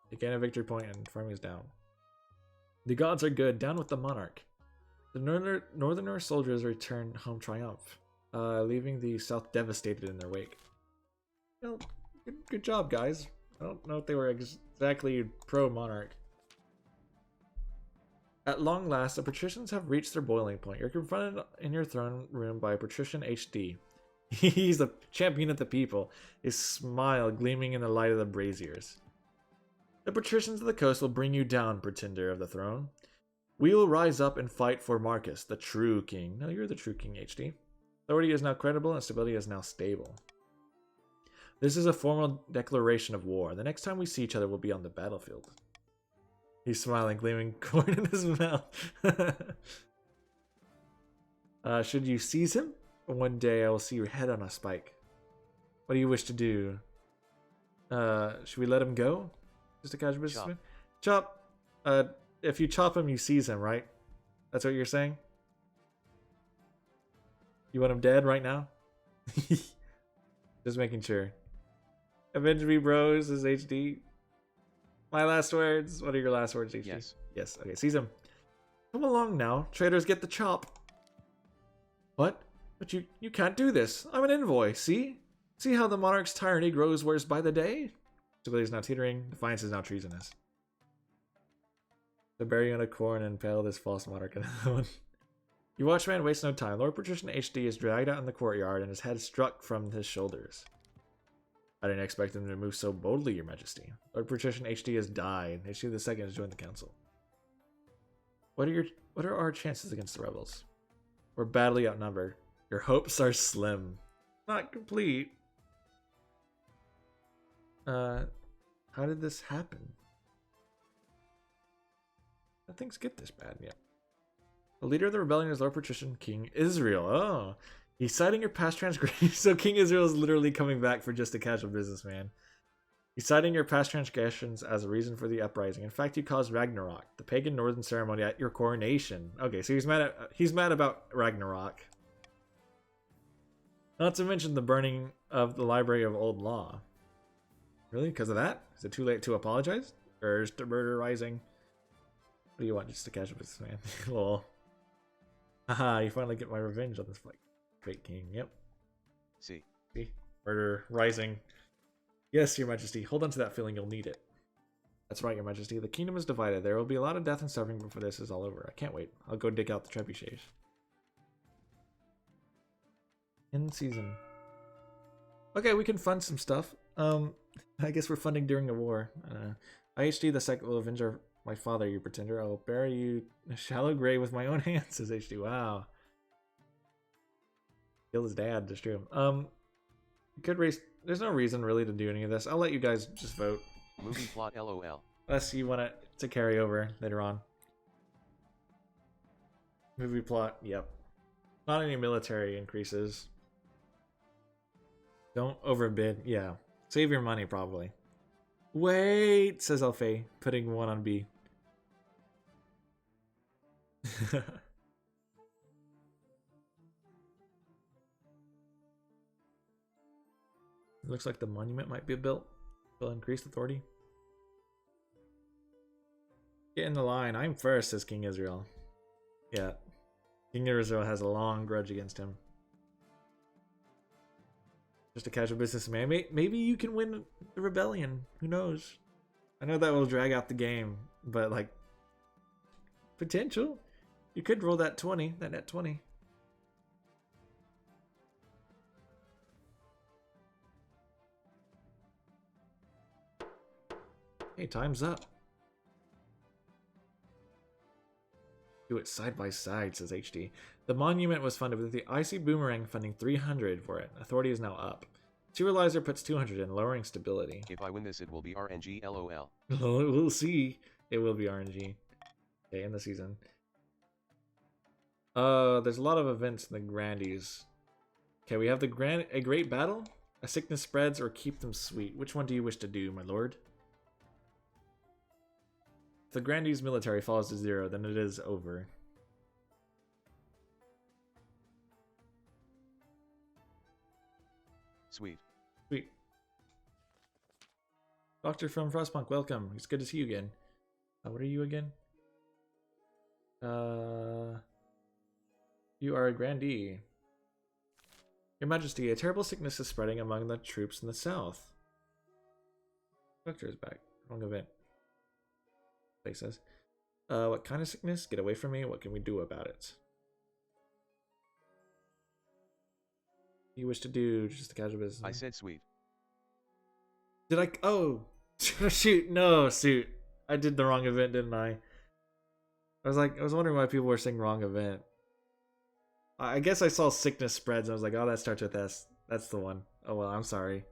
They gain a victory point and farming is down. The gods are good. Down with the monarch. The northerner soldiers return home triumph, leaving the south devastated in their wake. Well, good job, guys. I don't know if they were exactly pro-monarch. At long last, the patricians have reached their boiling point. You're confronted in your throne room by Patrician HD. He's the champion of the people, his smile gleaming in the light of the braziers. The patricians of the coast will bring you down, pretender of the throne. We will rise up and fight for Marcus, the true king. No, you're the true king, HD. Authority is now credible and stability is now stable. This is a formal declaration of war. The next time we see each other will be on the battlefield. He's smiling, gleaming corn in his mouth. Should you seize him? One day I will see your head on a spike. What do you wish to do? Should we let him go? Just a casual businessman? Chop. If you chop him, you seize him, right? That's what you're saying? You want him dead right now? Just making sure. Avenge me, bros, is HD. My last words. What are your last words, HD? Yes. Yes. Okay, seize him. Come along now. Traitors get the chop. What? But you can't do this. I'm an envoy, see? See how the monarch's tyranny grows worse by the day? Stability is now teetering. Defiance is now treasonous. To bury you in a corn and impale this false monarch. You watchman waste no time. Lord Patrician HD is dragged out in the courtyard and his head struck from his shoulders. I didn't expect him to move so boldly, your majesty. Lord Patrician HD has died. HD II has joined the council. What are our chances against the rebels? We're badly outnumbered. Your hopes are slim. Not complete. How did this happen? Things get this bad yet. The leader of the rebellion is Lord Patrician King Israel. Oh, he's citing your past transgressions. So King Israel is literally coming back for just a casual businessman. He's citing your past transgressions as a reason for the uprising. In fact, you caused Ragnarok, the pagan northern ceremony at your coronation. Okay, so he's mad about Ragnarok. Not to mention the burning of the Library of Old Law. Really? Because of that? Is it too late to apologize? Or is the murder rising? What do you want? Just a casual businessman. Lol. Haha, you finally get my revenge on this fake king. Yep. See. Murder rising. Yes, your majesty. Hold on to that feeling. You'll need it. That's right, your majesty. The kingdom is divided. There will be a lot of death and suffering before this is all over. I can't wait. I'll go dig out the trebuchets. In season. Okay, we can fund some stuff. I guess we're funding during a war. IHD the second will avenge my father, you pretender. I will bury you in a shallow grave with my own hands, says HD. Wow. Kill his dad, destroy him. You could raise. There's no reason really to do any of this. I'll let you guys just vote. Movie plot LOL. Unless you want it to carry over later on. Movie plot, yep. Not any military increases. Don't overbid, yeah. Save your money, probably. Wait, says Alfei, putting one on B. Looks like the monument might be built. Will increase authority. Get in the line. I'm first, says King Israel. Yeah. King Israel has a long grudge against him. Just a casual businessman. Maybe you can win the rebellion. Who knows? I know that will drag out the game, but like potential. You could roll that 20, that net 20. Hey, time's up. Do it side by side, says HD. The monument was funded with the Icy Boomerang funding 300 for it. Authority is now up. Serializer puts 200 in, lowering stability. If I win this, it will be RNG LOL. We'll see. It will be RNG. Okay, in the season. There's a lot of events in the Grandies. Okay, we have a great battle, a sickness spreads, or keep them sweet. Which one do you wish to do, my lord? If the Grandies military falls to 0, then it is over. Sweet. Sweet. Doctor from Frostpunk, welcome. It's good to see you again. What are you again? You are a grandee. Your Majesty, a terrible sickness is spreading among the troops in the south. Doctor is back. Wrong event. They says. What kind of sickness? Get away from me. What can we do about it? You wish to do just the casual business? I said sweet. Did I? Oh, shoot! No, suit. I did the wrong event, didn't I? I was wondering why people were saying wrong event. I guess I saw sickness spreads. And I was like, oh, that starts with S. That's the one. Oh well, I'm sorry.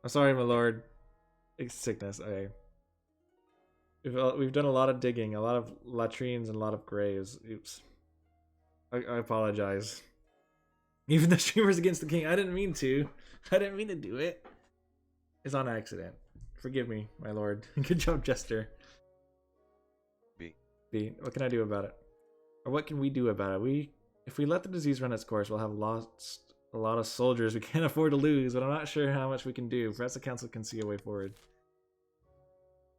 I'm sorry, my lord. It's sickness. Okay. We've done a lot of digging, a lot of latrines, and a lot of graves. Oops. I apologize. Even the streamers against the king. I didn't mean to. I didn't mean to do it. It's on accident. Forgive me, my lord. Good job, Jester. B. What can I do about it? Or what can we do about it? If we let the disease run its course, we'll have lost a lot of soldiers we can't afford to lose, but I'm not sure how much we can do. Perhaps the council can see a way forward.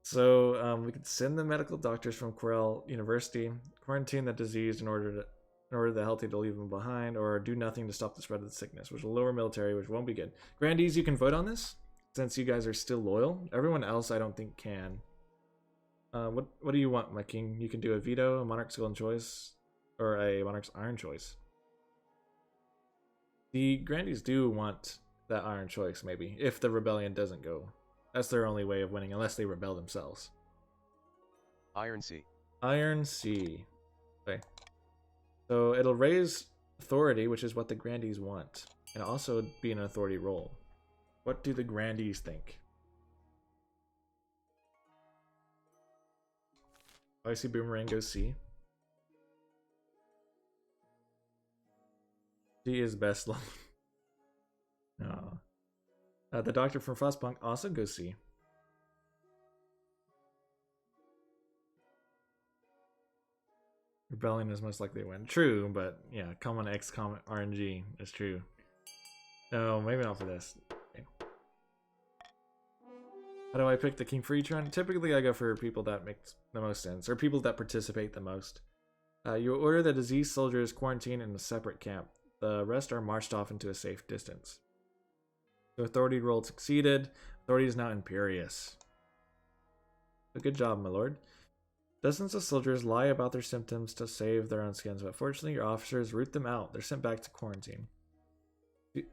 So we could send the medical doctors from Corel University, quarantine the diseased in order the healthy to leave them behind, or do nothing to stop the spread of the sickness, which will lower military, which won't be good. Grandees, you can vote on this, since you guys are still loyal. Everyone else, I don't think, can. What do you want, my king? You can do a veto, a monarch's golden choice, or a monarch's iron choice. The Grandees do want that iron choice, maybe, if the rebellion doesn't go. That's their only way of winning, unless they rebel themselves. Iron C. Iron C. Okay. So it'll raise authority, which is what the Grandees want, and also be an authority role. What do the Grandees think? Icy Boomerang goes C. She is best level. No. The doctor from Frostpunk also goes C. Rebellion is most likely to win. True, but yeah, common X, common RNG is true. No, maybe not for this. Okay. How do I pick the King for each run? Typically, I go for people that make the most sense, or people that participate the most. You order the diseased soldiers quarantined in a separate camp. The rest are marched off into a safe distance. The authority roll succeeded. Authority is now imperious. So good job, my lord. Dozens of soldiers lie about their symptoms to save their own skins, but fortunately your officers root them out. They're sent back to quarantine.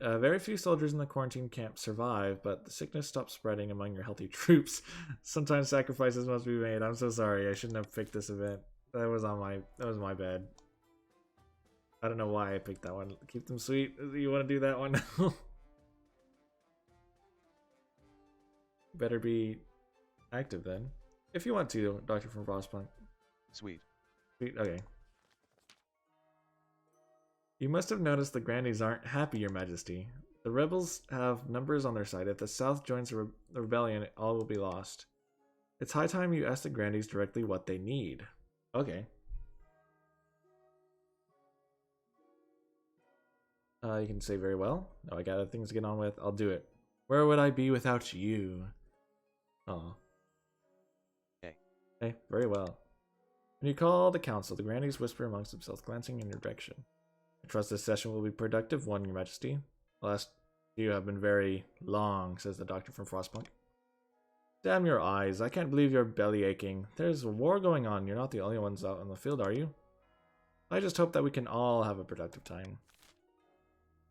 Very few soldiers in the quarantine camp survive, but the sickness stops spreading among your healthy troops. Sometimes sacrifices must be made. I'm so sorry. I shouldn't have picked this event. That was my bad. I don't know why I picked that one. Keep them sweet. You want to do that one? Better be active then. If you want to, Doctor from Frostpunk. Sweet. Sweet, okay. You must have noticed the Grandies aren't happy, Your Majesty. The rebels have numbers on their side. If the South joins the rebellion, all will be lost. It's high time you ask the Grandies directly what they need. Okay. You can say very well. No, I got other things to get on with. I'll do it. Where would I be without you? Oh. Hey. Hey, very well. When you call the council, the Grandies whisper amongst themselves, glancing in your direction. I trust this session will be productive one, Your Majesty. The last few have been very long, says the doctor from Frostpunk. Damn your eyes, I can't believe you're belly aching. There's a war going on, you're not the only ones out in the field, are you? I just hope that we can all have a productive time.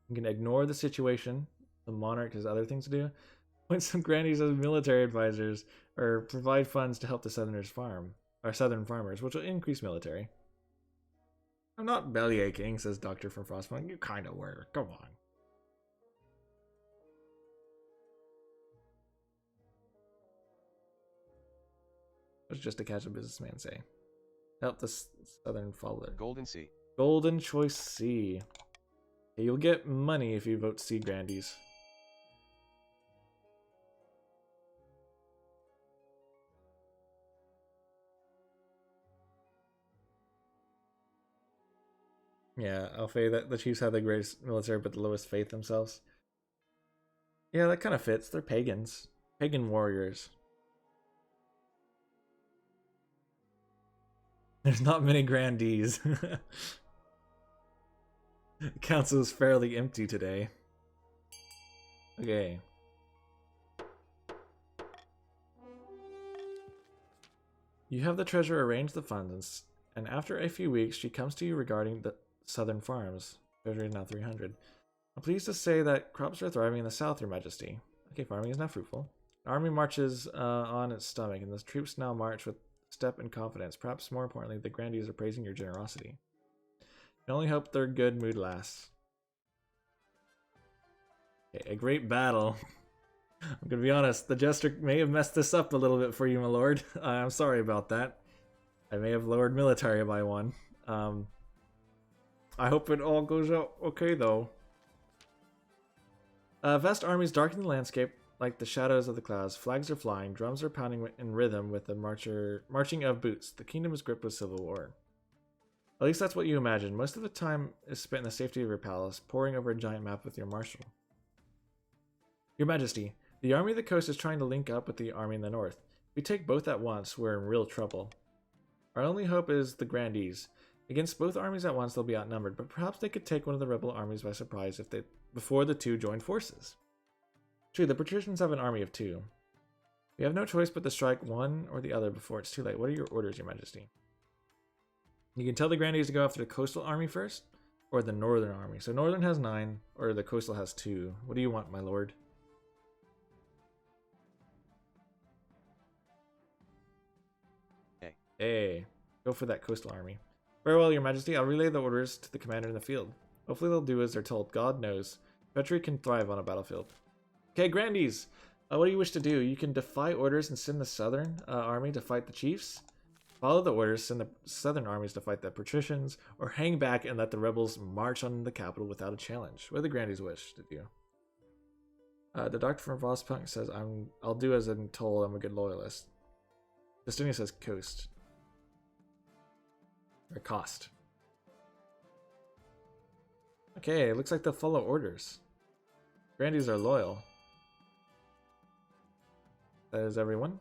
You can ignore the situation, the monarch has other things to do, appoint some Grandies as military advisors, or provide funds to help the southern farmers, which will increase military. I'm not belly aching, says Doctor from Frostpunk. You kinda were. Come on. What's just a casual businessman say? Help the southern follower. Golden Sea. Golden Choice C. Okay, you'll get money if you vote C, Grandies. Yeah, Alfei, that the Chiefs have the greatest military but the lowest faith themselves. Yeah, that kind of fits. They're pagans. Pagan warriors. There's not many Grandees. The council is fairly empty today. Okay. You have the treasurer arrange the funds, and after a few weeks, she comes to you regarding the southern farms. Treasury is now 300. I'm pleased to say that crops are thriving in the south, Your Majesty. Okay, farming is now fruitful. The army marches on its stomach, and the troops now march with step and confidence. Perhaps more importantly, the Grandies are praising your generosity. I only hope their good mood lasts. Okay, a great battle. I'm gonna be honest, the Jester may have messed this up a little bit for you, my lord. I'm sorry about that. I may have lowered military by one. I hope it all goes out okay, though. Vast armies darken the landscape like the shadows of the clouds. Flags are flying, drums are pounding in rhythm with the marching of boots. The kingdom is gripped with civil war. At least that's what you imagine. Most of the time is spent in the safety of your palace, poring over a giant map with your marshal. Your Majesty, the army of the coast is trying to link up with the army in the north. If we take both at once, we're in real trouble. Our only hope is the Grandees. Against both armies at once, they'll be outnumbered, but perhaps they could take one of the rebel armies by surprise before the two join forces. True, the patricians have an army of 2. We have no choice but to strike one or the other before it's too late. What are your orders, Your Majesty? You can tell the Grandees to go after the coastal army first, or the northern army. So northern has 9, or the coastal has 2. What do you want, my lord? Hey, go for that coastal army. Very well, Your Majesty. I'll relay the orders to the commander in the field. Hopefully they'll do as they're told. God knows. Treachery can thrive on a battlefield. Okay, Grandees. What do you wish to do? You can defy orders and send the southern army to fight the chiefs. Follow the orders, send the southern armies to fight the patricians, or hang back and let the rebels march on the capital without a challenge. What do the Grandees wish to do? The doctor from Frostpunk says, I'll do as I'm told. I'm a good loyalist. Justinia says coast. Or cost. Okay, it looks like they'll follow orders. Grandees are loyal. That is everyone.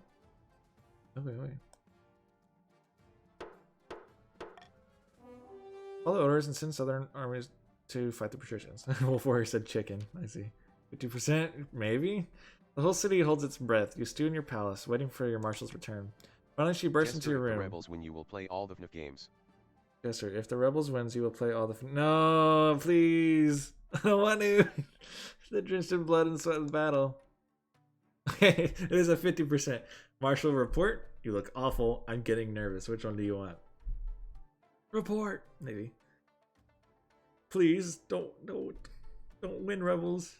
Oh, wait. Follow orders and send southern armies to fight the patricians. Wolf Warrior said chicken. I see. 50%? Maybe? The whole city holds its breath. You stew in your palace, waiting for your marshal's return. Finally, she bursts into your room. The rebels win, you will play all the FNAF games. Yes, sir. If the rebels wins, you will play all the... No, please. I don't want to. They're drenched in blood and sweat of battle. Okay, it is a 50%. Marshal, report. You look awful. I'm getting nervous. Which one do you want? Report. Maybe. Please, don't win, rebels.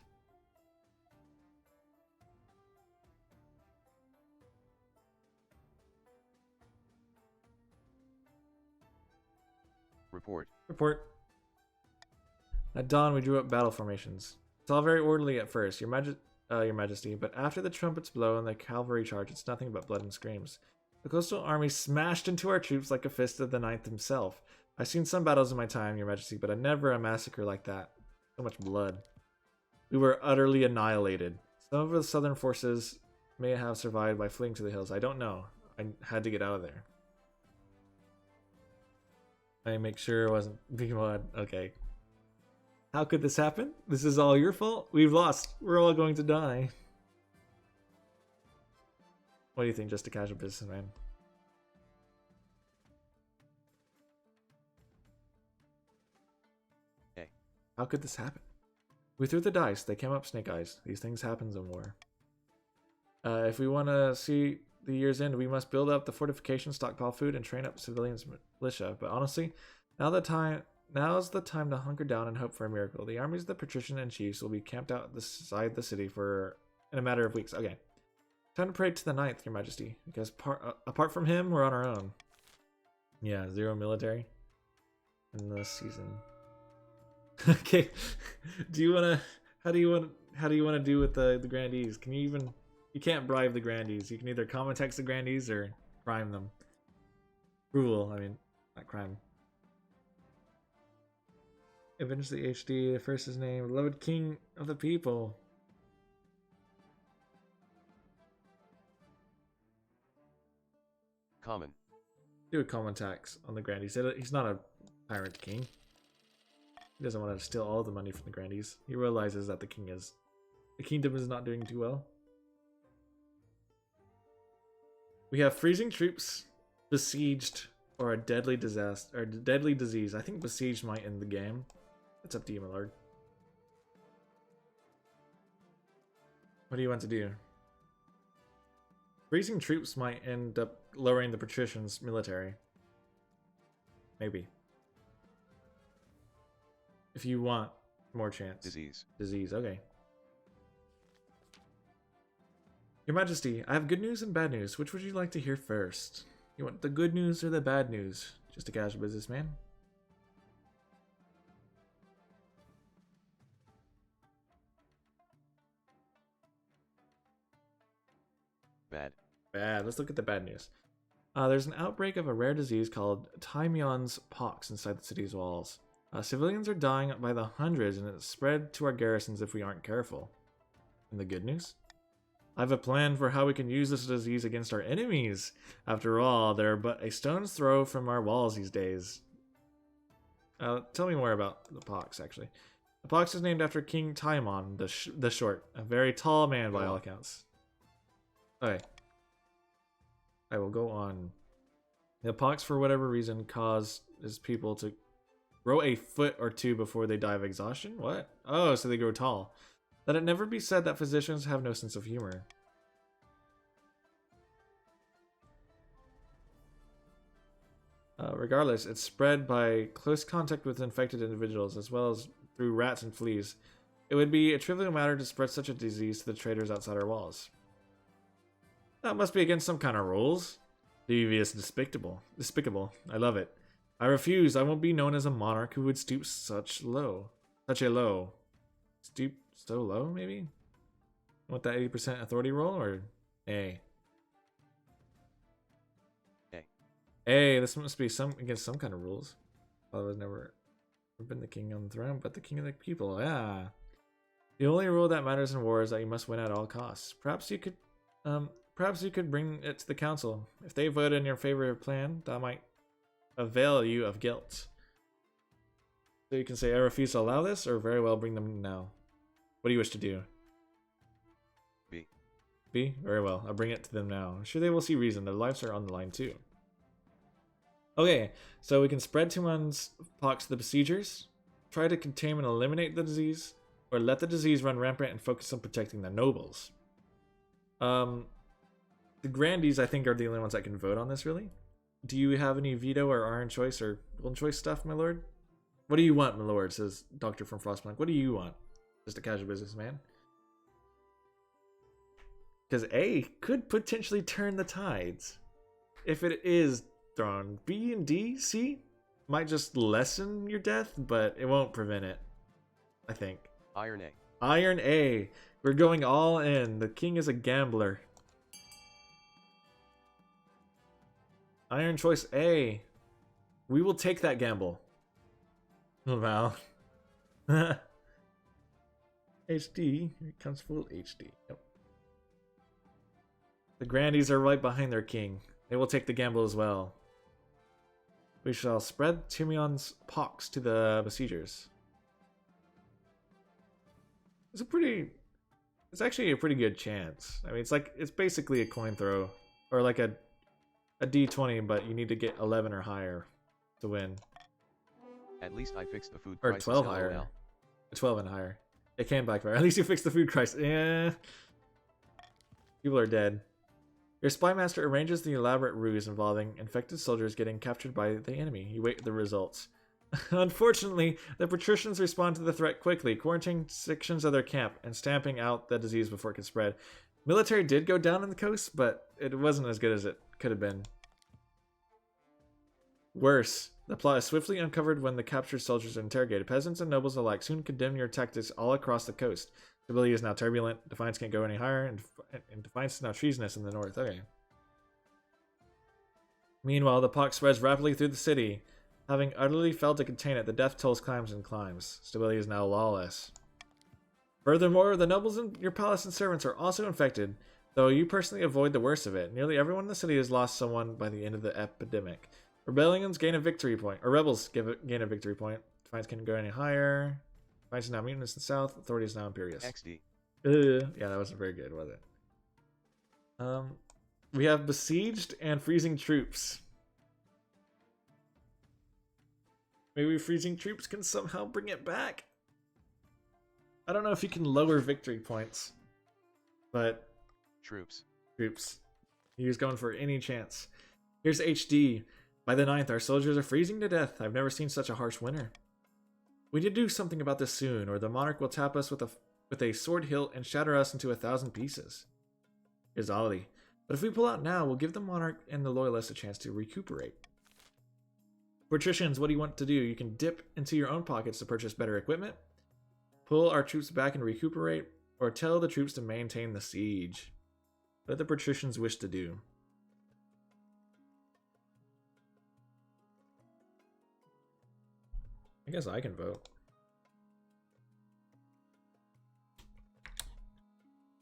Report. Report. At dawn, we drew up battle formations. It's all very orderly at first, your Majesty, but after the trumpets blow and the cavalry charge, it's nothing but blood and screams. The coastal army smashed into our troops like a fist of the Ninth himself. I've seen some battles in my time, your Majesty, but never a massacre like that. So much blood. We were utterly annihilated. Some of the southern forces may have survived by fleeing to the hills. I don't know. I had to get out of there. I make sure it wasn't big blood. Okay. How could this happen? This is all your fault? We've lost. We're all going to die. What do you think, just a casual businessman? Hey. How could this happen? We threw the dice. They came up snake eyes. These things happen in war. If we want to see the year's end, we must build up the fortification, stockpile food, and train up civilians militia. But honestly, now's the time to hunker down and hope for a miracle. The armies of the patrician and chiefs will be camped out beside the city in a matter of weeks. Okay. Time to pray to the Ninth, your Majesty. Because apart from him, we're on our own. Yeah, 0 military in this season. Okay. How do you want to do with the grandees? Can you even... You can't bribe the grandees. You can either common text the grandees or crime them. Rule, I mean, not crime. Avenge the HD, the first is named, beloved king of the people. Common. Do a common tax on the grandees. He's not a tyrant king. He doesn't want to steal all the money from the grandees. He realizes that the kingdom is not doing too well. We have freezing troops, besieged, or a deadly disaster, or deadly disease. I think besieged might end the game. It's up to you, my lord. What do you want to do? Freezing troops might end up lowering the patricians' military. Maybe. If you want more chance. Disease, okay. Your Majesty, I have good news and bad news. Which would you like to hear first? You want the good news or the bad news? Just a casual businessman. Bad. Bad. Let's look at the bad news. There's an outbreak of a rare disease called Tymion's pox inside the city's walls. Civilians are dying by the hundreds, and it's spread to our garrisons if we aren't careful. And the good news? I have a plan for how we can use this disease against our enemies. After all, they're but a stone's throw from our walls these days. Tell me more about the pox, actually. The pox is named after King Timon the Short, a very tall man by all accounts. Okay. I will go on. The pox, for whatever reason, causes people to grow a foot or two before they die of exhaustion? What? Oh, so they grow tall. Let it never be said that physicians have no sense of humor. Regardless, it's spread by close contact with infected individuals, as well as through rats and fleas. It would be a trivial matter to spread such a disease to the traders outside our walls. That must be against some kind of rules. Devious, despicable. I love it. I refuse. I won't be known as a monarch who would stoop such a low. Stoop so low, maybe? Want that 80% authority roll, or A? A, this must be against some kind of rules. I was never been the king on the throne, but the king of the people, yeah. The only rule that matters in war is that you must win at all costs. Perhaps you could bring it to the council. If they vote in your favor plan, that might avail you of guilt. So you can say, I refuse to allow this, or very well bring them now. What do you wish to do? B. B? Very well. I'll bring it to them now. I'm sure they will see reason. Their lives are on the line too. Okay, so we can spread Timon's pox to the besiegers, try to contain and eliminate the disease, or let the disease run rampant and focus on protecting the nobles. The grandees, I think, are the only ones that can vote on this, really. Do you have any veto or iron choice or golden choice stuff, my lord? What do you want, my lord, says Doctor from Frostpunk. What do you want? Just a casual businessman. Because A could potentially turn the tides. If it is thrown. B and D, C? might just lessen your death, but it won't prevent it, I think. Iron A. Iron A. We're going all in. The king is a gambler. Iron choice A. We will take that gamble. Wow. HD. Here it comes full HD. Yep. The Grandies are right behind their king. They will take the gamble as well. We shall spread Tyrmion's pox to the besiegers. It's actually a pretty good chance. I mean, it's basically a coin throw, or like a D20, but you need to get 11 or higher to win. At least I fixed the food Or crisis. 12 LOL. higher. 12 and higher. It can backfire. At least you fixed the food crisis. Yeah. People are dead. Your spy master arranges the elaborate ruse involving infected soldiers getting captured by the enemy. You wait the results. Unfortunately, the patricians respond to the threat quickly, quarantining sections of their camp and stamping out the disease before it could spread. Military did go down on the coast, but it wasn't as good as it could have been. Worse, the plot is swiftly uncovered when the captured soldiers are interrogated. Peasants and nobles alike soon condemn your tactics all across the coast. Stability is now turbulent. Defiance can't go any higher, and Defiance is now treasonous in the north. Okay. Meanwhile, the pox spreads rapidly through the city. Having utterly failed to contain it, the death tolls climbs and climbs. Stability is now lawless. Furthermore, the nobles in your palace and servants are also infected, though you personally avoid the worst of it. Nearly everyone in the city has lost someone by the end of the epidemic. Rebellions gain a victory point, or rebels gain a victory point. Defiance can't go any higher. Defiance is now mutinous in the south. Authority is now imperious. XD. Yeah, that wasn't very good, was it? We have besieged and freezing troops. Maybe freezing troops can somehow bring it back. I don't know if you can lower victory points, but Troops. He was going for any chance. Here's HD. By the 9th, our soldiers are freezing to death. I've never seen such a harsh winter. We need to do something about this soon, or the monarch will tap us with a sword hilt and shatter us into 1,000 pieces. Here's Ollie. But if we pull out now, we'll give the monarch and the loyalists a chance to recuperate. Patricians, what do you want to do? You can dip into your own pockets to purchase better equipment, pull our troops back and recuperate, or tell the troops to maintain the siege. What do the patricians wish to do? I guess I can vote.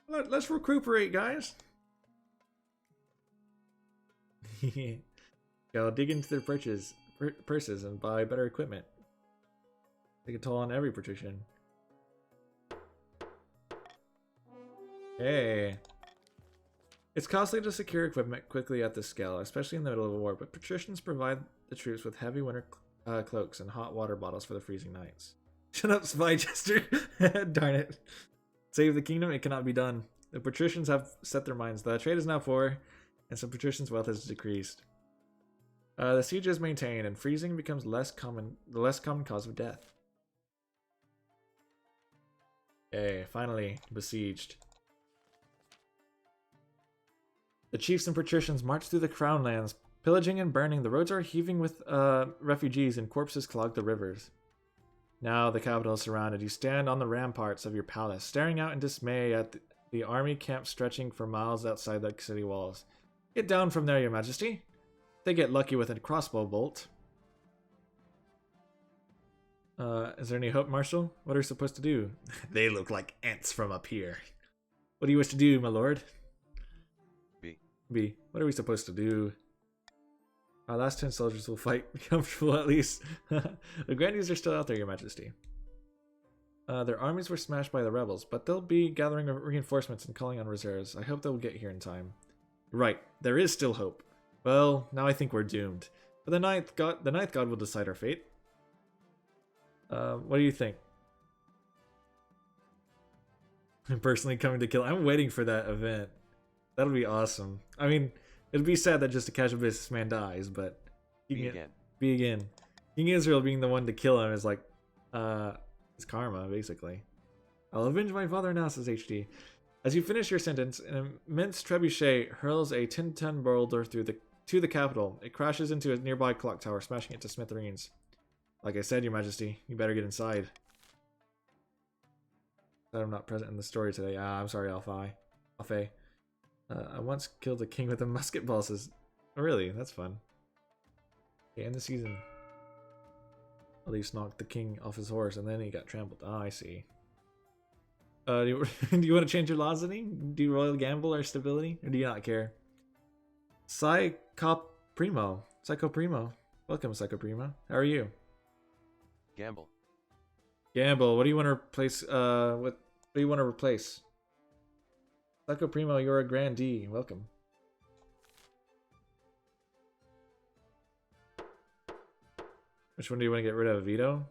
Let's recuperate, guys. Go dig into their purses and buy better equipment. Take a toll on every patrician. Hey. It's costly to secure equipment quickly at this scale, especially in the middle of a war, but patricians provide the troops with heavy winter cloaks and hot water bottles for the freezing nights. Shut up, Spy Jester! Darn it. Save the kingdom, it cannot be done. The patricians have set their minds. The trade is now poor, and some patricians' wealth has decreased. The siege is maintained, and freezing becomes the less common cause of death. Okay, finally, besieged. The chiefs and patricians march through the crown lands, pillaging and burning. The roads are heaving with refugees, and corpses clog the rivers. Now the capital is surrounded. You stand on the ramparts of your palace, staring out in dismay at the army camp stretching for miles outside the city walls. Get down from there, your majesty. They get lucky with a crossbow bolt. Is there any hope, Marshal? What are we supposed to do? They look like ants from up here. What do you wish to do, my lord? B. What are we supposed to do? Our last 10 soldiers will fight comfortable at least. The Grandies are still out there, your majesty. Their armies were smashed by the rebels, but they'll be gathering reinforcements and calling on reserves. I hope they'll get here in time. Right, there is still hope. Well, now I think we're doomed. But the ninth god will decide our fate. What do you think? I'm personally coming to kill. I'm waiting for that event. That'll be awesome. I mean, it'd be sad that just a casual businessman dies, but be again. King Israel being the one to kill him is like, his karma, basically. I'll avenge my father now, says As you finish your sentence, an immense trebuchet hurls a 10-ton boulder through the to the capital. It crashes into a nearby clock tower, smashing it to smithereens. Like I said, Your Majesty, you better get inside. That I'm not present in the story today. Ah, I'm sorry, Alfei. I once killed a king with a musket ball. Says, oh, really? That's fun. Okay, end the season. At least knocked the king off his horse, and then he got trampled. Ah, I see. Do you, do you want to change your laws any? Do you royal gamble or stability? Or do you not care? Psycho Primo. Welcome, Psycho Primo. How are you? Gamble. Gamble. What do you want to replace? What do you want to replace? Psycho Primo, you're a grandee. Welcome. Which one do you want to get rid of? Veto?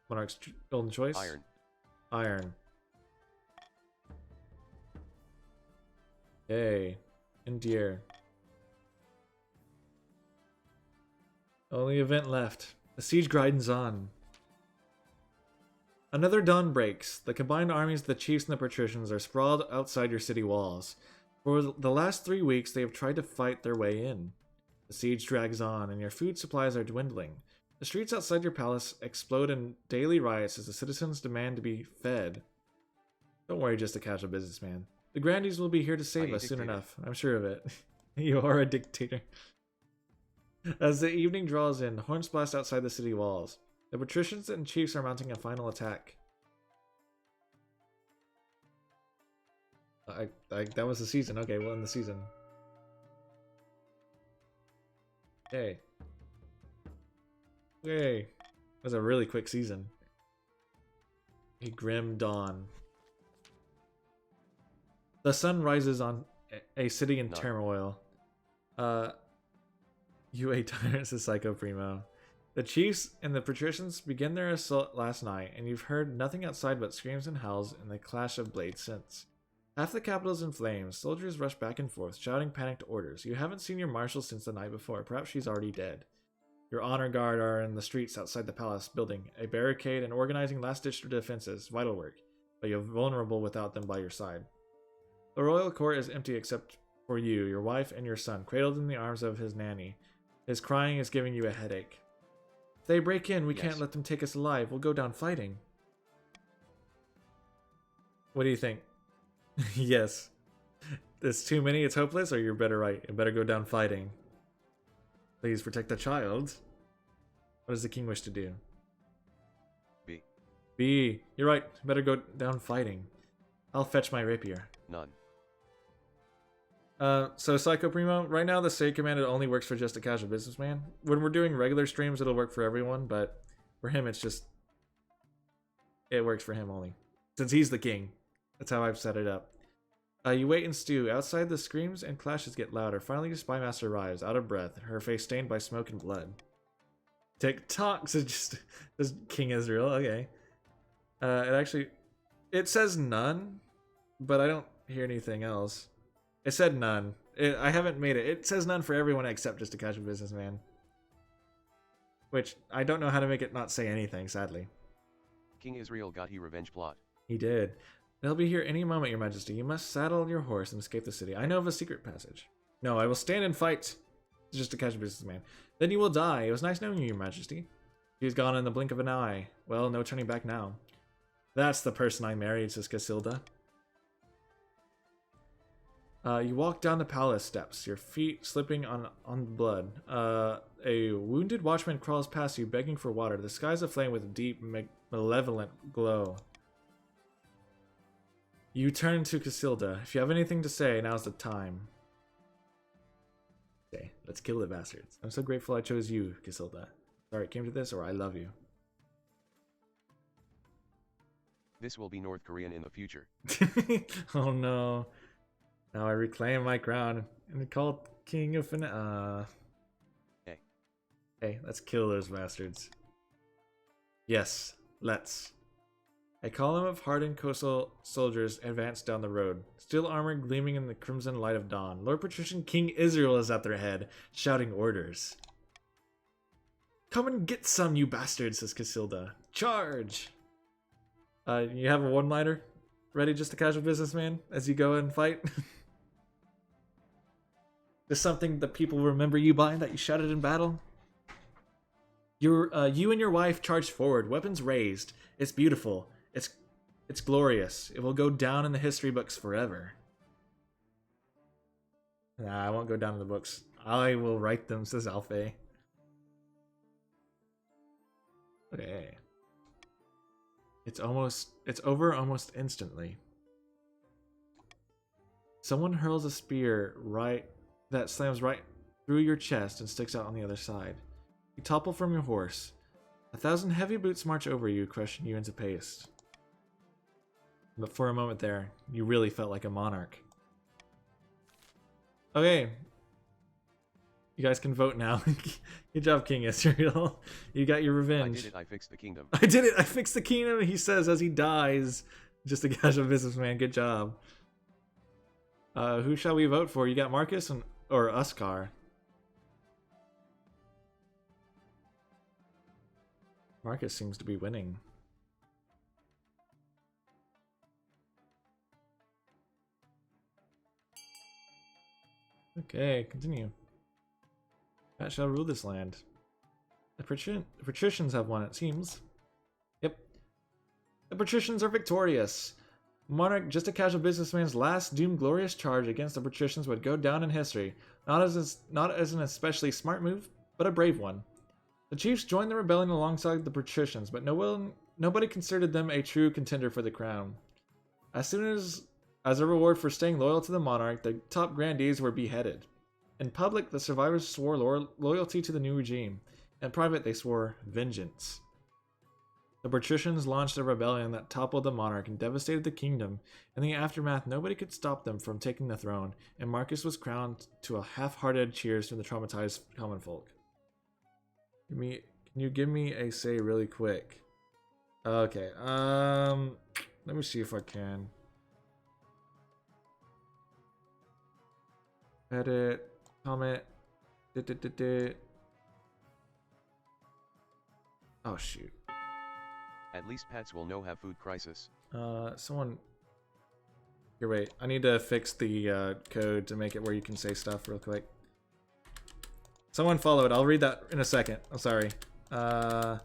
Monarch's golden choice? Iron. Iron. Yay. Endear. Only event left. The siege grinds on. Another dawn breaks. The combined armies of the chiefs and the patricians are sprawled outside your city walls. For the last 3 weeks, they have tried to fight their way in. The siege drags on, and your food supplies are dwindling. The streets outside your palace explode in daily riots as the citizens demand to be fed. Don't worry, just a casual businessman. The Grandees will be here to save us soon enough. I'm sure of it. You are a dictator. As the evening draws in, horns blast outside the city walls. The patricians and chiefs are mounting a final attack. That was the season. Okay, we'll end the season. Yay. Yay. It was a really quick season. A grim dawn. The sun rises on a city in turmoil. UA tyrants is Psycho Primo. The chiefs and the patricians begin their assault last night, and you've heard nothing outside but screams and howls and the clash of blades since. Half the capital is in flames. Soldiers rush back and forth, shouting panicked orders. You haven't seen your marshal since the night before. Perhaps she's already dead. Your honor guard are in the streets outside the palace, building a barricade and organizing last-ditch defenses. Vital work, but you're vulnerable without them by your side. The royal court is empty except for you, your wife, and your son, cradled in the arms of his nanny. His crying is giving you a headache. If they break in, we can't let them take us alive. We'll go down fighting. What do you think? Yes. There's too many, it's hopeless, or you're better right. You better go down fighting. Please protect the child. What does the king wish to do? B. B. You're right. Better go down fighting. I'll fetch my rapier. None. So Psycho Primo, right now the save command, it only works for just a casual businessman. When we're doing regular streams, it'll work for everyone, but for him, it's just... it works for him only. Since he's the king. That's how I've set it up. You wait and stew. Outside, the screams and clashes get louder. Finally, the spymaster arrives, out of breath, her face stained by smoke and blood. TikTok suggests King Israel. Okay. It says none, but I don't hear anything else. It said none. I haven't made it. It says none for everyone except just a casual businessman. Which, I don't know how to make it not say anything, sadly. King Israel got he revenge plot. He did. They'll be here any moment, Your Majesty. You must saddle your horse and escape the city. I know of a secret passage. No, I will stand and fight. It's just a casual businessman. Then you will die. It was nice knowing you, Your Majesty. She's gone in the blink of an eye. Well, no turning back now. That's the person I married, says Casilda. You walk down the palace steps, your feet slipping on blood. A wounded watchman crawls past you, begging for water. The sky's aflame with a deep, malevolent glow. You turn to Casilda. If you have anything to say, now's the time. Okay, let's kill the bastards. I'm so grateful I chose you, Casilda. Sorry it came to this, or I love you. This will be North Korean in the future. Oh no. Now I reclaim my crown and call it King of Hey. Hey, let's kill those bastards. Yes, let's. A column of hardened coastal soldiers advance down the road, steel armor gleaming in the crimson light of dawn. Lord Patrician King Israel is at their head, shouting orders. Come and get some, you bastards, says Casilda. Charge! You have a one-liner ready, just a casual businessman, as you go and fight? There's something that people remember you by that you shouted in battle. You and your wife charged forward, weapons raised. It's beautiful. It's glorious. It will go down in the history books forever. Nah, I won't go down in the books. I will write them, says Alfei. Okay. It's over almost instantly. Someone hurls a spear that slams right through your chest and sticks out on the other side. You topple from your horse. 1,000 heavy boots march over you, crushing you into paste. But for a moment there, you really felt like a monarch. Okay. You guys can vote now. Good job, King Israel. You got your revenge. I did it, I fixed the kingdom. I did it, I fixed the kingdom, he says as he dies. Just a casual businessman, good job. Who shall we vote for? You got Marcus or Uskar? Marcus seems to be winning. Okay, continue. That shall rule this land. The patricians have won, it seems. Yep. The patricians are victorious. Monarch, just a casual businessman's last doomed glorious charge against the patricians would go down in history. Not as an especially smart move, but a brave one. The chiefs joined the rebellion alongside the patricians, but nobody considered them a true contender for the crown. As a reward for staying loyal to the monarch, the top grandees were beheaded. In public, the survivors swore loyalty to the new regime. In private, they swore vengeance. The patricians launched a rebellion that toppled the monarch and devastated the kingdom. In the aftermath, nobody could stop them from taking the throne, and Marcus was crowned to a half-hearted cheers from the traumatized common folk. Can you give me a say really quick? Okay, let me see if I can. Edit, comment, Oh shoot. At least pets will know have food crisis. Someone... Here, wait. I need to fix the code to make it where you can say stuff real quick. Someone followed. I'll read that in a second. I'm sorry. Another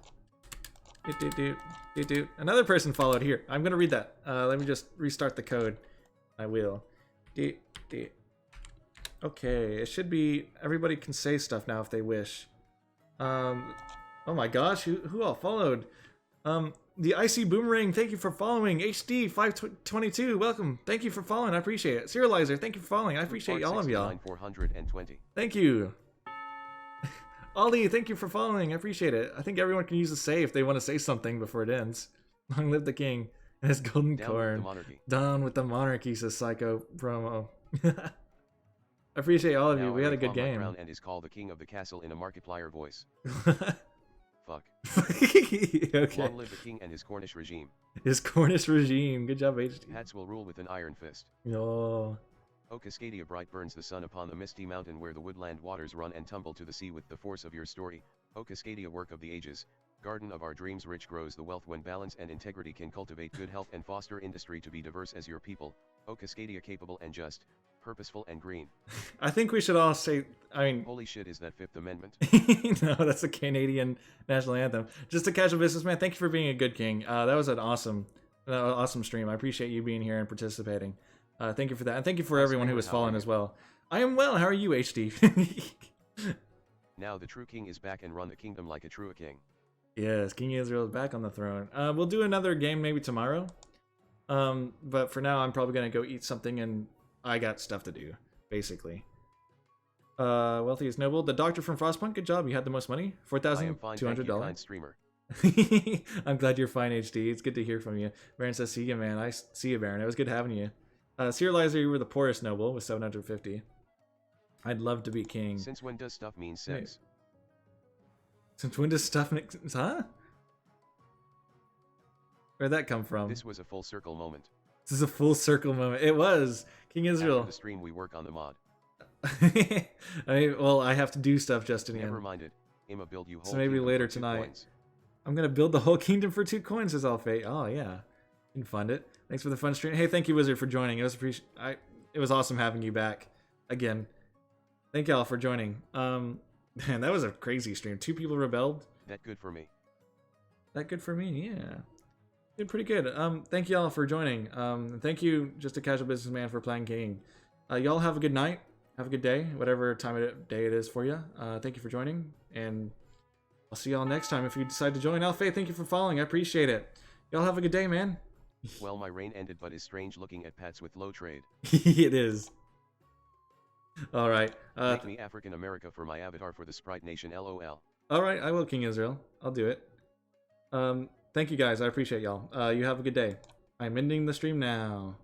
person followed. Here, I'm gonna read that. Let me just restart the code. I will. Okay, it should be... Everybody can say stuff now if they wish. Oh my gosh, who all followed? The Icy Boomerang, thank you for following. HD522, welcome. Thank you for following, I appreciate it. Serializer, thank you for following. I appreciate all of y'all. 420. Thank you. Ollie, thank you for following. I appreciate it. I think everyone can use a say if they want to say something before it ends. Long live the king and his golden corn. Down with the monarchy, says Psycho Promo. I appreciate all of you. We had a good game. And is called the king of the castle in a Markiplier voice. Fuck. Okay. Long live the king and his Cornish regime. His Cornish regime. Good job, HD. Hats will rule with an iron fist. No. O Cascadia bright burns the sun upon the misty mountain where the woodland waters run and tumble to the sea with the force of your story. O Cascadia work of the ages, garden of our dreams rich grows the wealth when balance and integrity can cultivate good health and foster industry to be diverse as your people. O Cascadia capable and just, purposeful and green. I think we should all say, I mean... Holy shit, is that Fifth Amendment? No, that's a Canadian national anthem. Just a casual businessman, thank you for being a good king. That was an awesome stream. I appreciate you being here and participating. Thank you for that. And thank you for everyone who was following as well. I am well. How are you, HD? Now the true king is back and run the kingdom like a true king. Yes, King Israel is back on the throne. We'll do another game maybe tomorrow. But for now, I'm probably going to go eat something and I got stuff to do, basically. Wealthy is noble. The doctor from Frostpunk, good job. You had the most money. $4,200. Streamer. I'm glad you're fine, HD. It's good to hear from you. Baron says, see you, man. I see you, Baron. It was good having you. Serializer, you were the poorest noble with 750. I'd love to be king. Since when does stuff mean sex? Since when does stuff make sense? Huh? Where'd that come from? This was a full circle moment. This is a full circle moment. It was. King Israel. After the stream, we work on the mod. I mean, well, I have to do stuff, Justinian. Never mind it. I'ma build you whole so maybe later tonight. Coins. I'm gonna build the whole kingdom for 2 coins, says Alfei. Oh yeah, you can fund it. Thanks for the fun stream. Hey, thank you, Wizard, for joining. It was awesome having you back again. Thank y'all for joining. Man, that was a crazy stream. 2 people rebelled. That good for me. That good for me, yeah. Did pretty good. Thank y'all for joining. Thank you, Just a Casual Businessman, for playing King. Y'all have a good night. Have a good day, whatever time of day it is for you. Thank you for joining, and I'll see y'all next time if you decide to join. Alfei, thank you for following. I appreciate it. Y'all have a good day, man. Well, my reign ended, but is strange looking at Pats with low trade. It is. All right. Make me African America for my avatar for the Sprite Nation, LOL. All right, I will, King Israel. I'll do it. Thank you guys. I appreciate y'all. You have a good day. I'm ending the stream now.